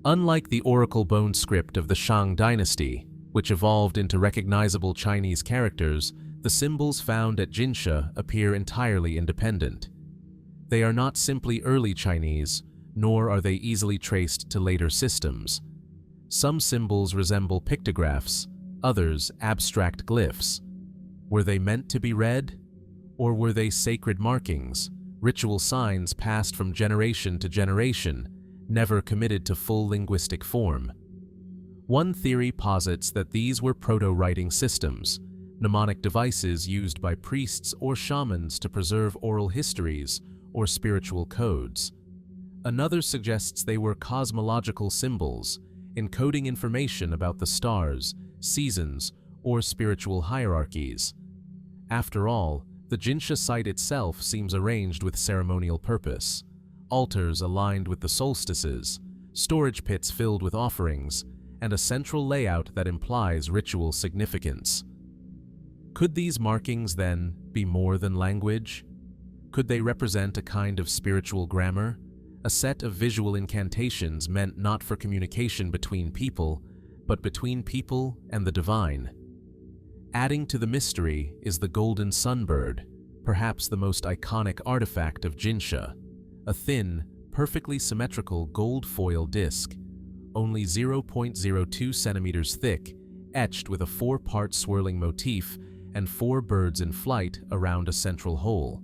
Unlike the oracle bone script of the Shang dynasty, which evolved into recognizable Chinese characters, the symbols found at Jinsha appear entirely independent. They are not simply early Chinese, nor are they easily traced to later systems. Some symbols resemble pictographs, others abstract glyphs. Were they meant to be read? Or were they sacred markings, ritual signs passed from generation to generation, never committed to full linguistic form? One theory posits that these were proto-writing systems, mnemonic devices used by priests or shamans to preserve oral histories or spiritual codes. Another suggests they were cosmological symbols, encoding information about the stars, seasons, or spiritual hierarchies. After all, the Jinsha site itself seems arranged with ceremonial purpose. Altars aligned with the solstices, storage pits filled with offerings, and a central layout that implies ritual significance. Could these markings, then, be more than language? Could they represent a kind of spiritual grammar, a set of visual incantations meant not for communication between people, but between people and the divine? Adding to the mystery is the golden sunbird, perhaps the most iconic artifact of Jinsha, a thin, perfectly symmetrical gold foil disc, only 0.02 centimeters thick, etched with a 4-part swirling motif and 4 birds in flight around a central hole.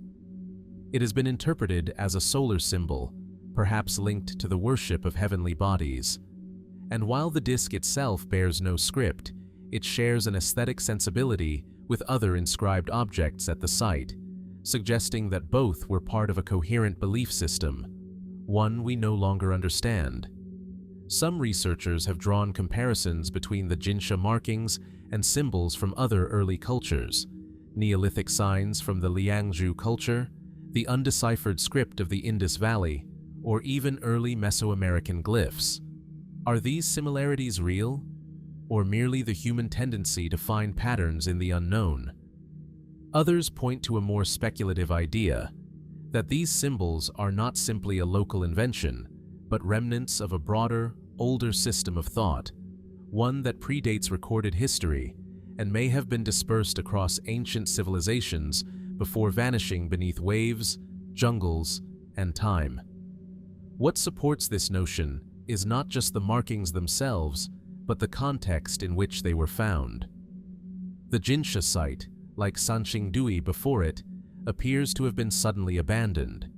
It has been interpreted as a solar symbol, perhaps linked to the worship of heavenly bodies. And while the disc itself bears no script, it shares an aesthetic sensibility with other inscribed objects at the site, suggesting that both were part of a coherent belief system, one we no longer understand. Some researchers have drawn comparisons between the Jinsha markings and symbols from other early cultures, Neolithic signs from the Liangzhu culture, the undeciphered script of the Indus Valley, or even early Mesoamerican glyphs. Are these similarities real, or merely the human tendency to find patterns in the unknown? Others point to a more speculative idea, that these symbols are not simply a local invention, but remnants of a broader, older system of thought, one that predates recorded history and may have been dispersed across ancient civilizations before vanishing beneath waves, jungles, and time. What supports this notion is not just the markings themselves, but the context in which they were found. The Jinsha site, like Sanxingdui before it, appears to have been suddenly abandoned.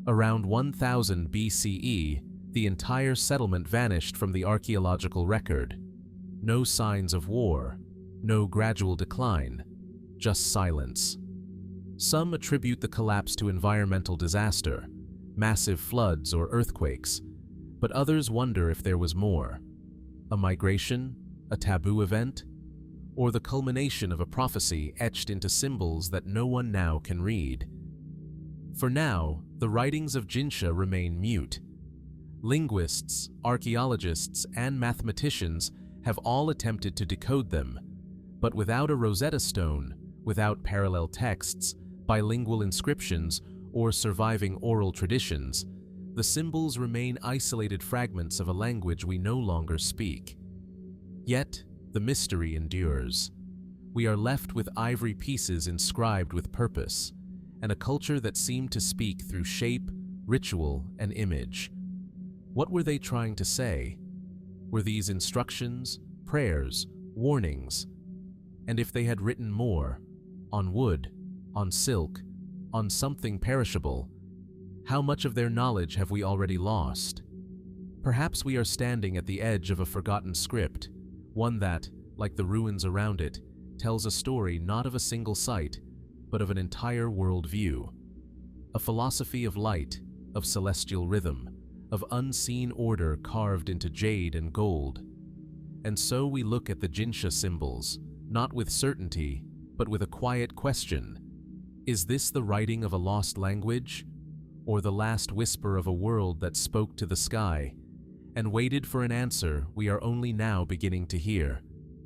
Around 1000 BCE, the entire settlement vanished from the archaeological record. No signs of war, no gradual decline, just silence. Some attribute the collapse to environmental disaster, massive floods or earthquakes, but others wonder if there was more. A migration, a taboo event, or the culmination of a prophecy etched into symbols that no one now can read. For now, the writings of Jinsha remain mute. Linguists, archaeologists, and mathematicians have all attempted to decode them, but without a Rosetta Stone, without parallel texts, bilingual inscriptions, or surviving oral traditions, the symbols remain isolated fragments of a language we no longer speak. Yet, the mystery endures. We are left with ivory pieces inscribed with purpose, and a culture that seemed to speak through shape, ritual, and image. What were they trying to say? Were these instructions, prayers, warnings? And if they had written more, on wood, on silk, on something perishable, how much of their knowledge have we already lost? Perhaps we are standing at the edge of a forgotten script, one that, like the ruins around it, tells a story not of a single site, but of an entire worldview. A philosophy of light, of celestial rhythm, of unseen order carved into jade and gold. And so we look at the Jinsha symbols, not with certainty, but with a quiet question. Is this the writing of a lost language, or the last whisper of a world that spoke to the sky and waited for an answer we are only now beginning to hear?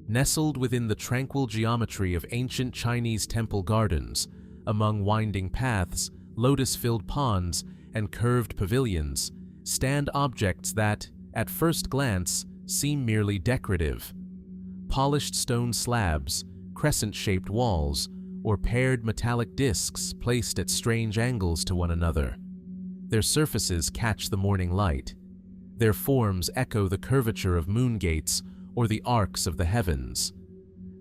Nestled within the tranquil geometry of ancient Chinese temple gardens, among winding paths, lotus-filled ponds, and curved pavilions, stand objects that, at first glance, seem merely decorative. Polished stone slabs, crescent-shaped walls, or paired metallic discs placed at strange angles to one another. Their surfaces catch the morning light. Their forms echo the curvature of moon gates or the arcs of the heavens.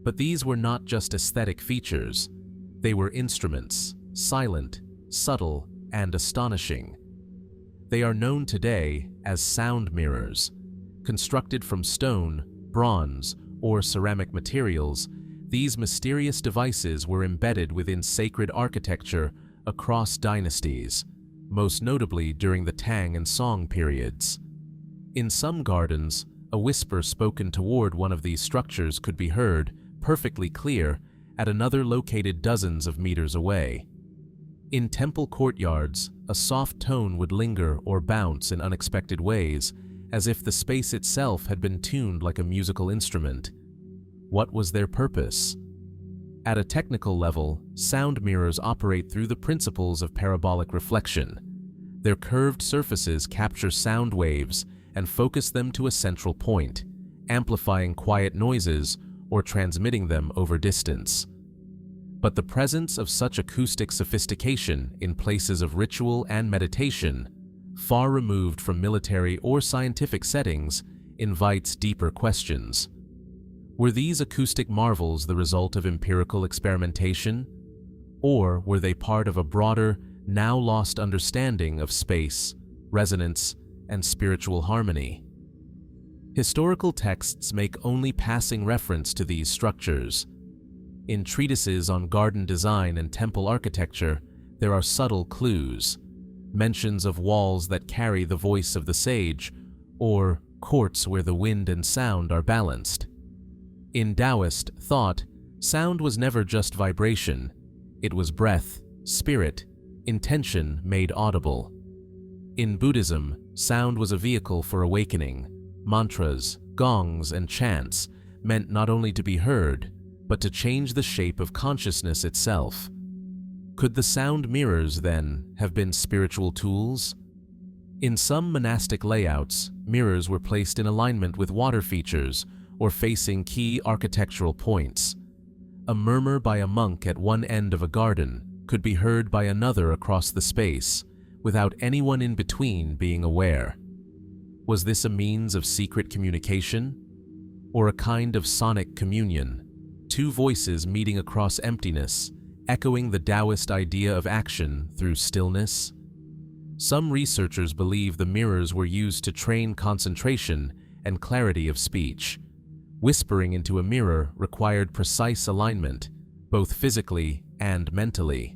But these were not just aesthetic features. They were instruments, silent, subtle, and astonishing. They are known today as sound mirrors. Constructed from stone, bronze, or ceramic materials, these mysterious devices were embedded within sacred architecture across dynasties, most notably during the Tang and Song periods. In some gardens, a whisper spoken toward one of these structures could be heard, perfectly clear, at another located dozens of meters away. In temple courtyards, a soft tone would linger or bounce in unexpected ways, as if the space itself had been tuned like a musical instrument. What was their purpose? At a technical level, sound mirrors operate through the principles of parabolic reflection. Their curved surfaces capture sound waves and focus them to a central point, amplifying quiet noises or transmitting them over distance. But the presence of such acoustic sophistication in places of ritual and meditation, far removed from military or scientific settings, invites deeper questions. Were these acoustic marvels the result of empirical experimentation? Or were they part of a broader, now lost understanding of space, resonance, and spiritual harmony? Historical texts make only passing reference to these structures. In treatises on garden design and temple architecture, there are subtle clues, mentions of walls that carry the voice of the sage, or courts where the wind and sound are balanced. In Taoist thought, sound was never just vibration. It was breath, spirit, intention made audible. In Buddhism, sound was a vehicle for awakening. Mantras, gongs, and chants meant not only to be heard, but to change the shape of consciousness itself. Could the sound mirrors, then, have been spiritual tools? In some monastic layouts, mirrors were placed in alignment with water features or facing key architectural points. A murmur by a monk at one end of a garden could be heard by another across the space, without anyone in between being aware. Was this a means of secret communication? Or a kind of sonic communion? Two voices meeting across emptiness, echoing the Taoist idea of action through stillness? Some researchers believe the mirrors were used to train concentration and clarity of speech. Whispering into a mirror required precise alignment, both physically and mentally.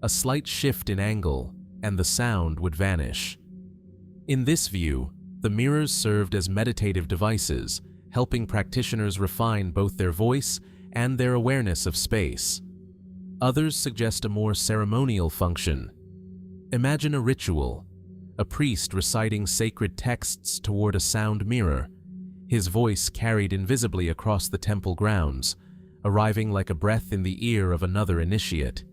A slight shift in angle, and the sound would vanish. In this view, the mirrors served as meditative devices, helping practitioners refine both their voice and their awareness of space. Others suggest a more ceremonial function. Imagine a ritual, a priest reciting sacred texts toward a sound mirror, his voice carried invisibly across the temple grounds, arriving like a breath in the ear of another initiate.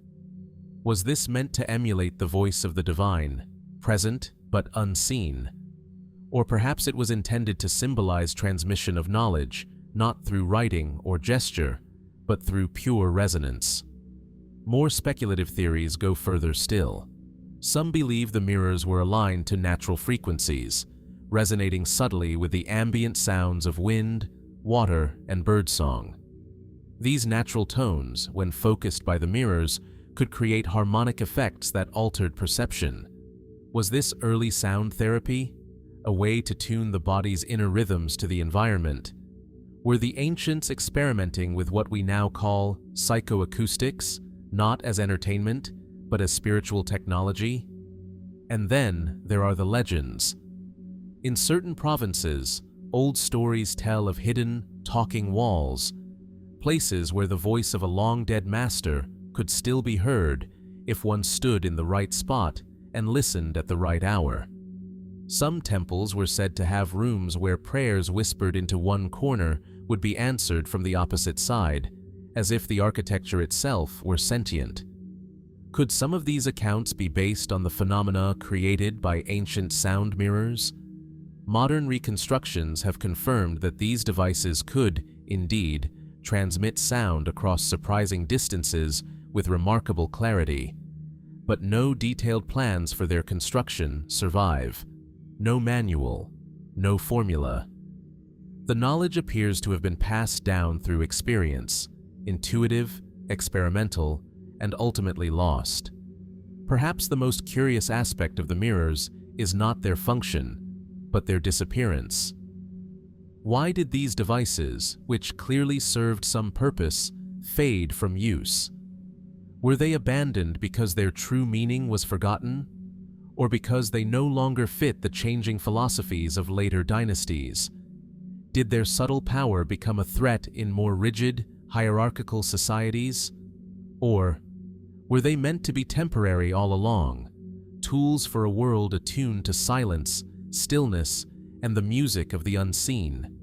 Was this meant to emulate the voice of the divine, present but unseen? Or perhaps it was intended to symbolize transmission of knowledge, not through writing or gesture, but through pure resonance. More speculative theories go further still. Some believe the mirrors were aligned to natural frequencies, resonating subtly with the ambient sounds of wind, water, and birdsong. These natural tones, when focused by the mirrors, could create harmonic effects that altered perception. Was this early sound therapy, a way to tune the body's inner rhythms to the environment? Were the ancients experimenting with what we now call psychoacoustics, not as entertainment, but as spiritual technology? And then there are the legends. In certain provinces, old stories tell of hidden, talking walls, places where the voice of a long-dead master could still be heard if one stood in the right spot and listened at the right hour. Some temples were said to have rooms where prayers whispered into one corner would be answered from the opposite side, as if the architecture itself were sentient. Could some of these accounts be based on the phenomena created by ancient sound mirrors? Modern reconstructions have confirmed that these devices could, indeed, transmit sound across surprising distances with remarkable clarity. But no detailed plans for their construction survive. No manual, no formula. The knowledge appears to have been passed down through experience, intuitive, experimental, and ultimately lost. Perhaps the most curious aspect of the mirrors is not their function, but their disappearance. Why did these devices, which clearly served some purpose, fade from use? Were they abandoned because their true meaning was forgotten, or because they no longer fit the changing philosophies of later dynasties? Did their subtle power become a threat in more rigid, hierarchical societies? Or were they meant to be temporary all along, tools for a world attuned to silence, stillness, and the music of the unseen?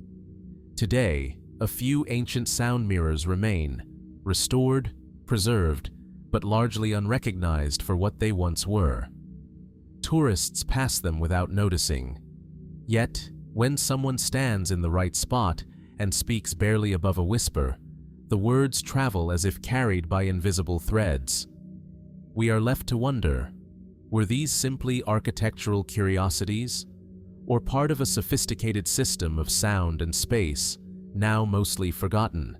Today, a few ancient sound mirrors remain, restored, preserved, but largely unrecognized for what they once were. Tourists pass them without noticing. Yet, when someone stands in the right spot and speaks barely above a whisper, the words travel as if carried by invisible threads. We are left to wonder, were these simply architectural curiosities, or part of a sophisticated system of sound and space, now mostly forgotten?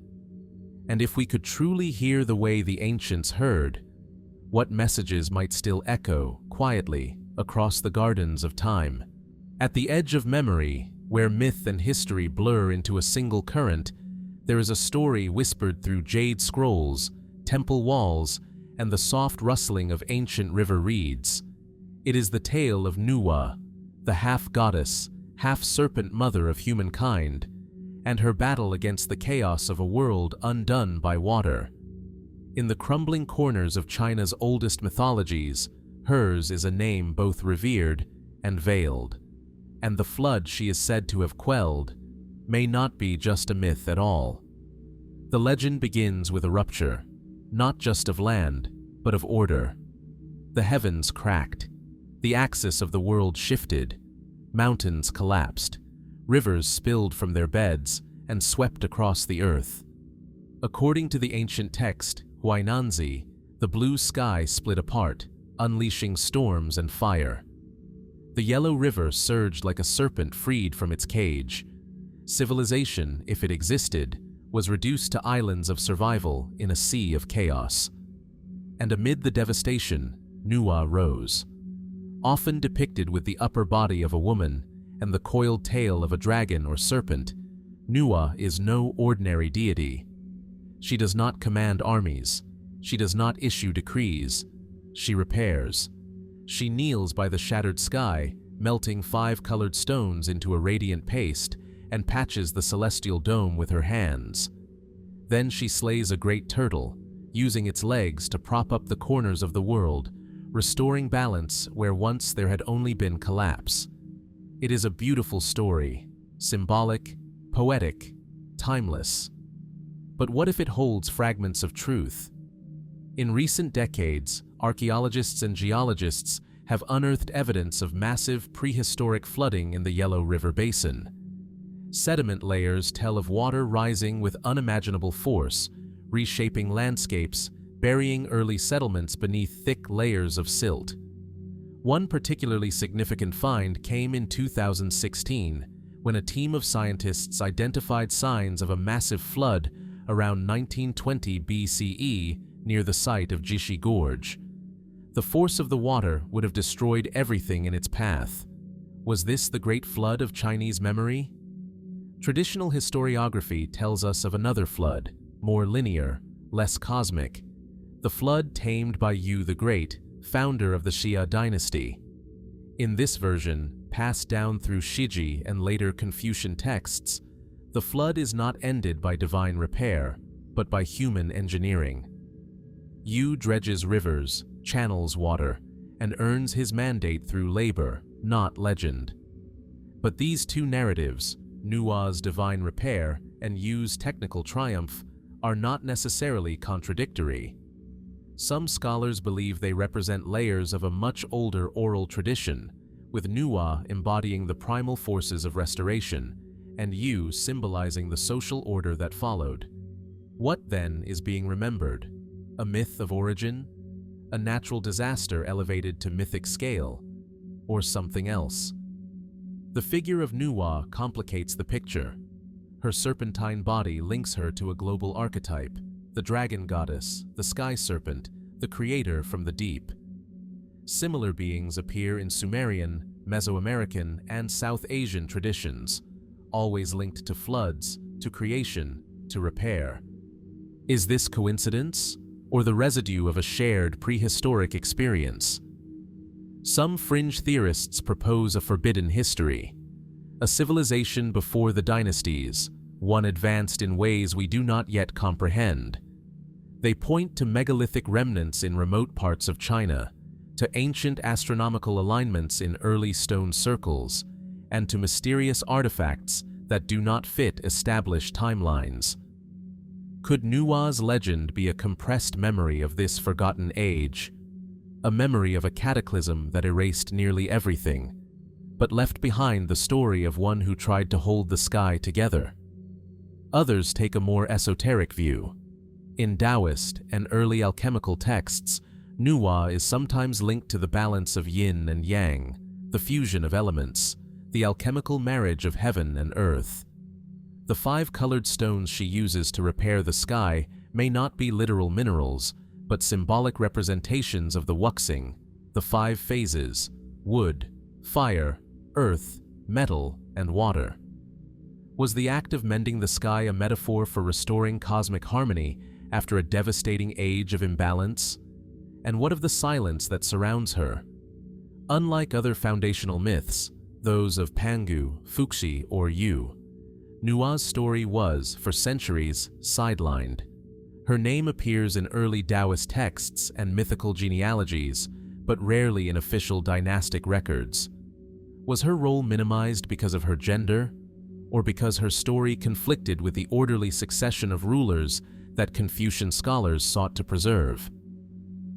And if we could truly hear the way the ancients heard, what messages might still echo, quietly, across the gardens of time? At the edge of memory, where myth and history blur into a single current, there is a story whispered through jade scrolls, temple walls, and the soft rustling of ancient river reeds. It is the tale of Nuwa, the half-goddess, half-serpent mother of humankind, and her battle against the chaos of a world undone by water. In the crumbling corners of China's oldest mythologies, hers is a name both revered and veiled, and the flood she is said to have quelled may not be just a myth at all. The legend begins with a rupture, not just of land, but of order. The heavens cracked, the axis of the world shifted, mountains collapsed, rivers spilled from their beds and swept across the earth. According to the ancient text, Huainanzi, the blue sky split apart, unleashing storms and fire. The yellow river surged like a serpent freed from its cage. Civilization, if it existed, was reduced to islands of survival in a sea of chaos. And amid the devastation, Nuwa rose. Often depicted with the upper body of a woman and the coiled tail of a dragon or serpent, Nuwa is no ordinary deity. She does not command armies. She does not issue decrees. She repairs. She kneels by the shattered sky, melting 5 colored stones into a radiant paste, and patches the celestial dome with her hands. Then she slays a great turtle, using its legs to prop up the corners of the world, restoring balance where once there had only been collapse. It is a beautiful story, symbolic, poetic, timeless. But what if it holds fragments of truth? In recent decades, archaeologists and geologists have unearthed evidence of massive prehistoric flooding in the Yellow River Basin. Sediment layers tell of water rising with unimaginable force, reshaping landscapes, burying early settlements beneath thick layers of silt. One particularly significant find came in 2016, when a team of scientists identified signs of a massive flood around 1920 BCE near the site of Jishi Gorge. The force of the water would have destroyed everything in its path. Was this the Great Flood of Chinese memory? Traditional historiography tells us of another flood, more linear, less cosmic. The flood tamed by Yu the Great, founder of the Xia dynasty. In this version, passed down through Shiji and later Confucian texts, the flood is not ended by divine repair, but by human engineering. Yu dredges rivers, channels water, and earns his mandate through labor, not legend. But these two narratives, Nuwa's divine repair and Yu's technical triumph, are not necessarily contradictory. Some scholars believe they represent layers of a much older oral tradition, with Nuwa embodying the primal forces of restoration, and Yu symbolizing the social order that followed. What then is being remembered? A myth of origin? A natural disaster elevated to mythic scale? Or something else? The figure of Nuwa complicates the picture. Her serpentine body links her to a global archetype, the dragon goddess, the sky serpent, the creator from the deep. Similar beings appear in Sumerian, Mesoamerican, and South Asian traditions, always linked to floods, to creation, to repair. Is this coincidence, or the residue of a shared prehistoric experience? Some fringe theorists propose a forbidden history, a civilization before the dynasties, one advanced in ways we do not yet comprehend. They point to megalithic remnants in remote parts of China, to ancient astronomical alignments in early stone circles, and to mysterious artifacts that do not fit established timelines. Could Nuwa's legend be a compressed memory of this forgotten age, a memory of a cataclysm that erased nearly everything, but left behind the story of one who tried to hold the sky together? Others take a more esoteric view. In Taoist and early alchemical texts, Nuwa is sometimes linked to the balance of yin and yang, the fusion of elements, the alchemical marriage of heaven and earth. The 5 colored stones she uses to repair the sky may not be literal minerals, but symbolic representations of the wuxing, the 5 phases: wood, fire, earth, metal, and water. Was the act of mending the sky a metaphor for restoring cosmic harmony after a devastating age of imbalance? And what of the silence that surrounds her? Unlike other foundational myths, those of Pangu, Fuxi, or Yu, Nuwa's story was, for centuries, sidelined. Her name appears in early Taoist texts and mythical genealogies, but rarely in official dynastic records. Was her role minimized because of her gender, or because her story conflicted with the orderly succession of rulers that Confucian scholars sought to preserve?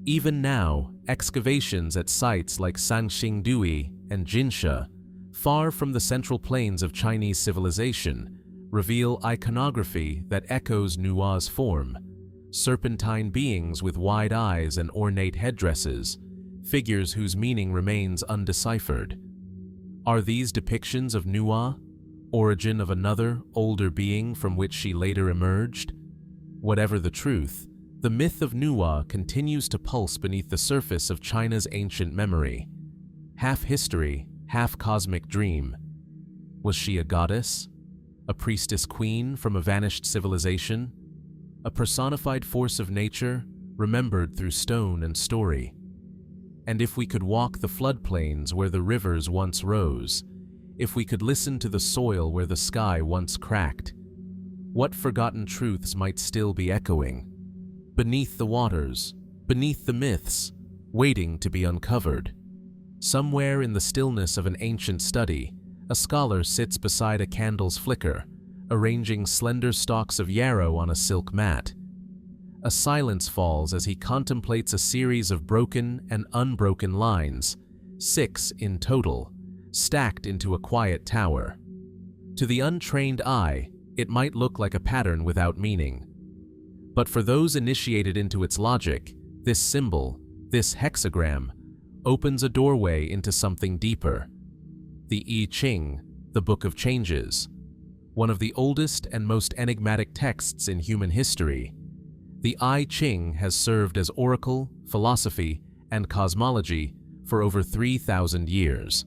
Even now, excavations at sites like Sanxingdui and Jinsha, far from the central plains of Chinese civilization, reveal iconography that echoes Nuwa's form: serpentine beings with wide eyes and ornate headdresses, figures whose meaning remains undeciphered. Are these depictions of Nuwa, origin of another, older being from which she later emerged? Whatever the truth, the myth of Nuwa continues to pulse beneath the surface of China's ancient memory. Half history, half cosmic dream. Was she a goddess? A priestess queen from a vanished civilization? A personified force of nature, remembered through stone and story? And if we could walk the floodplains where the rivers once rose, if we could listen to the soil where the sky once cracked, what forgotten truths might still be echoing? Beneath the waters, beneath the myths, waiting to be uncovered. Somewhere in the stillness of an ancient study, a scholar sits beside a candle's flicker, arranging slender stalks of yarrow on a silk mat. A silence falls as he contemplates a series of broken and unbroken lines, 6 in total, stacked into a quiet tower. To the untrained eye, it might look like a pattern without meaning. But for those initiated into its logic, this symbol, this hexagram, opens a doorway into something deeper. The I Ching, the Book of Changes, one of the oldest and most enigmatic texts in human history. The I Ching has served as oracle, philosophy, and cosmology for over 3,000 years.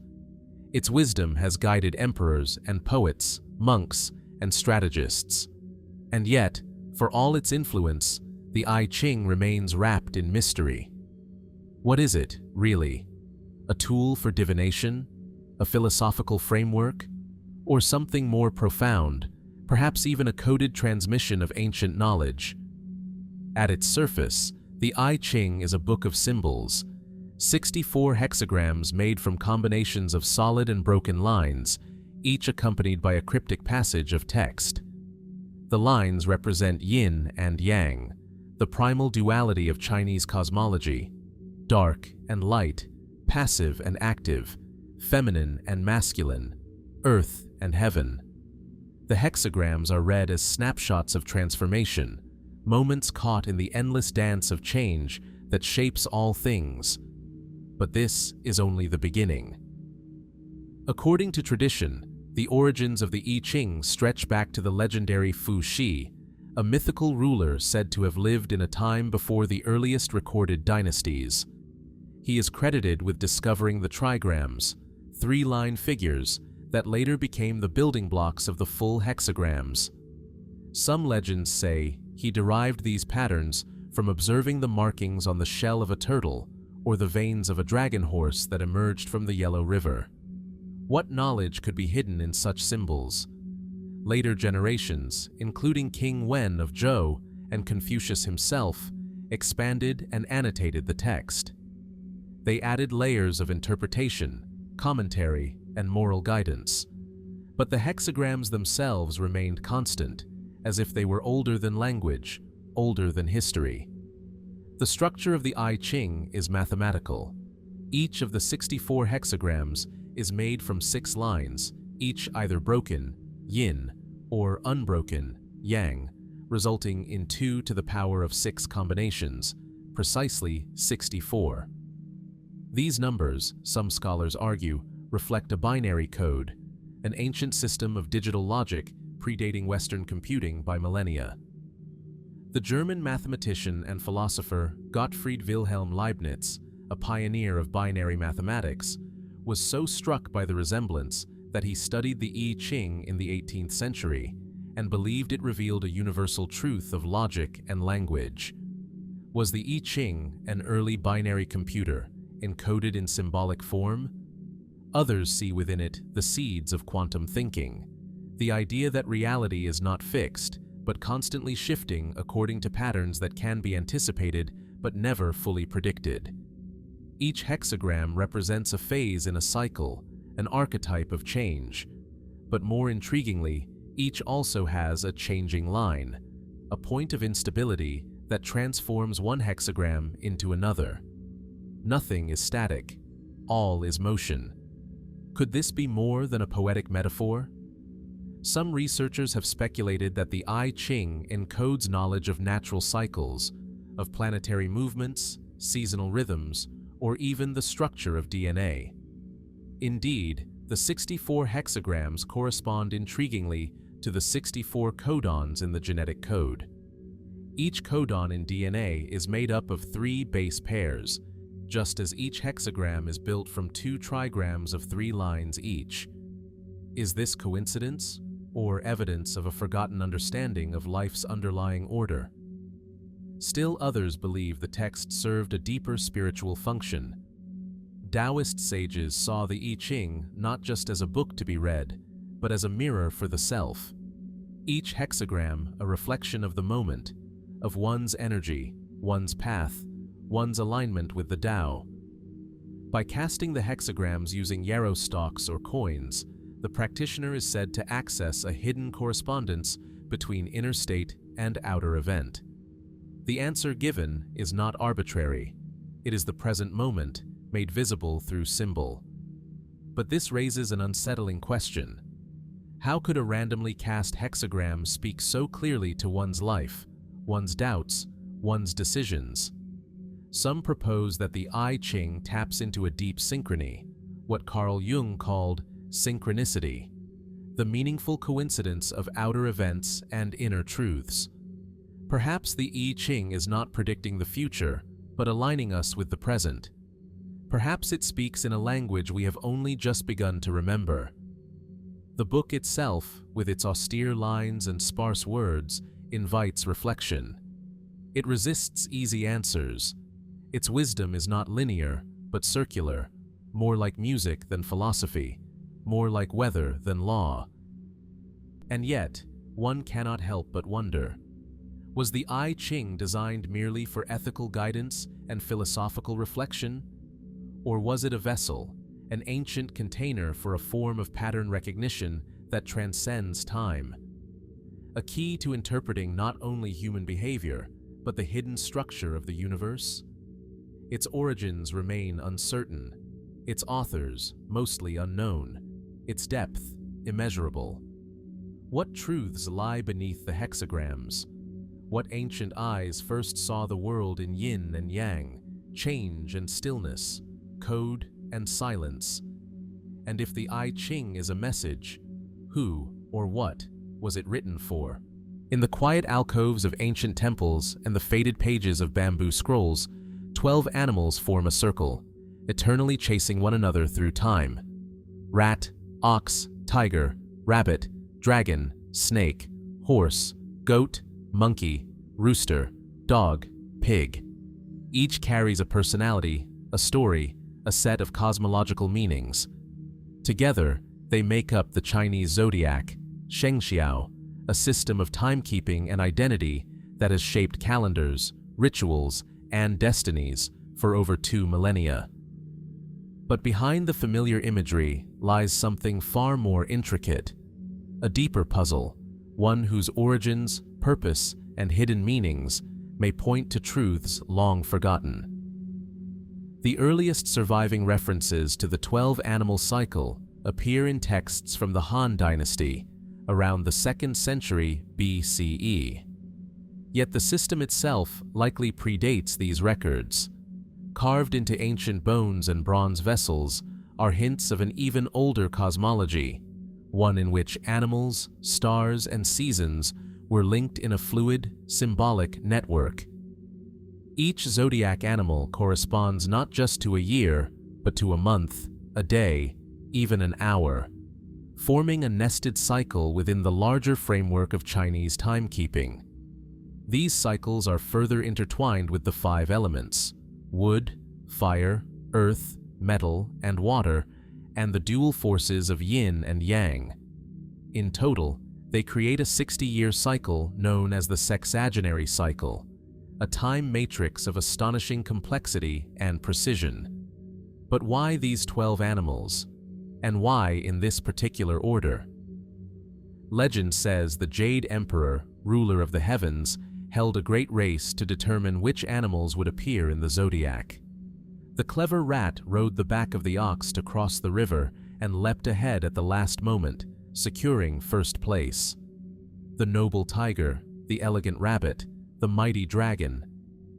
Its wisdom has guided emperors and poets, monks, and strategists. And yet, for all its influence, the I Ching remains wrapped in mystery. What is it, really? A tool for divination? A philosophical framework? Or something more profound, perhaps even a coded transmission of ancient knowledge? At its surface, the I Ching is a book of symbols, 64 hexagrams made from combinations of solid and broken lines, each accompanied by a cryptic passage of text. The lines represent yin and yang, the primal duality of Chinese cosmology, dark and light, passive and active, feminine and masculine, earth and heaven. The hexagrams are read as snapshots of transformation, moments caught in the endless dance of change that shapes all things. But this is only the beginning. According to tradition, the origins of the I Ching stretch back to the legendary Fu Shi, a mythical ruler said to have lived in a time before the earliest recorded dynasties. He is credited with discovering the trigrams, three-line figures that later became the building blocks of the full hexagrams. Some legends say he derived these patterns from observing the markings on the shell of a turtle or the veins of a dragon horse that emerged from the Yellow River. What knowledge could be hidden in such symbols? Later generations, including King Wen of Zhou and Confucius himself, expanded and annotated the text. They added layers of interpretation, commentary, and moral guidance. But the hexagrams themselves remained constant, as if they were older than language, older than history. The structure of the I Ching is mathematical. Each of the 64 hexagrams is made from 6 lines, each either broken, yin, or unbroken, yang, resulting in 2 to the power of 6 combinations, precisely 64. These numbers, some scholars argue, reflect a binary code, an ancient system of digital logic predating Western computing by millennia. The German mathematician and philosopher Gottfried Wilhelm Leibniz, a pioneer of binary mathematics, was so struck by the resemblance that he studied the I Ching in the 18th century and believed it revealed a universal truth of logic and language. Was the I Ching an early binary computer, encoded in symbolic form? Others see within it the seeds of quantum thinking, the idea that reality is not fixed, but constantly shifting according to patterns that can be anticipated but never fully predicted. Each hexagram represents a phase in a cycle, an archetype of change. But more intriguingly, each also has a changing line, a point of instability that transforms one hexagram into another. Nothing is static. All is motion. Could this be more than a poetic metaphor? Some researchers have speculated that the I Ching encodes knowledge of natural cycles, of planetary movements, seasonal rhythms, or even the structure of DNA. Indeed, the 64 hexagrams correspond intriguingly to the 64 codons in the genetic code. Each codon in DNA is made up of 3 base pairs, just as each hexagram is built from 2 trigrams of 3 lines each. Is this coincidence, or evidence of a forgotten understanding of life's underlying order? Still others believe the text served a deeper spiritual function. Taoist sages saw the I Ching not just as a book to be read, but as a mirror for the self. Each hexagram a reflection of the moment, of one's energy, one's path, one's alignment with the Tao. By casting the hexagrams using yarrow stalks or coins, the practitioner is said to access a hidden correspondence between inner state and outer event. The answer given is not arbitrary. It is the present moment, made visible through symbol. But this raises an unsettling question. How could a randomly cast hexagram speak so clearly to one's life, one's doubts, one's decisions? Some propose that the I Ching taps into a deep synchrony, what Carl Jung called synchronicity, the meaningful coincidence of outer events and inner truths. Perhaps the I Ching is not predicting the future, but aligning us with the present. Perhaps it speaks in a language we have only just begun to remember. The book itself, with its austere lines and sparse words, invites reflection. It resists easy answers. Its wisdom is not linear, but circular, more like music than philosophy, more like weather than law. And yet, one cannot help but wonder. Was the I Ching designed merely for ethical guidance and philosophical reflection? Or was it a vessel, an ancient container for a form of pattern recognition that transcends time? A key to interpreting not only human behavior, but the hidden structure of the universe? Its origins remain uncertain. its authors mostly unknown, its depth immeasurable. What truths lie beneath the hexagrams? What ancient eyes first saw the world in yin and yang, change and stillness, code and silence? And if the I Ching is a message, who or what was it written for? In the quiet alcoves of ancient temples and the faded pages of bamboo scrolls, 12 animals form a circle, eternally chasing one another through time. Rat, ox, tiger, rabbit, dragon, snake, horse, goat, monkey, rooster, dog, pig. Each carries a personality, a story, a set of cosmological meanings. Together, they make up the Chinese zodiac, Shengxiao, a system of timekeeping and identity that has shaped calendars, rituals, and destinies for over 2 millennia. But behind the familiar imagery lies something far more intricate, a deeper puzzle, one whose origins, purpose, and hidden meanings may point to truths long forgotten. The earliest surviving references to the 12-animal cycle appear in texts from the Han Dynasty, around the 2nd century BCE. Yet the system itself likely predates these records. Carved into ancient bones and bronze vessels are hints of an even older cosmology, one in which animals, stars, and seasons were linked in a fluid, symbolic network. Each zodiac animal corresponds not just to a year, but to a month, a day, even an hour, forming a nested cycle within the larger framework of Chinese timekeeping. These cycles are further intertwined with the 5 elements: wood, fire, earth, metal, and water, and the dual forces of yin and yang. In total, they create a 60-year cycle known as the sexagenary cycle, a time matrix of astonishing complexity and precision. But why these 12 animals? And why in this particular order? Legend says the Jade Emperor, ruler of the heavens, held a great race to determine which animals would appear in the zodiac. The clever rat rode the back of the ox to cross the river and leapt ahead at the last moment, securing first place. The noble tiger, the elegant rabbit, the mighty dragon,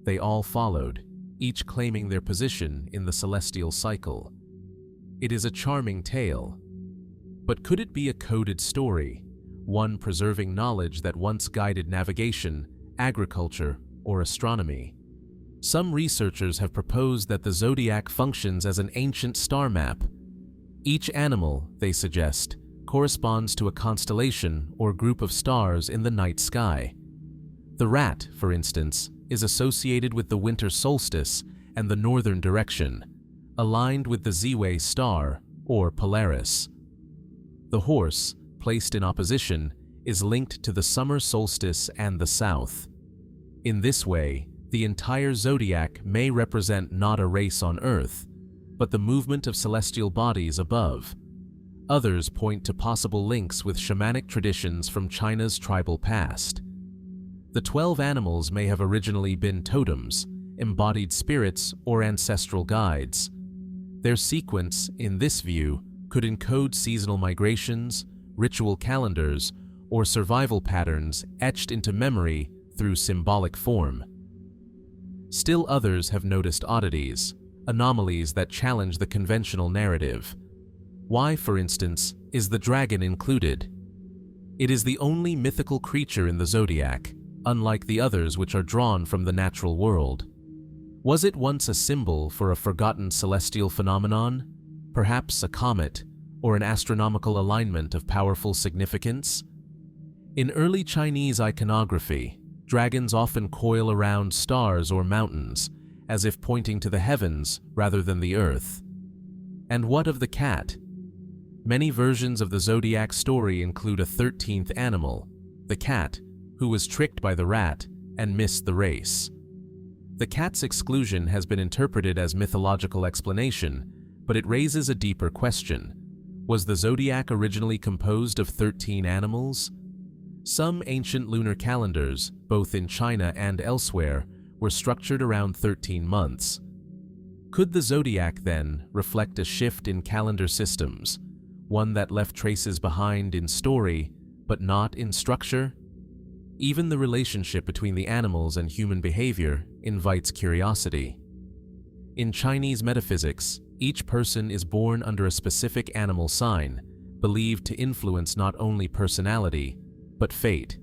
they all followed, each claiming their position in the celestial cycle. It is a charming tale. But could it be a coded story, one preserving knowledge that once guided navigation, agriculture, or astronomy? Some researchers have proposed that the zodiac functions as an ancient star map. Each animal, they suggest, corresponds to a constellation or group of stars in the night sky. The rat, for instance, is associated with the winter solstice and the northern direction, aligned with the Ziwei star, or Polaris. The horse, placed in opposition, is linked to the summer solstice and the south. In this way, the entire zodiac may represent not a race on Earth, but the movement of celestial bodies above. Others point to possible links with shamanic traditions from China's tribal past. The 12 animals may have originally been totems, embodied spirits, or ancestral guides. Their sequence, in this view, could encode seasonal migrations, ritual calendars, or survival patterns etched into memory through symbolic form. Still others have noticed oddities, anomalies that challenge the conventional narrative. Why, for instance, is the dragon included? It is the only mythical creature in the zodiac, unlike the others which are drawn from the natural world. Was it once a symbol for a forgotten celestial phenomenon, perhaps a comet, or an astronomical alignment of powerful significance? In early Chinese iconography, dragons often coil around stars or mountains, as if pointing to the heavens rather than the earth. And what of the cat? Many versions of the zodiac story include a 13th animal, the cat, who was tricked by the rat and missed the race. The cat's exclusion has been interpreted as mythological explanation, but it raises a deeper question. Was the zodiac originally composed of 13 animals? Some ancient lunar calendars, both in China and elsewhere, were structured around 13 months. Could the zodiac, then, reflect a shift in calendar systems, one that left traces behind in story, but not in structure? Even the relationship between the animals and human behavior invites curiosity. In Chinese metaphysics, each person is born under a specific animal sign, believed to influence not only personality, but fate.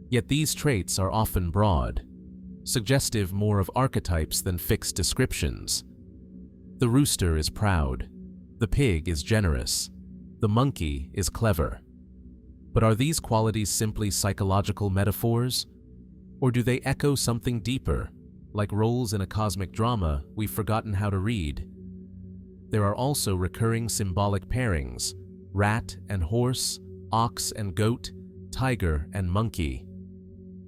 Yet these traits are often broad, suggestive more of archetypes than fixed descriptions. The rooster is proud, the pig is generous, the monkey is clever. But are these qualities simply psychological metaphors? Or do they echo something deeper, like roles in a cosmic drama we've forgotten how to read? There are also recurring symbolic pairings: rat and horse, ox and goat, tiger and monkey.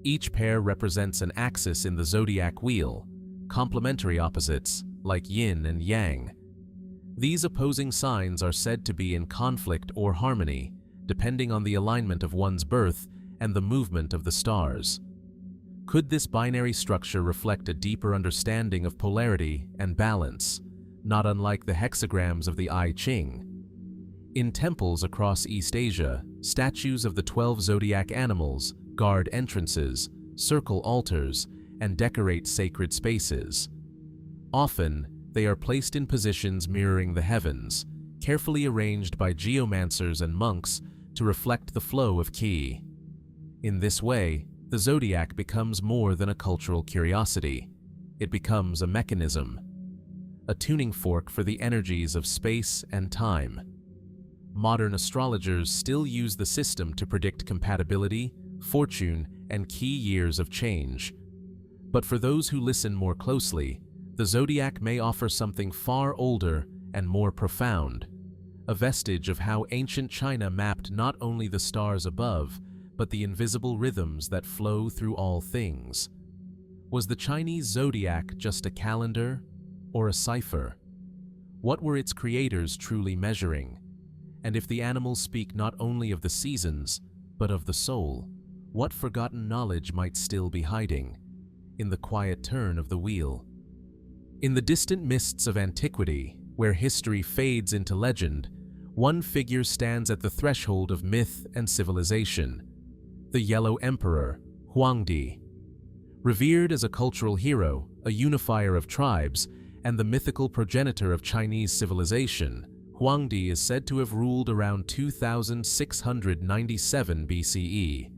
Each pair represents an axis in the zodiac wheel, complementary opposites like yin and yang. These opposing signs are said to be in conflict or harmony, depending on the alignment of one's birth and the movement of the stars. Could this binary structure reflect a deeper understanding of polarity and balance, not unlike the hexagrams of the Ching? In temples across East Asia, statues of the 12 zodiac animals guard entrances, circle altars, and decorate sacred spaces. Often, they are placed in positions mirroring the heavens, carefully arranged by geomancers and monks to reflect the flow of qi. In this way, the zodiac becomes more than a cultural curiosity. It becomes a mechanism, a tuning fork for the energies of space and time. Modern astrologers still use the system to predict compatibility, fortune, and key years of change. But for those who listen more closely, the zodiac may offer something far older and more profound, a vestige of how ancient China mapped not only the stars above, but the invisible rhythms that flow through all things. Was the Chinese zodiac just a calendar or a cipher? What were its creators truly measuring? And if the animals speak not only of the seasons, but of the soul, what forgotten knowledge might still be hiding in the quiet turn of the wheel? In the distant mists of antiquity, where history fades into legend, one figure stands at the threshold of myth and civilization: the Yellow Emperor, Huang. Revered as a cultural hero, a unifier of tribes, and the mythical progenitor of Chinese civilization, Huang is said to have ruled around 2697 BCE.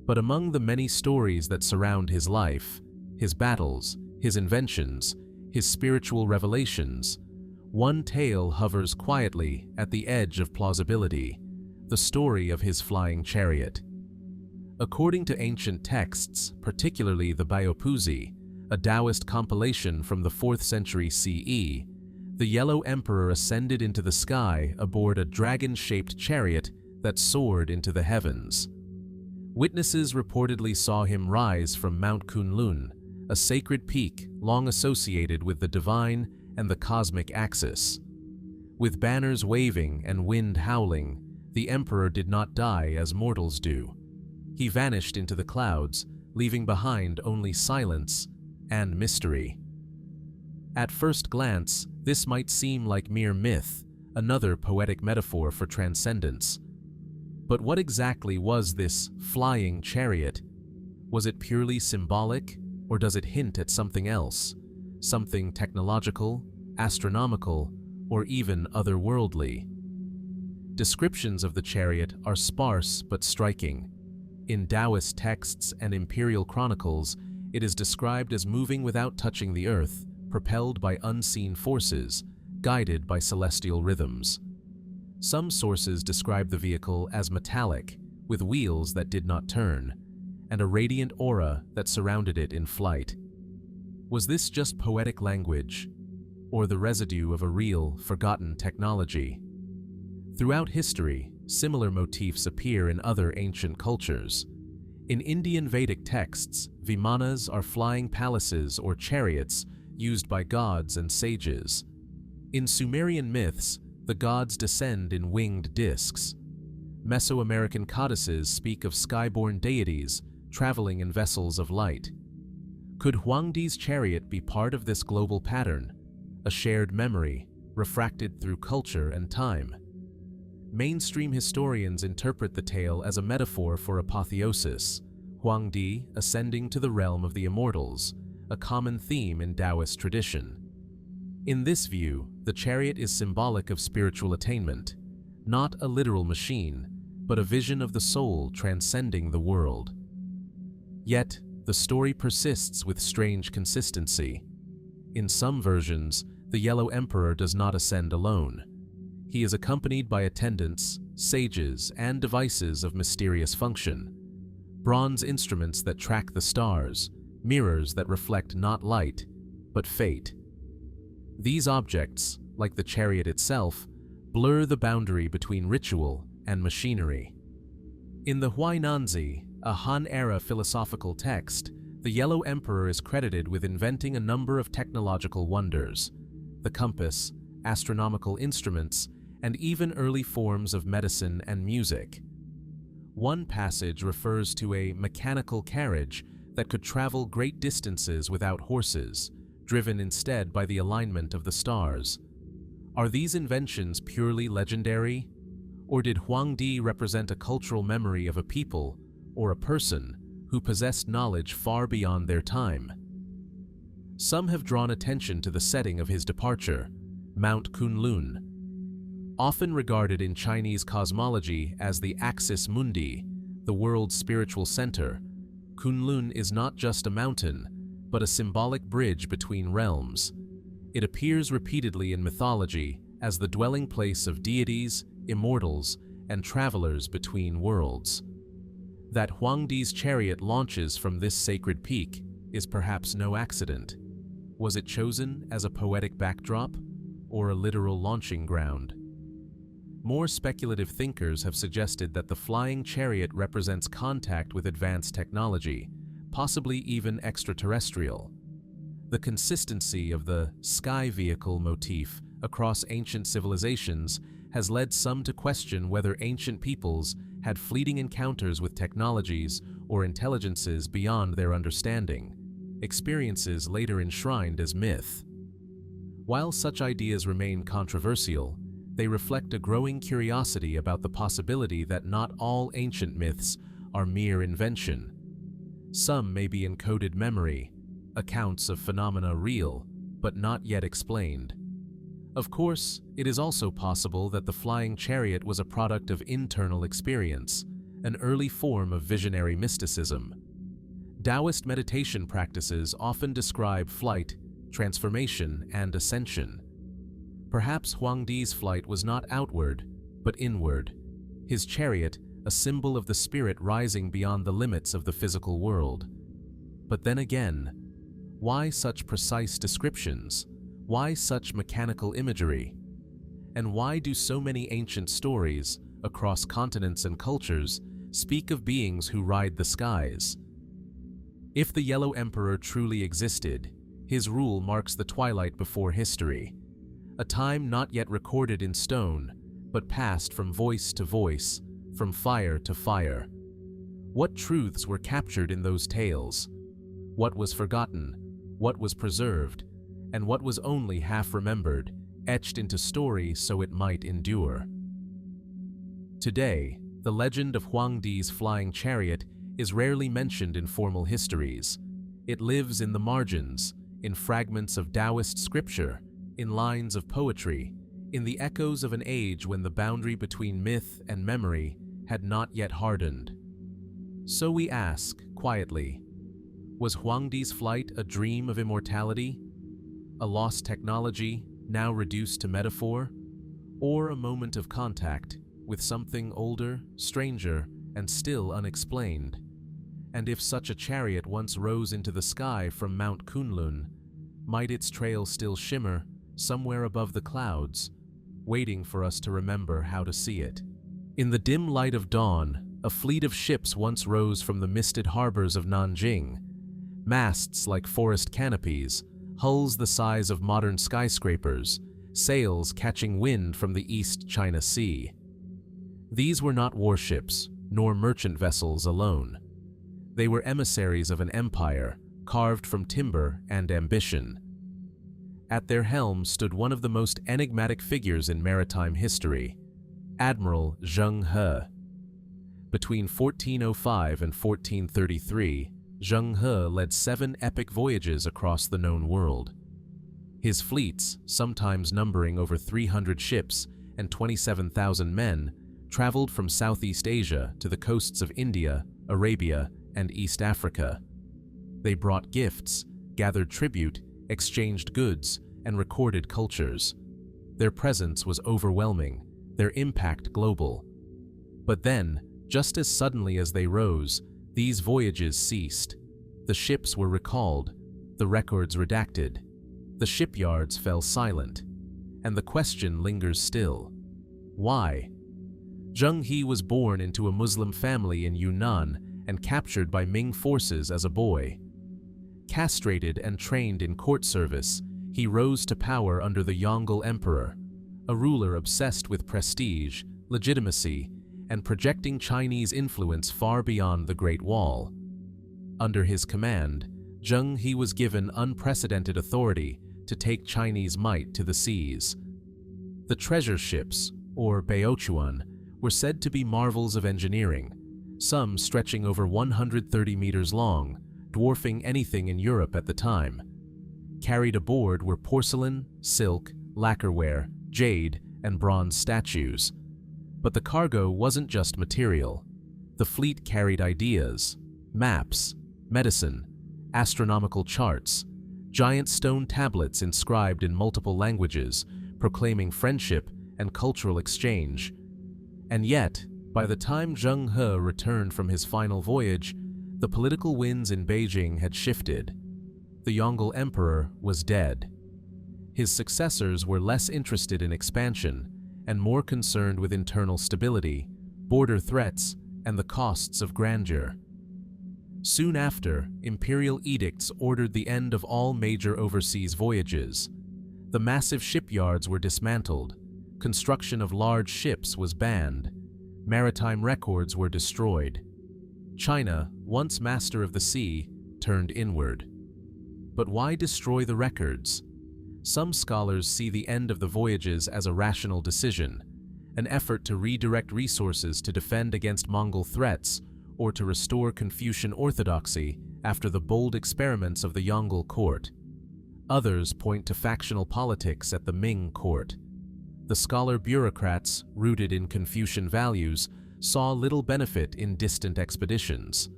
But among the many stories that surround his life, his battles, his inventions, his spiritual revelations, one tale hovers quietly at the edge of plausibility: the story of his flying chariot. According to ancient texts, particularly the Biopuzi, a Taoist compilation from the 4th century CE, the Yellow Emperor ascended into the sky aboard a dragon-shaped chariot that soared into the heavens. Witnesses reportedly saw him rise from Mount Kunlun, a sacred peak long associated with the divine and the cosmic axis. With banners waving and wind howling, the emperor did not die as mortals do. He vanished into the clouds, leaving behind only silence and mystery. At first glance, this might seem like mere myth, another poetic metaphor for transcendence. But what exactly was this flying chariot? Was it purely symbolic, or does it hint at something else? Something technological, astronomical, or even otherworldly? Descriptions of the chariot are sparse but striking. In Taoist texts and imperial chronicles, it is described as moving without touching the earth, propelled by unseen forces, guided by celestial rhythms. Some sources describe the vehicle as metallic, with wheels that did not turn, and a radiant aura that surrounded it in flight. Was this just poetic language, or the residue of a real, forgotten technology? Throughout history, similar motifs appear in other ancient cultures. In Indian Vedic texts, vimanas are flying palaces or chariots used by gods and sages. In Sumerian myths, the gods descend in winged discs. Mesoamerican codices speak of skyborne deities traveling in vessels of light. Could Huangdi's chariot be part of this global pattern, a shared memory, refracted through culture and time. Mainstream historians interpret the tale as a metaphor for apotheosis, Huang ascending to the realm of the Immortals, a common theme in Taoist tradition. In this view, the chariot is symbolic of spiritual attainment, not a literal machine, but a vision of the soul transcending the world. Yet, the story persists with strange consistency. In some versions, the Yellow Emperor does not ascend alone. He is accompanied by attendants, sages, and devices of mysterious function. Bronze instruments that track the stars, mirrors that reflect not light, but fate. These objects, like the chariot itself, blur the boundary between ritual and machinery. In the Huainanzi, a Han-era philosophical text, the Yellow Emperor is credited with inventing a number of technological wonders: the compass, astronomical instruments, and even early forms of medicine and music. One passage refers to a mechanical carriage that could travel great distances without horses, driven instead by the alignment of the stars. Are these inventions purely legendary? Or did Huang represent a cultural memory of a people, or a person, who possessed knowledge far beyond their time? Some have drawn attention to the setting of his departure, Mount Kunlun. Often regarded in Chinese cosmology as the Axis Mundi, the world's spiritual center, Kunlun is not just a mountain, but a symbolic bridge between realms. It appears repeatedly in mythology as the dwelling place of deities, immortals, and travelers between worlds. That Huangdi's chariot launches from this sacred peak is perhaps no accident. Was it chosen as a poetic backdrop, or a literal launching ground? More speculative thinkers have suggested that the flying chariot represents contact with advanced technology, possibly even extraterrestrial. The consistency of the sky vehicle motif across ancient civilizations has led some to question whether ancient peoples had fleeting encounters with technologies or intelligences beyond their understanding, experiences later enshrined as myth. While such ideas remain controversial, they reflect a growing curiosity about the possibility that not all ancient myths are mere invention. Some may be encoded memory, accounts of phenomena real, but not yet explained. Of course, it is also possible that the flying chariot was a product of internal experience, an early form of visionary mysticism. Taoist meditation practices often describe flight, transformation, and ascension. Perhaps Huangdi's flight was not outward, but inward, his chariot a symbol of the spirit rising beyond the limits of the physical world. But then again, why such precise descriptions? Why such mechanical imagery? And why do so many ancient stories, across continents and cultures, speak of beings who ride the skies? If the Yellow Emperor truly existed, his rule marks the twilight before history, a time not yet recorded in stone, but passed from voice to voice, from fire to fire. What truths were captured in those tales? What was forgotten? What was preserved? And what was only half remembered, etched into story so it might endure? Today, the legend of Huangdi's flying chariot is rarely mentioned in formal histories. It lives in the margins, in fragments of Taoist scripture, in lines of poetry, in the echoes of an age when the boundary between myth and memory had not yet hardened. So we ask, quietly, was Huangdi's flight a dream of immortality? A lost technology, now reduced to metaphor? Or a moment of contact with something older, stranger, and still unexplained? And if such a chariot once rose into the sky from Mount Kunlun, might its trail still shimmer somewhere above the clouds, waiting for us to remember how to see it? In the dim light of dawn, a fleet of ships once rose from the misted harbors of Nanjing, masts like forest canopies, hulls the size of modern skyscrapers, sails catching wind from the East China Sea. These were not warships, nor merchant vessels alone. They were emissaries of an empire, carved from timber and ambition. At their helm stood one of the most enigmatic figures in maritime history, Admiral Zheng He. Between 1405 and 1433, Zheng He led 7 epic voyages across the known world. His fleets, sometimes numbering over 300 ships and 27,000 men, traveled from Southeast Asia to the coasts of India, Arabia, and East Africa. They brought gifts, gathered tribute, exchanged goods, and recorded cultures. Their presence was overwhelming, their impact global. But then, just as suddenly as they rose, these voyages ceased. The ships were recalled, the records redacted, the shipyards fell silent, and the question lingers still. Why? Zheng He was born into a Muslim family in Yunnan and captured by Ming forces as a boy. Castrated and trained in court service, he rose to power under the Yongle Emperor, a ruler obsessed with prestige, legitimacy, and projecting Chinese influence far beyond the Great Wall. Under his command, Zheng He was given unprecedented authority to take Chinese might to the seas. The treasure ships, or Baochuan, were said to be marvels of engineering, some stretching over 130 meters long, dwarfing anything in Europe at the time. Carried aboard were porcelain, silk, lacquerware, jade, and bronze statues. But the cargo wasn't just material. The fleet carried ideas, maps, medicine, astronomical charts, giant stone tablets inscribed in multiple languages, proclaiming friendship and cultural exchange. And yet, by the time Zheng He returned from his final voyage, the political winds in Beijing had shifted. The Yongle Emperor was dead. His successors were less interested in expansion and more concerned with internal stability, border threats, and the costs of grandeur. Soon after, imperial edicts ordered the end of all major overseas voyages. The massive shipyards were dismantled, construction of large ships was banned, maritime records were destroyed. China, once master of the sea, turned inward. But why destroy the records? Some scholars see the end of the voyages as a rational decision, an effort to redirect resources to defend against Mongol threats or to restore Confucian orthodoxy after the bold experiments of the Yongle court. Others point to factional politics at the Ming court. The scholar bureaucrats, rooted in Confucian values, saw little benefit in distant expeditions.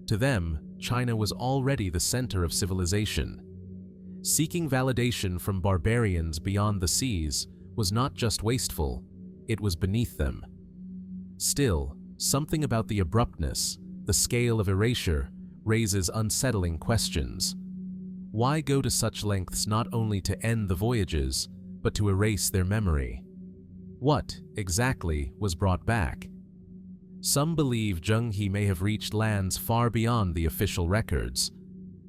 To them, China was already the center of civilization. Seeking validation from barbarians beyond the seas was not just wasteful, it was beneath them. Still, something about the abruptness, the scale of erasure, raises unsettling questions. Why go to such lengths not only to end the voyages, but to erase their memory? What, exactly, was brought back? Some believe Zheng He may have reached lands far beyond the official records.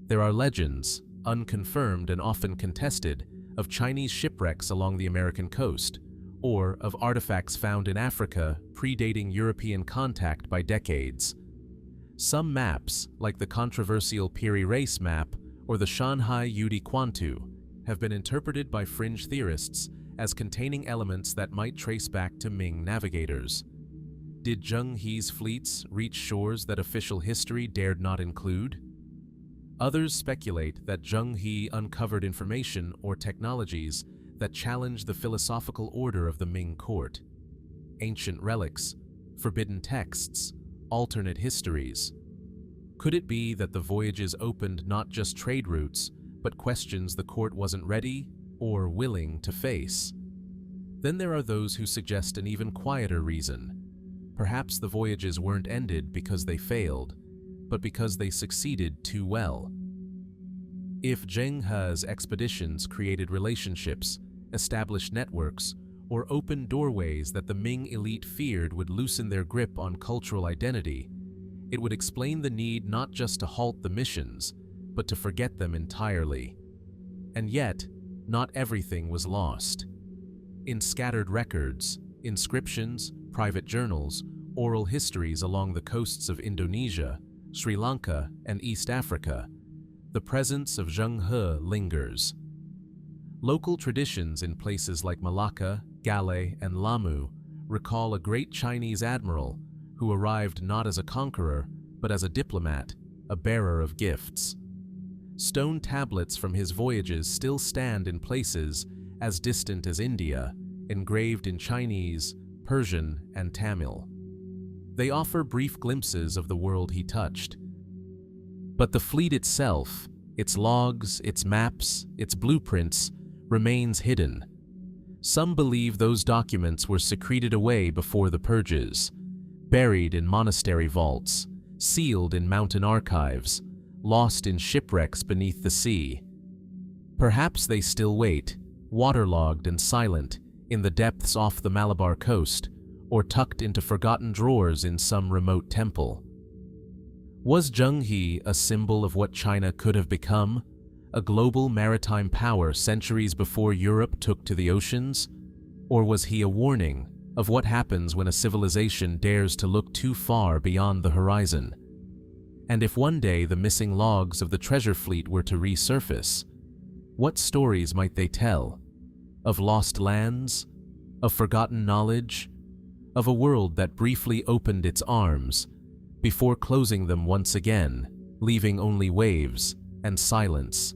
There are legends, unconfirmed and often contested, of Chinese shipwrecks along the American coast, or of artifacts found in Africa predating European contact by decades. Some maps, like the controversial Piri Reis map or the Shanhai Yudi Quantu, have been interpreted by fringe theorists as containing elements that might trace back to Ming navigators. Did Zheng He's fleets reach shores that official history dared not include? Others speculate that Zheng He uncovered information or technologies that challenged the philosophical order of the Ming court. Ancient relics, forbidden texts, alternate histories. Could it be that the voyages opened not just trade routes, but questions the court wasn't ready or willing to face? Then there are those who suggest an even quieter reason. Perhaps the voyages weren't ended because they failed, but because they succeeded too well. If Zheng He's expeditions created relationships, established networks, or opened doorways that the Ming elite feared would loosen their grip on cultural identity, it would explain the need not just to halt the missions, but to forget them entirely. And yet, not everything was lost. In scattered records, inscriptions, private journals, oral histories along the coasts of Indonesia, Sri Lanka, and East Africa, the presence of Zheng He lingers. Local traditions in places like Malacca, Galeh, and Lamu recall a great Chinese admiral who arrived not as a conqueror, but as a diplomat, a bearer of gifts. Stone tablets from his voyages still stand in places as distant as India, engraved in Chinese, Persian, and Tamil. They offer brief glimpses of the world he touched. But the fleet itself, its logs, its maps, its blueprints, remains hidden. Some believe those documents were secreted away before the purges, buried in monastery vaults, sealed in mountain archives, lost in shipwrecks beneath the sea. Perhaps they still wait, waterlogged and silent, in the depths off the Malabar coast, or tucked into forgotten drawers in some remote temple. Was Zhenghe a symbol of what China could have become? A global maritime power centuries before Europe took to the oceans? Or was he a warning of what happens when a civilization dares to look too far beyond the horizon? And if one day the missing logs of the treasure fleet were to resurface, what stories might they tell? Of lost lands? Of forgotten knowledge? Of a world that briefly opened its arms before closing them once again, leaving only waves and silence,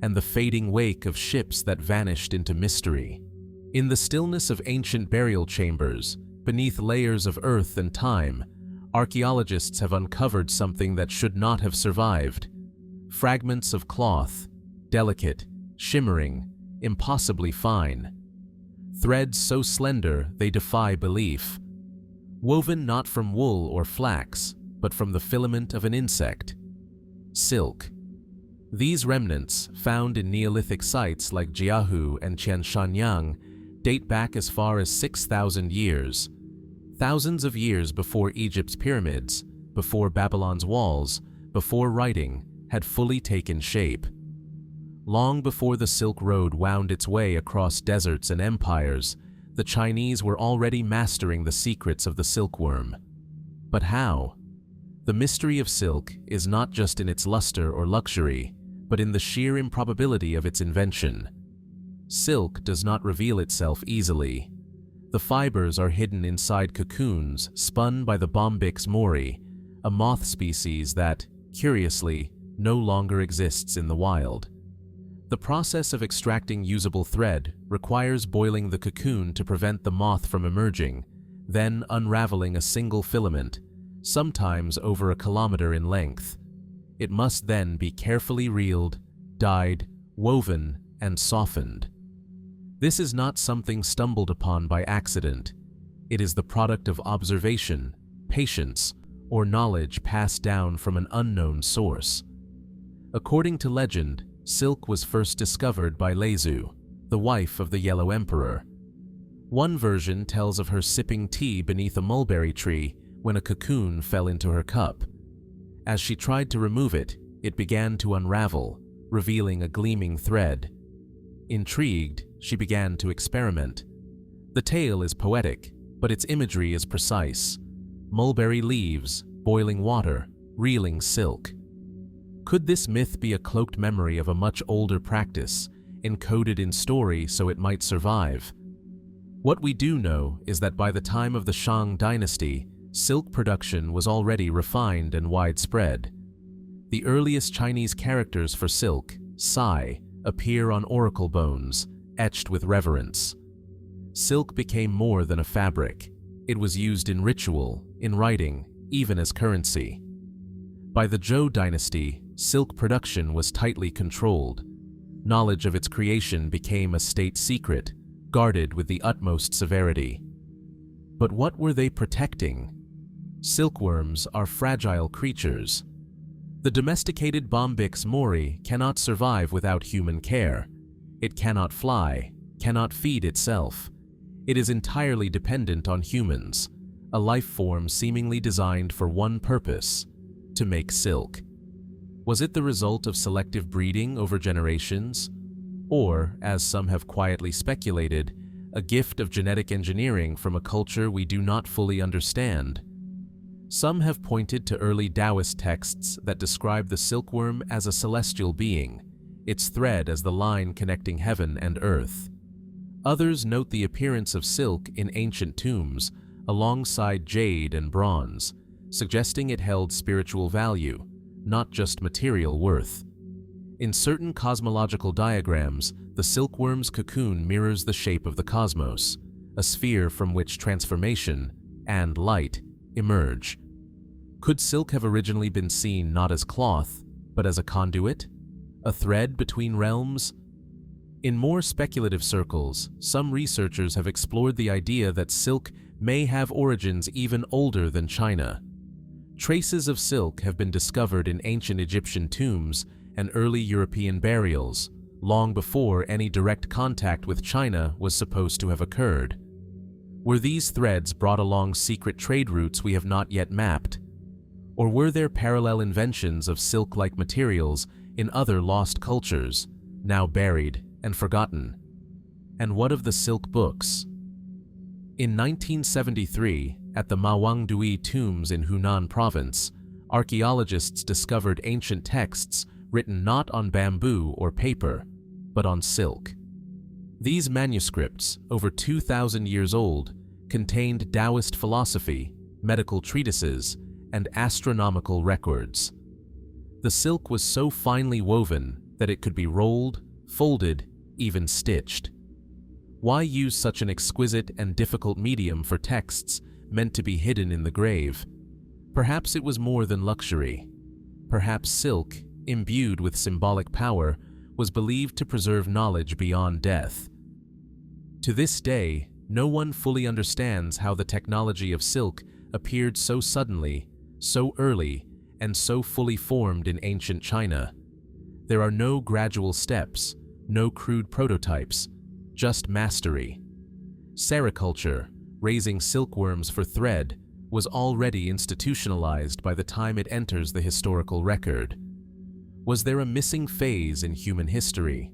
and the fading wake of ships that vanished into mystery. In the stillness of ancient burial chambers, beneath layers of earth and time, archaeologists have uncovered something that should not have survived. Fragments of cloth, delicate, shimmering, impossibly fine. Threads so slender they defy belief. Woven not from wool or flax, but from the filament of an insect. Silk. These remnants, found in Neolithic sites like Jiahu and Qianshanyang, date back as far as 6,000 years. Thousands of years before Egypt's pyramids, before Babylon's walls, before writing had fully taken shape. Long before the Silk Road wound its way across deserts and empires, the Chinese were already mastering the secrets of the silkworm. But how? The mystery of silk is not just in its luster or luxury, but in the sheer improbability of its invention. Silk does not reveal itself easily. The fibers are hidden inside cocoons spun by the Bombyx mori, a moth species that, curiously, no longer exists in the wild. The process of extracting usable thread requires boiling the cocoon to prevent the moth from emerging, then unraveling a single filament, sometimes over a kilometer in length. It must then be carefully reeled, dyed, woven, and softened. This is not something stumbled upon by accident. It is the product of observation, patience, or knowledge passed down from an unknown source. According to legend, silk was first discovered by Liangzhu, the wife of the Yellow Emperor. One version tells of her sipping tea beneath a mulberry tree when a cocoon fell into her cup. As she tried to remove it, it began to unravel, revealing a gleaming thread. Intrigued, she began to experiment. The tale is poetic, but its imagery is precise. Mulberry leaves, boiling water, reeling silk. Could this myth be a cloaked memory of a much older practice, encoded in story so it might survive? What we do know is that by the time of the Shang Dynasty, silk production was already refined and widespread. The earliest Chinese characters for silk, sai, appear on oracle bones, etched with reverence. Silk became more than a fabric. It was used in ritual, in writing, even as currency. By the Zhou dynasty, silk production was tightly controlled. Knowledge of its creation became a state secret, guarded with the utmost severity. But what were they protecting? Silkworms are fragile creatures. The domesticated Bombyx mori cannot survive without human care. It cannot fly, cannot feed itself. It is entirely dependent on humans, a life form seemingly designed for one purpose: to make silk. Was it the result of selective breeding over generations? Or, as some have quietly speculated, a gift of genetic engineering from a culture we do not fully understand? Some have pointed to early Taoist texts that describe the silkworm as a celestial being, its thread as the line connecting heaven and earth. Others note the appearance of silk in ancient tombs, alongside jade and bronze, suggesting it held spiritual value, not just material worth. In certain cosmological diagrams, the silkworm's cocoon mirrors the shape of the cosmos, a sphere from which transformation and light emerge. Could silk have originally been seen not as cloth, but as a conduit? A thread between realms? In more speculative circles, some researchers have explored the idea that silk may have origins even older than China. Traces of silk have been discovered in ancient Egyptian tombs and early European burials, long before any direct contact with China was supposed to have occurred. Were these threads brought along secret trade routes we have not yet mapped? Or were there parallel inventions of silk-like materials in other lost cultures, now buried and forgotten? And what of the silk books? In 1973, at the Mawangdui tombs in Hunan province, archaeologists discovered ancient texts written not on bamboo or paper, but on silk. These manuscripts, over 2,000 years old, contained Taoist philosophy, medical treatises, and astronomical records. The silk was so finely woven that it could be rolled, folded, even stitched. Why use such an exquisite and difficult medium for texts meant to be hidden in the grave? Perhaps it was more than luxury. Perhaps silk, imbued with symbolic power, was believed to preserve knowledge beyond death. To this day, no one fully understands how the technology of silk appeared so suddenly, so early, and so fully formed in ancient China. There are no gradual steps, no crude prototypes, just mastery. Sericulture, raising silkworms for thread, was already institutionalized by the time it enters the historical record. Was there a missing phase in human history,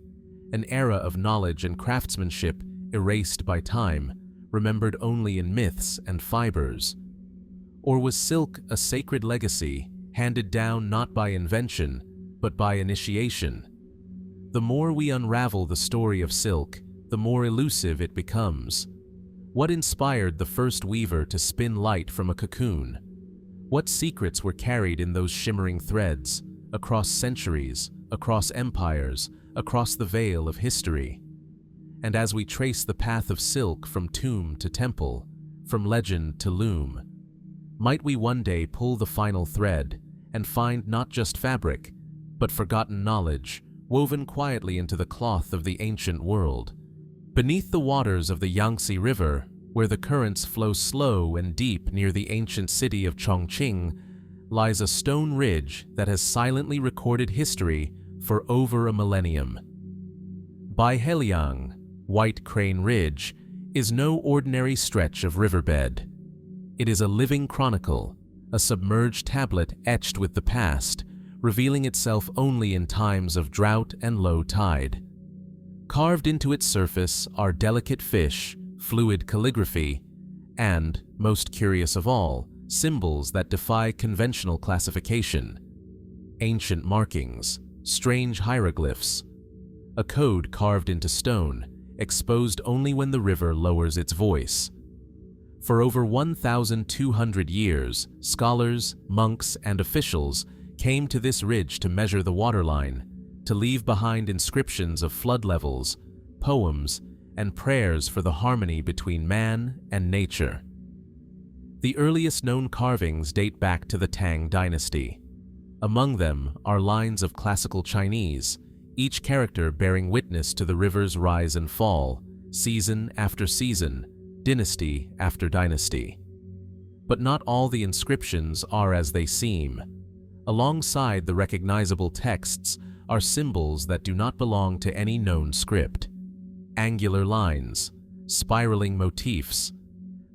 an era of knowledge and craftsmanship erased by time, remembered only in myths and fibers? Or was silk a sacred legacy handed down not by invention, but by initiation? The more we unravel the story of silk, the more elusive it becomes. What inspired the first weaver to spin light from a cocoon? What secrets were carried in those shimmering threads, across centuries, across empires, across the veil of history? And as we trace the path of silk from tomb to temple, from legend to loom, might we one day pull the final thread and find not just fabric, but forgotten knowledge, woven quietly into the cloth of the ancient world? Beneath the waters of the Yangtze River, where the currents flow slow and deep near the ancient city of Chongqing, lies a stone ridge that has silently recorded history for over a millennium. Baiheliang, White Crane Ridge, is no ordinary stretch of riverbed. It is a living chronicle, a submerged tablet etched with the past, revealing itself only in times of drought and low tide. Carved into its surface are delicate fish, fluid calligraphy, and, most curious of all, symbols that defy conventional classification. Ancient markings, strange hieroglyphs, a code carved into stone, exposed only when the river lowers its voice. For over 1,200 years, scholars, monks, and officials came to this ridge to measure the waterline, to leave behind inscriptions of flood levels, poems, and prayers for the harmony between man and nature. The earliest known carvings date back to the Tang Dynasty. Among them are lines of classical Chinese, each character bearing witness to the river's rise and fall, season after season, dynasty after dynasty. But not all the inscriptions are as they seem. Alongside the recognizable texts are symbols that do not belong to any known script. Angular lines, spiraling motifs,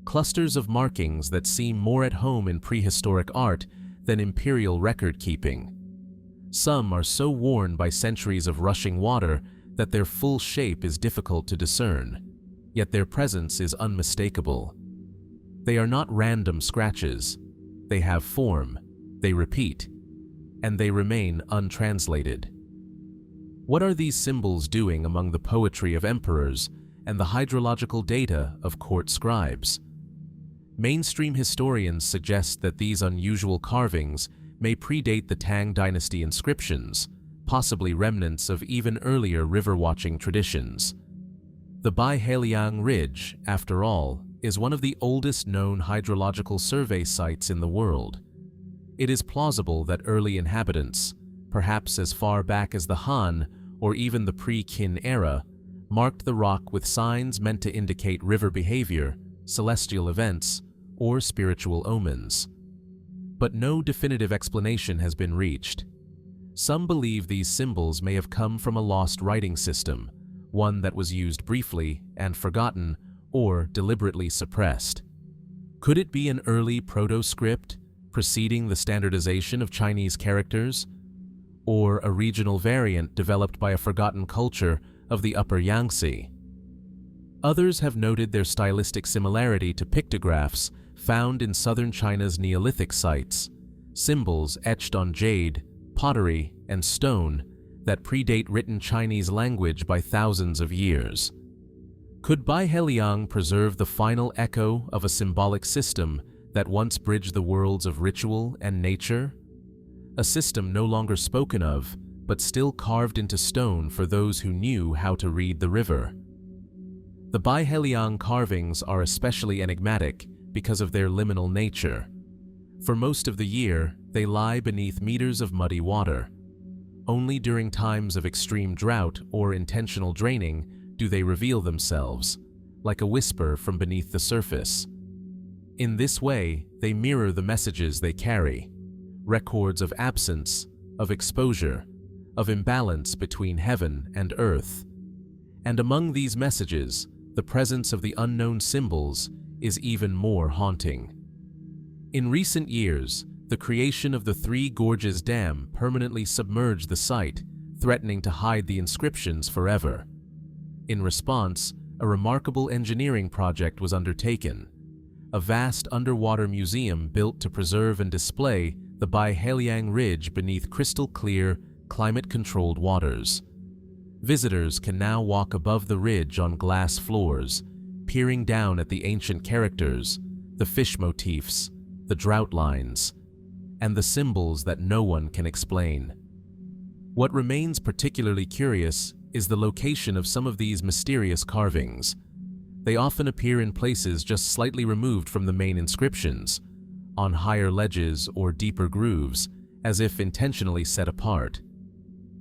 clusters of markings that seem more at home in prehistoric art than imperial record-keeping. Some are so worn by centuries of rushing water that their full shape is difficult to discern, yet their presence is unmistakable. They are not random scratches. They have form, they repeat, and they remain untranslated. What are these symbols doing among the poetry of emperors and the hydrological data of court scribes? Mainstream historians suggest that these unusual carvings may predate the Tang Dynasty inscriptions, possibly remnants of even earlier river-watching traditions. The Baiheliang Ridge, after all, is one of the oldest known hydrological survey sites in the world. It is plausible that early inhabitants, perhaps as far back as the Han or even the pre-Qin era, marked the rock with signs meant to indicate river behavior, celestial events, or spiritual omens. But no definitive explanation has been reached. Some believe these symbols may have come from a lost writing system, one that was used briefly and forgotten or deliberately suppressed. Could it be an early proto-script preceding the standardization of Chinese characters, or a regional variant developed by a forgotten culture of the Upper Yangtze? Others have noted their stylistic similarity to pictographs found in southern China's Neolithic sites, symbols etched on jade, pottery, and stone that predate written Chinese language by thousands of years. Could Baiheliang preserve the final echo of a symbolic system that once bridged the worlds of ritual and nature? A system no longer spoken of, but still carved into stone for those who knew how to read the river. The Baiheliang carvings are especially enigmatic because of their liminal nature. For most of the year, they lie beneath meters of muddy water. Only during times of extreme drought or intentional draining do they reveal themselves, like a whisper from beneath the surface. In this way, they mirror the messages they carry, records of absence, of exposure, of imbalance between heaven and earth. And among these messages, the presence of the unknown symbols is even more haunting. In recent years, the creation of the Three Gorges Dam permanently submerged the site, threatening to hide the inscriptions forever. In response, a remarkable engineering project was undertaken, a vast underwater museum built to preserve and display the Baiheliang Ridge beneath crystal-clear, climate-controlled waters. Visitors can now walk above the ridge on glass floors, peering down at the ancient characters, the fish motifs, the drought lines, and the symbols that no one can explain. What remains particularly curious is the location of some of these mysterious carvings. They often appear in places just slightly removed from the main inscriptions, on higher ledges or deeper grooves, as if intentionally set apart.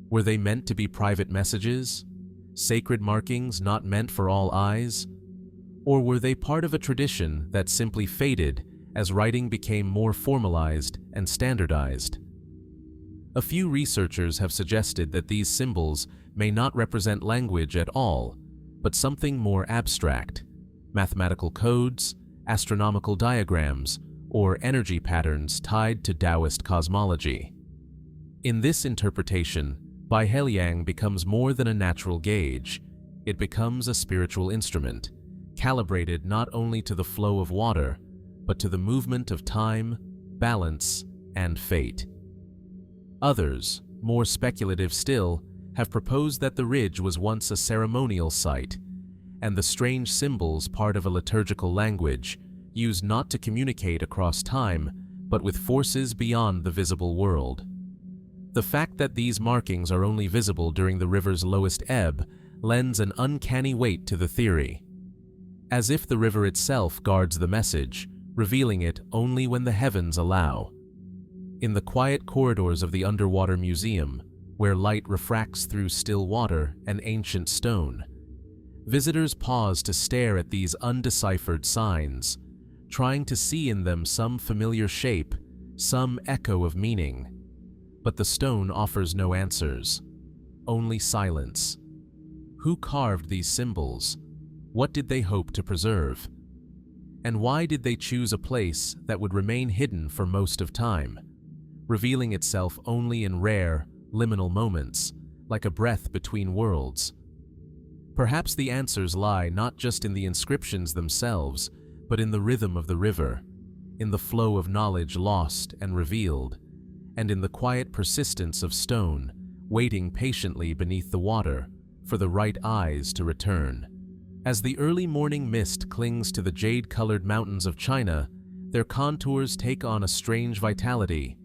Were they meant to be private messages? Sacred markings not meant for all eyes? Or were they part of a tradition that simply faded as writing became more formalized and standardized? A few researchers have suggested that these symbols may not represent language at all, but something more abstract: mathematical codes, astronomical diagrams, or energy patterns tied to Taoist cosmology. In this interpretation, Baiheliang becomes more than a natural gauge. It becomes a spiritual instrument, calibrated not only to the flow of water, but to the movement of time, balance, and fate. Others, more speculative still, have proposed that the ridge was once a ceremonial site, and the strange symbols part of a liturgical language, used not to communicate across time, but with forces beyond the visible world. The fact that these markings are only visible during the river's lowest ebb lends an uncanny weight to the theory, as if the river itself guards the message, revealing it only when the heavens allow. In the quiet corridors of the underwater museum, where light refracts through still water and ancient stone, visitors pause to stare at these undeciphered signs, trying to see in them some familiar shape, some echo of meaning. But the stone offers no answers, only silence. Who carved these symbols? What did they hope to preserve? And why did they choose a place that would remain hidden for most of time, revealing itself only in rare, liminal moments, like a breath between worlds? Perhaps the answers lie not just in the inscriptions themselves, but in the rhythm of the river, in the flow of knowledge lost and revealed, and in the quiet persistence of stone, waiting patiently beneath the water for the right eyes to return. As the early morning mist clings to the jade-colored mountains of China, their contours take on a strange vitality.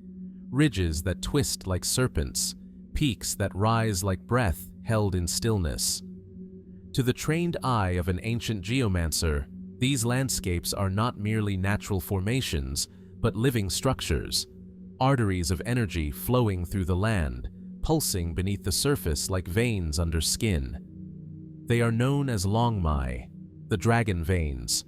Ridges that twist like serpents, peaks that rise like breath held in stillness. To the trained eye of an ancient geomancer, these landscapes are not merely natural formations, but living structures, arteries of energy flowing through the land, pulsing beneath the surface like veins under skin. They are known as Longmai, the dragon veins.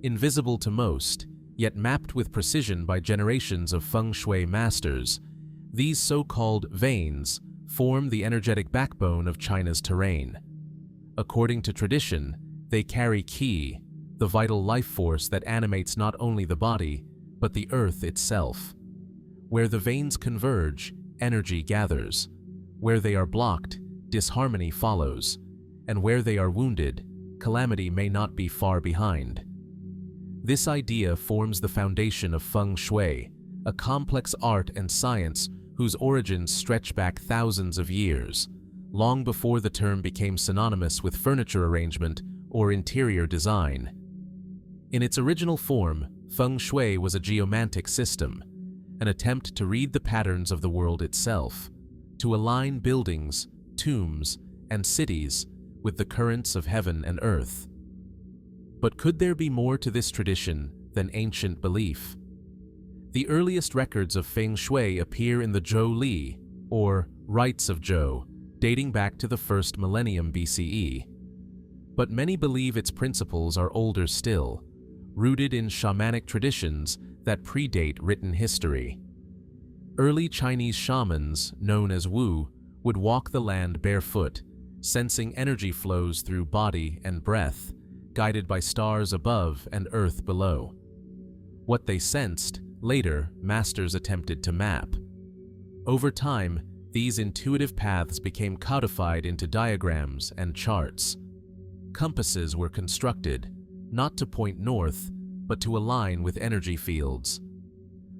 Invisible to most, yet mapped with precision by generations of feng shui masters, these so-called veins form the energetic backbone of China's terrain. According to tradition, they carry qi, the vital life force that animates not only the body, but the earth itself. Where the veins converge, energy gathers. Where they are blocked, disharmony follows. And where they are wounded, calamity may not be far behind. This idea forms the foundation of feng shui, a complex art and science whose origins stretch back thousands of years, long before the term became synonymous with furniture arrangement or interior design. In its original form, feng shui was a geomantic system, an attempt to read the patterns of the world itself, to align buildings, tombs, and cities with the currents of heaven and earth. But could there be more to this tradition than ancient belief? The earliest records of feng shui appear in the Zhou Li, or Rites of Zhou, dating back to the first millennium BCE. But many believe its principles are older still, rooted in shamanic traditions that predate written history. Early Chinese shamans, known as Wu, would walk the land barefoot, sensing energy flows through body and breath, guided by stars above and earth below. What they sensed, later, masters attempted to map. Over time, these intuitive paths became codified into diagrams and charts. Compasses were constructed, not to point north, but to align with energy fields.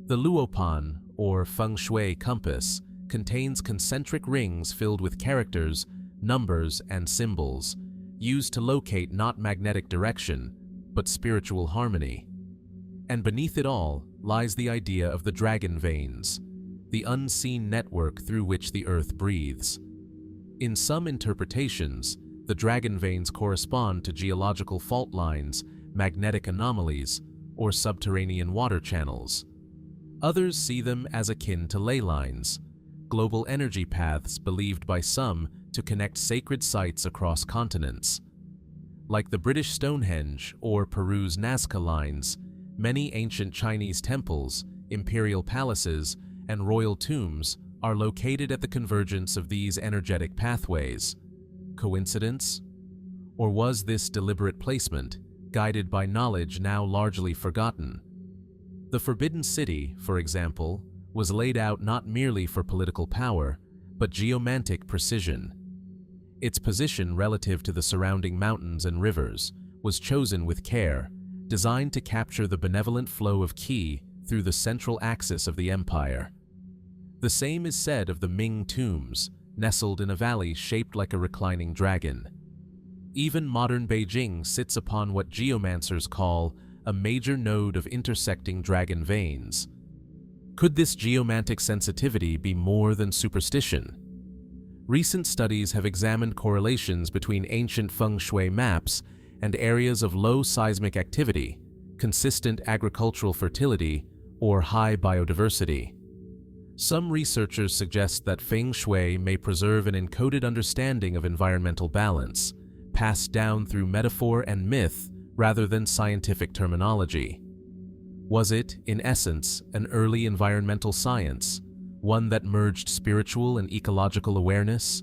The Luopan, or feng shui compass, contains concentric rings filled with characters, numbers, and symbols, used to locate not magnetic direction, but spiritual harmony. And beneath it all lies the idea of the dragon veins, the unseen network through which the earth breathes. In some interpretations, the dragon veins correspond to geological fault lines, magnetic anomalies, or subterranean water channels. Others see them as akin to ley lines, global energy paths believed by some to connect sacred sites across continents. Like the British Stonehenge or Peru's Nazca lines, many ancient Chinese temples, imperial palaces, and royal tombs are located at the convergence of these energetic pathways. Coincidence? Or was this deliberate placement, guided by knowledge now largely forgotten? The Forbidden City, for example, was laid out not merely for political power, but geomantic precision. Its position relative to the surrounding mountains and rivers was chosen with care, designed to capture the benevolent flow of qi through the central axis of the empire. The same is said of the Ming tombs, nestled in a valley shaped like a reclining dragon. Even modern Beijing sits upon what geomancers call a major node of intersecting dragon veins. Could this geomantic sensitivity be more than superstition? Recent studies have examined correlations between ancient feng shui maps and areas of low seismic activity, consistent agricultural fertility, or high biodiversity. Some researchers suggest that feng shui may preserve an encoded understanding of environmental balance, passed down through metaphor and myth rather than scientific terminology. Was it, in essence, an early environmental science, one that merged spiritual and ecological awareness?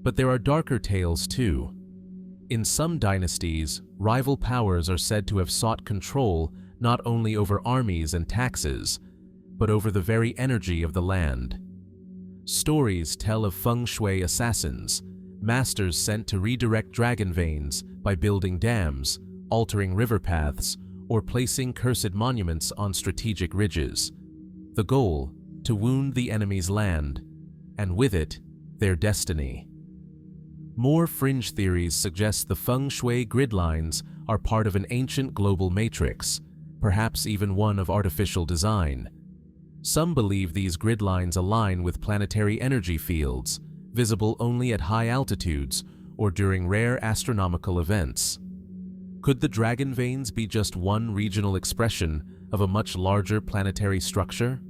But there are darker tales too. In some dynasties, rival powers are said to have sought control not only over armies and taxes, but over the very energy of the land. Stories tell of feng shui assassins, masters sent to redirect dragon veins by building dams, altering river paths, or placing cursed monuments on strategic ridges. The goal, to wound the enemy's land, and with it, their destiny. More fringe theories suggest the feng shui grid lines are part of an ancient global matrix, perhaps even one of artificial design. Some believe these grid lines align with planetary energy fields, visible only at high altitudes or during rare astronomical events. Could the dragon veins be just one regional expression of a much larger planetary structure?